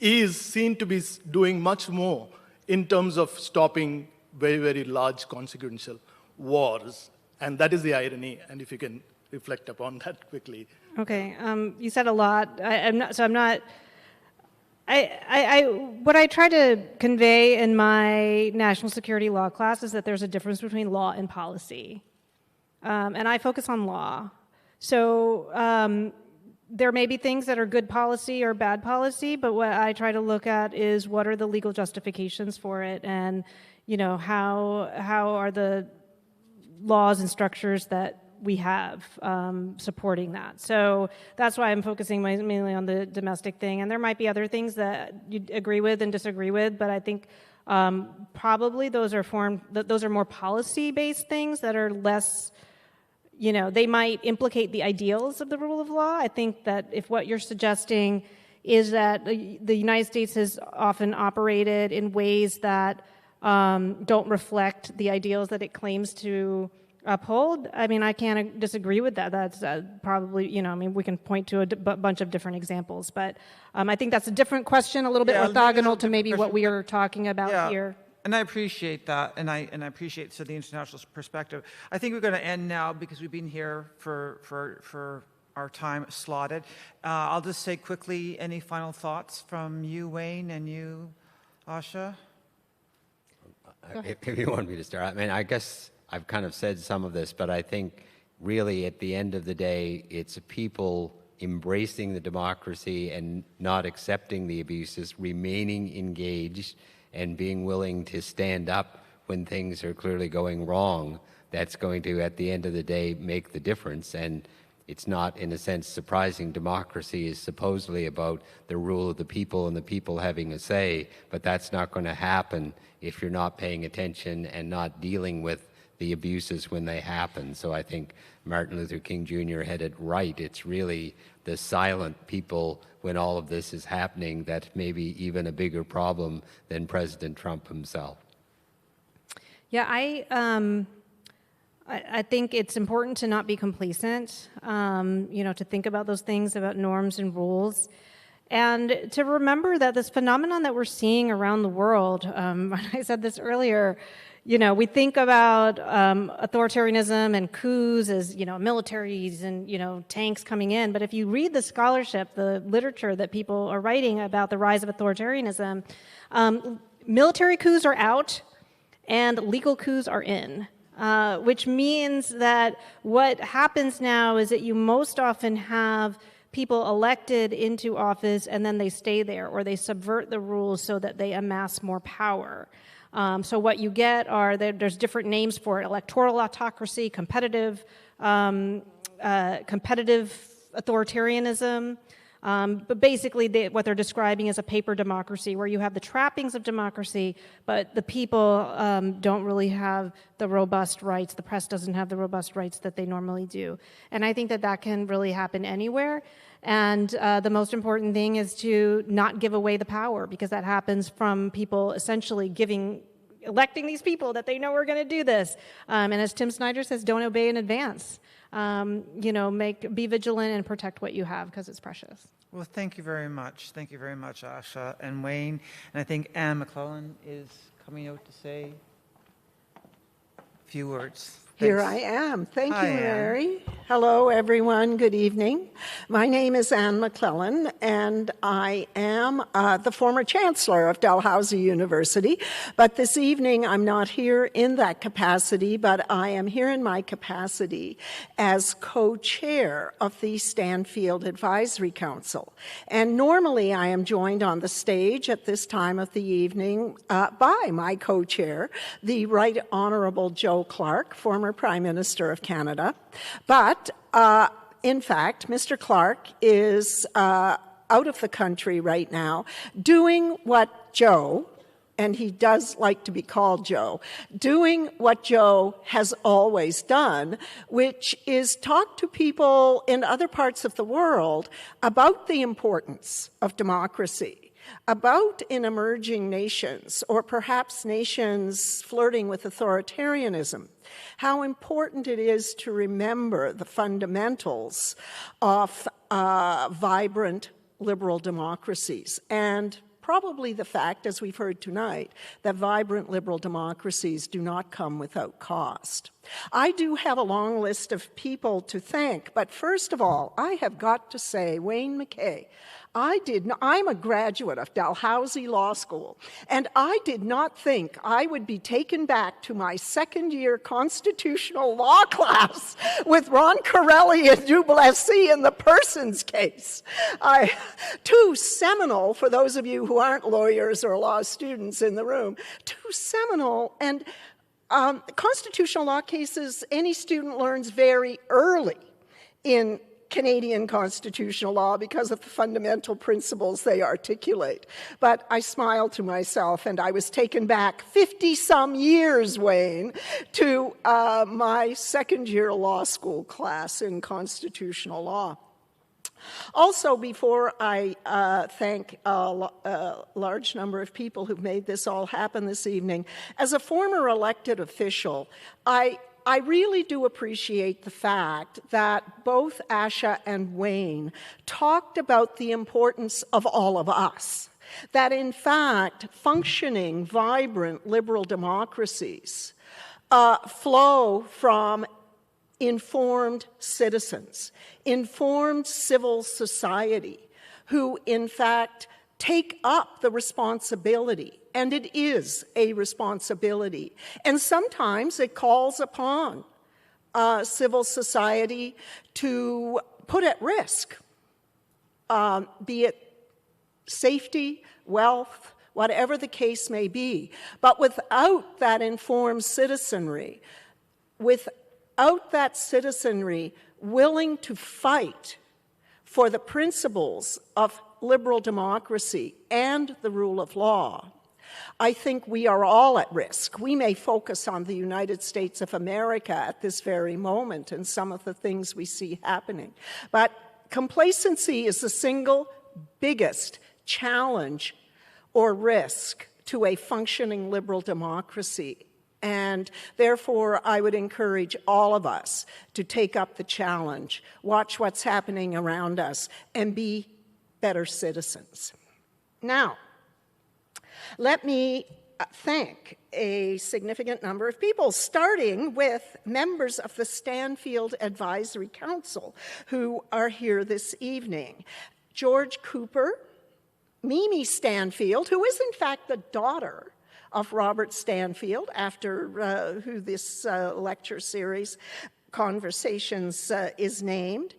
is seen to be doing much more in terms of stopping very, very large consequential wars. And that is the irony, and if you can reflect upon that quickly. Okay, you said a lot. What I try to convey in my national security law class is that there's a difference between law and policy. And I focus on law. So there may be things that are good policy or bad policy, but what I try to look at is what are the legal justifications for it, and how are the laws and structures that we have supporting that. So that's why I'm focusing mainly on the domestic thing. And there might be other things that you agree with and disagree with, but I think probably those are more policy-based things that are less, they might implicate the ideals of the rule of law. I think that if what you're suggesting is that the United States has often operated in ways that don't reflect the ideals that it claims to uphold, I can't disagree with that. That's probably, we can point to a bunch of different examples, but I think that's a different question, a little bit orthogonal to maybe what we are talking about here. And I appreciate that, and I appreciate the international perspective. I think we're going to end now because we've been here for our time slotted. I'll just say quickly, any final thoughts from you, Wayne, and you, Asha? If you want me to start, I guess I've kind of said some of this, but I think really at the end of the day, it's people embracing the democracy and not accepting the abuses, remaining engaged and being willing to stand up when things are clearly going wrong. That's going to, at the end of the day, make the difference. And it's not, in a sense, surprising. Democracy is supposedly about the rule of the people and the people having a say, but that's not going to happen if you're not paying attention and not dealing with the abuses when they happen. So I think Martin Luther King Jr. had it right. It's really the silent people when all of this is happening that may be even a bigger problem than President Trump himself. Yeah, I think it's important to not be complacent, to think about those things, about norms and rules. And to remember that this phenomenon that we're seeing around the world, I said this earlier, we think about authoritarianism and coups as, militaries and, tanks coming in. But if you read the scholarship, the literature that people are writing about the rise of authoritarianism, military coups are out and legal coups are in, which means that what happens now is that you most often have people elected into office and then they stay there, or they subvert the rules so that they amass more power. So what you get are, there's different names for it: electoral autocracy, competitive authoritarianism. But basically, what they're describing is a paper democracy, where you have the trappings of democracy, but the people don't really have the robust rights. The press doesn't have the robust rights that they normally do. And I think that can really happen anywhere. And the most important thing is to not give away the power, because that happens from people essentially electing these people that they know are going to do this. And as Tim Snyder says, don't obey in advance. Be vigilant and protect what you have, because it's precious. Well, thank you very much. Thank you very much, Asha and Wayne. And I think Anne McClellan is coming out to say a few words. Here Thanks. I am. Thank Hi, you, Anne. Mary. Hello, everyone. Good evening. My name is Anne McClellan, and I am the former chancellor of Dalhousie University. But this evening, I'm not here in that capacity, but I am here in my capacity as co-chair of the Stanfield Advisory Council. And normally, I am joined on the stage at this time of the evening by my co-chair, the Right Honourable Joe Clark, former Prime Minister of Canada. But in fact, Mr. Clark is out of the country right now doing what Joe, and he does like to be called Joe, doing what Joe has always done, which is talk to people in other parts of the world about the importance of democracy, about in emerging nations, or perhaps nations flirting with authoritarianism, how important it is to remember the fundamentals of vibrant liberal democracies, and probably the fact, as we've heard tonight, that vibrant liberal democracies do not come without cost. I do have a long list of people to thank, but first of all, I have got to say, Wayne McKay, I'm a graduate of Dalhousie Law School, and I did not think I would be taken back to my second-year constitutional law class with Ron Corelli and Du Plessis in the Persons case. Too seminal, for those of you who aren't lawyers or law students in the room, too seminal. And constitutional law cases, any student learns very early in Canadian constitutional law because of the fundamental principles they articulate. But I smiled to myself, and I was taken back 50-some years, Wayne, to my second-year law school class in constitutional law. Also, before I thank a large number of people who've made this all happen this evening, as a former elected official, I really do appreciate the fact that both Asha and Wayne talked about the importance of all of us. That in fact, functioning, vibrant liberal democracies flow from informed citizens, informed civil society, who in fact take up the responsibility, and it is a responsibility. And sometimes it calls upon civil society to put at risk, be it safety, wealth, whatever the case may be. But without that informed citizenry, without that citizenry willing to fight for the principles of liberal democracy and the rule of law, I think we are all at risk. We may focus on the United States of America at this very moment and some of the things we see happening. But complacency is the single biggest challenge or risk to a functioning liberal democracy. And therefore, I would encourage all of us to take up the challenge, watch what's happening around us, and be better citizens. Now, let me thank a significant number of people, starting with members of the Stanfield Advisory Council who are here this evening. George Cooper, Mimi Stanfield, who is in fact the daughter of Robert Stanfield, after who this lecture series, Conversations, is named.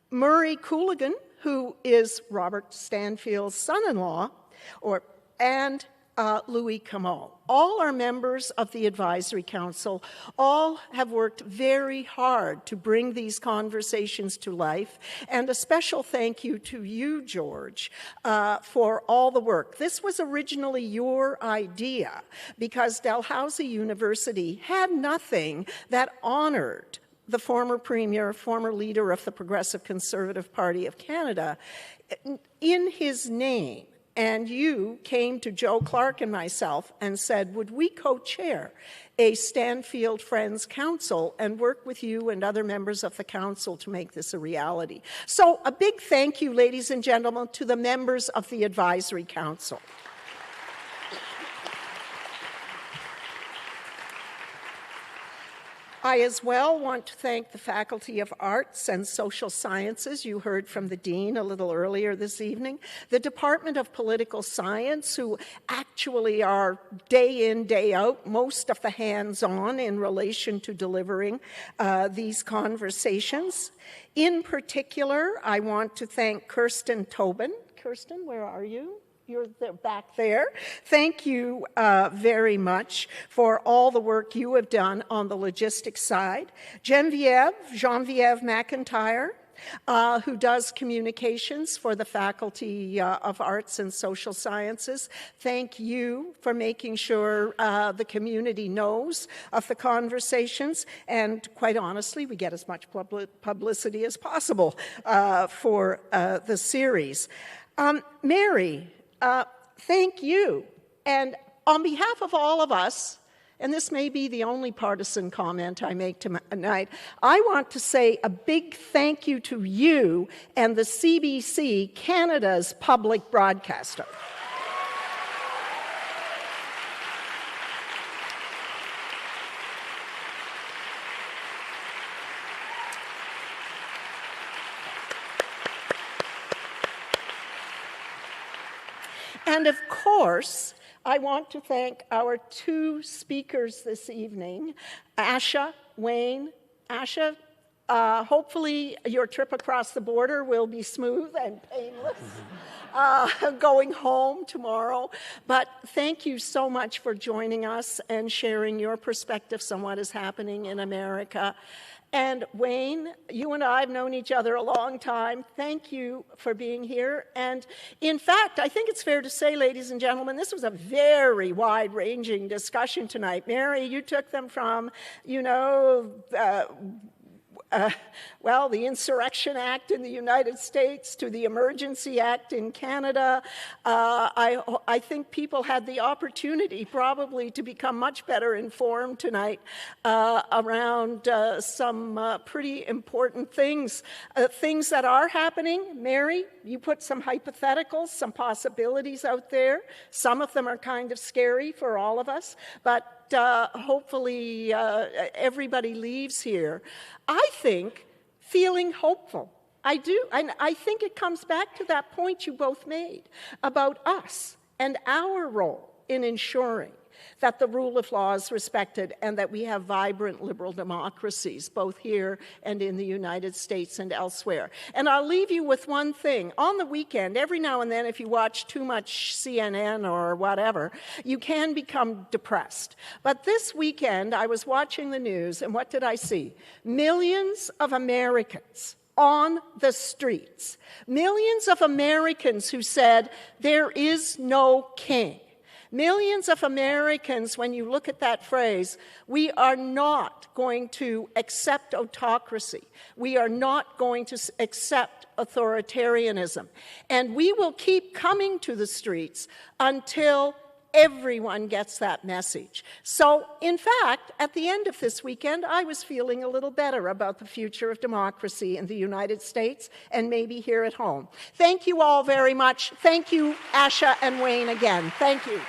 Murray Cooligan, who is Robert Stanfield's son-in-law, and Louis Comeau. All are members of the Advisory Council. All have worked very hard to bring these conversations to life. And a special thank you to you, George, for all the work. This was originally your idea because Dalhousie University had nothing that honored the former premier, former leader of the Progressive Conservative Party of Canada, in his name. And you came to Joe Clark and myself and said, would we co-chair a Stanfield Friends Council and work with you and other members of the council to make this a reality? So a big thank you, ladies and gentlemen, to the members of the Advisory Council. I as well want to thank the Faculty of Arts and Social Sciences. You heard from the Dean a little earlier this evening. The Department of Political Science, who actually are day in, day out, most of the hands-on in relation to delivering these conversations. In particular, I want to thank Kirsten Tobin. Kirsten, where are you? You're back there. Thank you very much for all the work you have done on the logistics side. Genevieve McIntyre, who does communications for the Faculty of Arts and Social Sciences. Thank you for making sure the community knows of the conversations, and quite honestly, we get as much publicity as possible for the series. Mary, thank you. And on behalf of all of us, and this may be the only partisan comment I make tonight, I want to say a big thank you to you and the CBC, Canada's public broadcaster. And of course, I want to thank our two speakers this evening, Asha, Wayne. Asha, hopefully your trip across the border will be smooth and painless going home tomorrow. But thank you so much for joining us and sharing your perspectives on what is happening in America. And Wayne, you and I have known each other a long time. Thank you for being here. And in fact, I think it's fair to say, ladies and gentlemen, this was a very wide-ranging discussion tonight. Mary, you took them from, well, the Insurrection Act in the United States to the Emergency Act in Canada. I think people had the opportunity probably to become much better informed tonight around some pretty important things. Things that are happening. Mary, you put some hypotheticals, some possibilities out there. Some of them are kind of scary for all of us, but hopefully everybody leaves here, I think, feeling hopeful. I do, and I think it comes back to that point you both made about us and our role in ensuring that the rule of law is respected and that we have vibrant liberal democracies, both here and in the United States and elsewhere. And I'll leave you with one thing. On the weekend, every now and then, if you watch too much CNN or whatever, you can become depressed. But this weekend, I was watching the news, and what did I see? Millions of Americans on the streets. Millions of Americans who said, there is no king. Millions of Americans, when you look at that phrase, we are not going to accept autocracy. We are not going to accept authoritarianism. And we will keep coming to the streets until everyone gets that message. So, in fact, at the end of this weekend, I was feeling a little better about the future of democracy in the United States and maybe here at home. Thank you all very much. Thank you, Asha and Wayne, again. Thank you.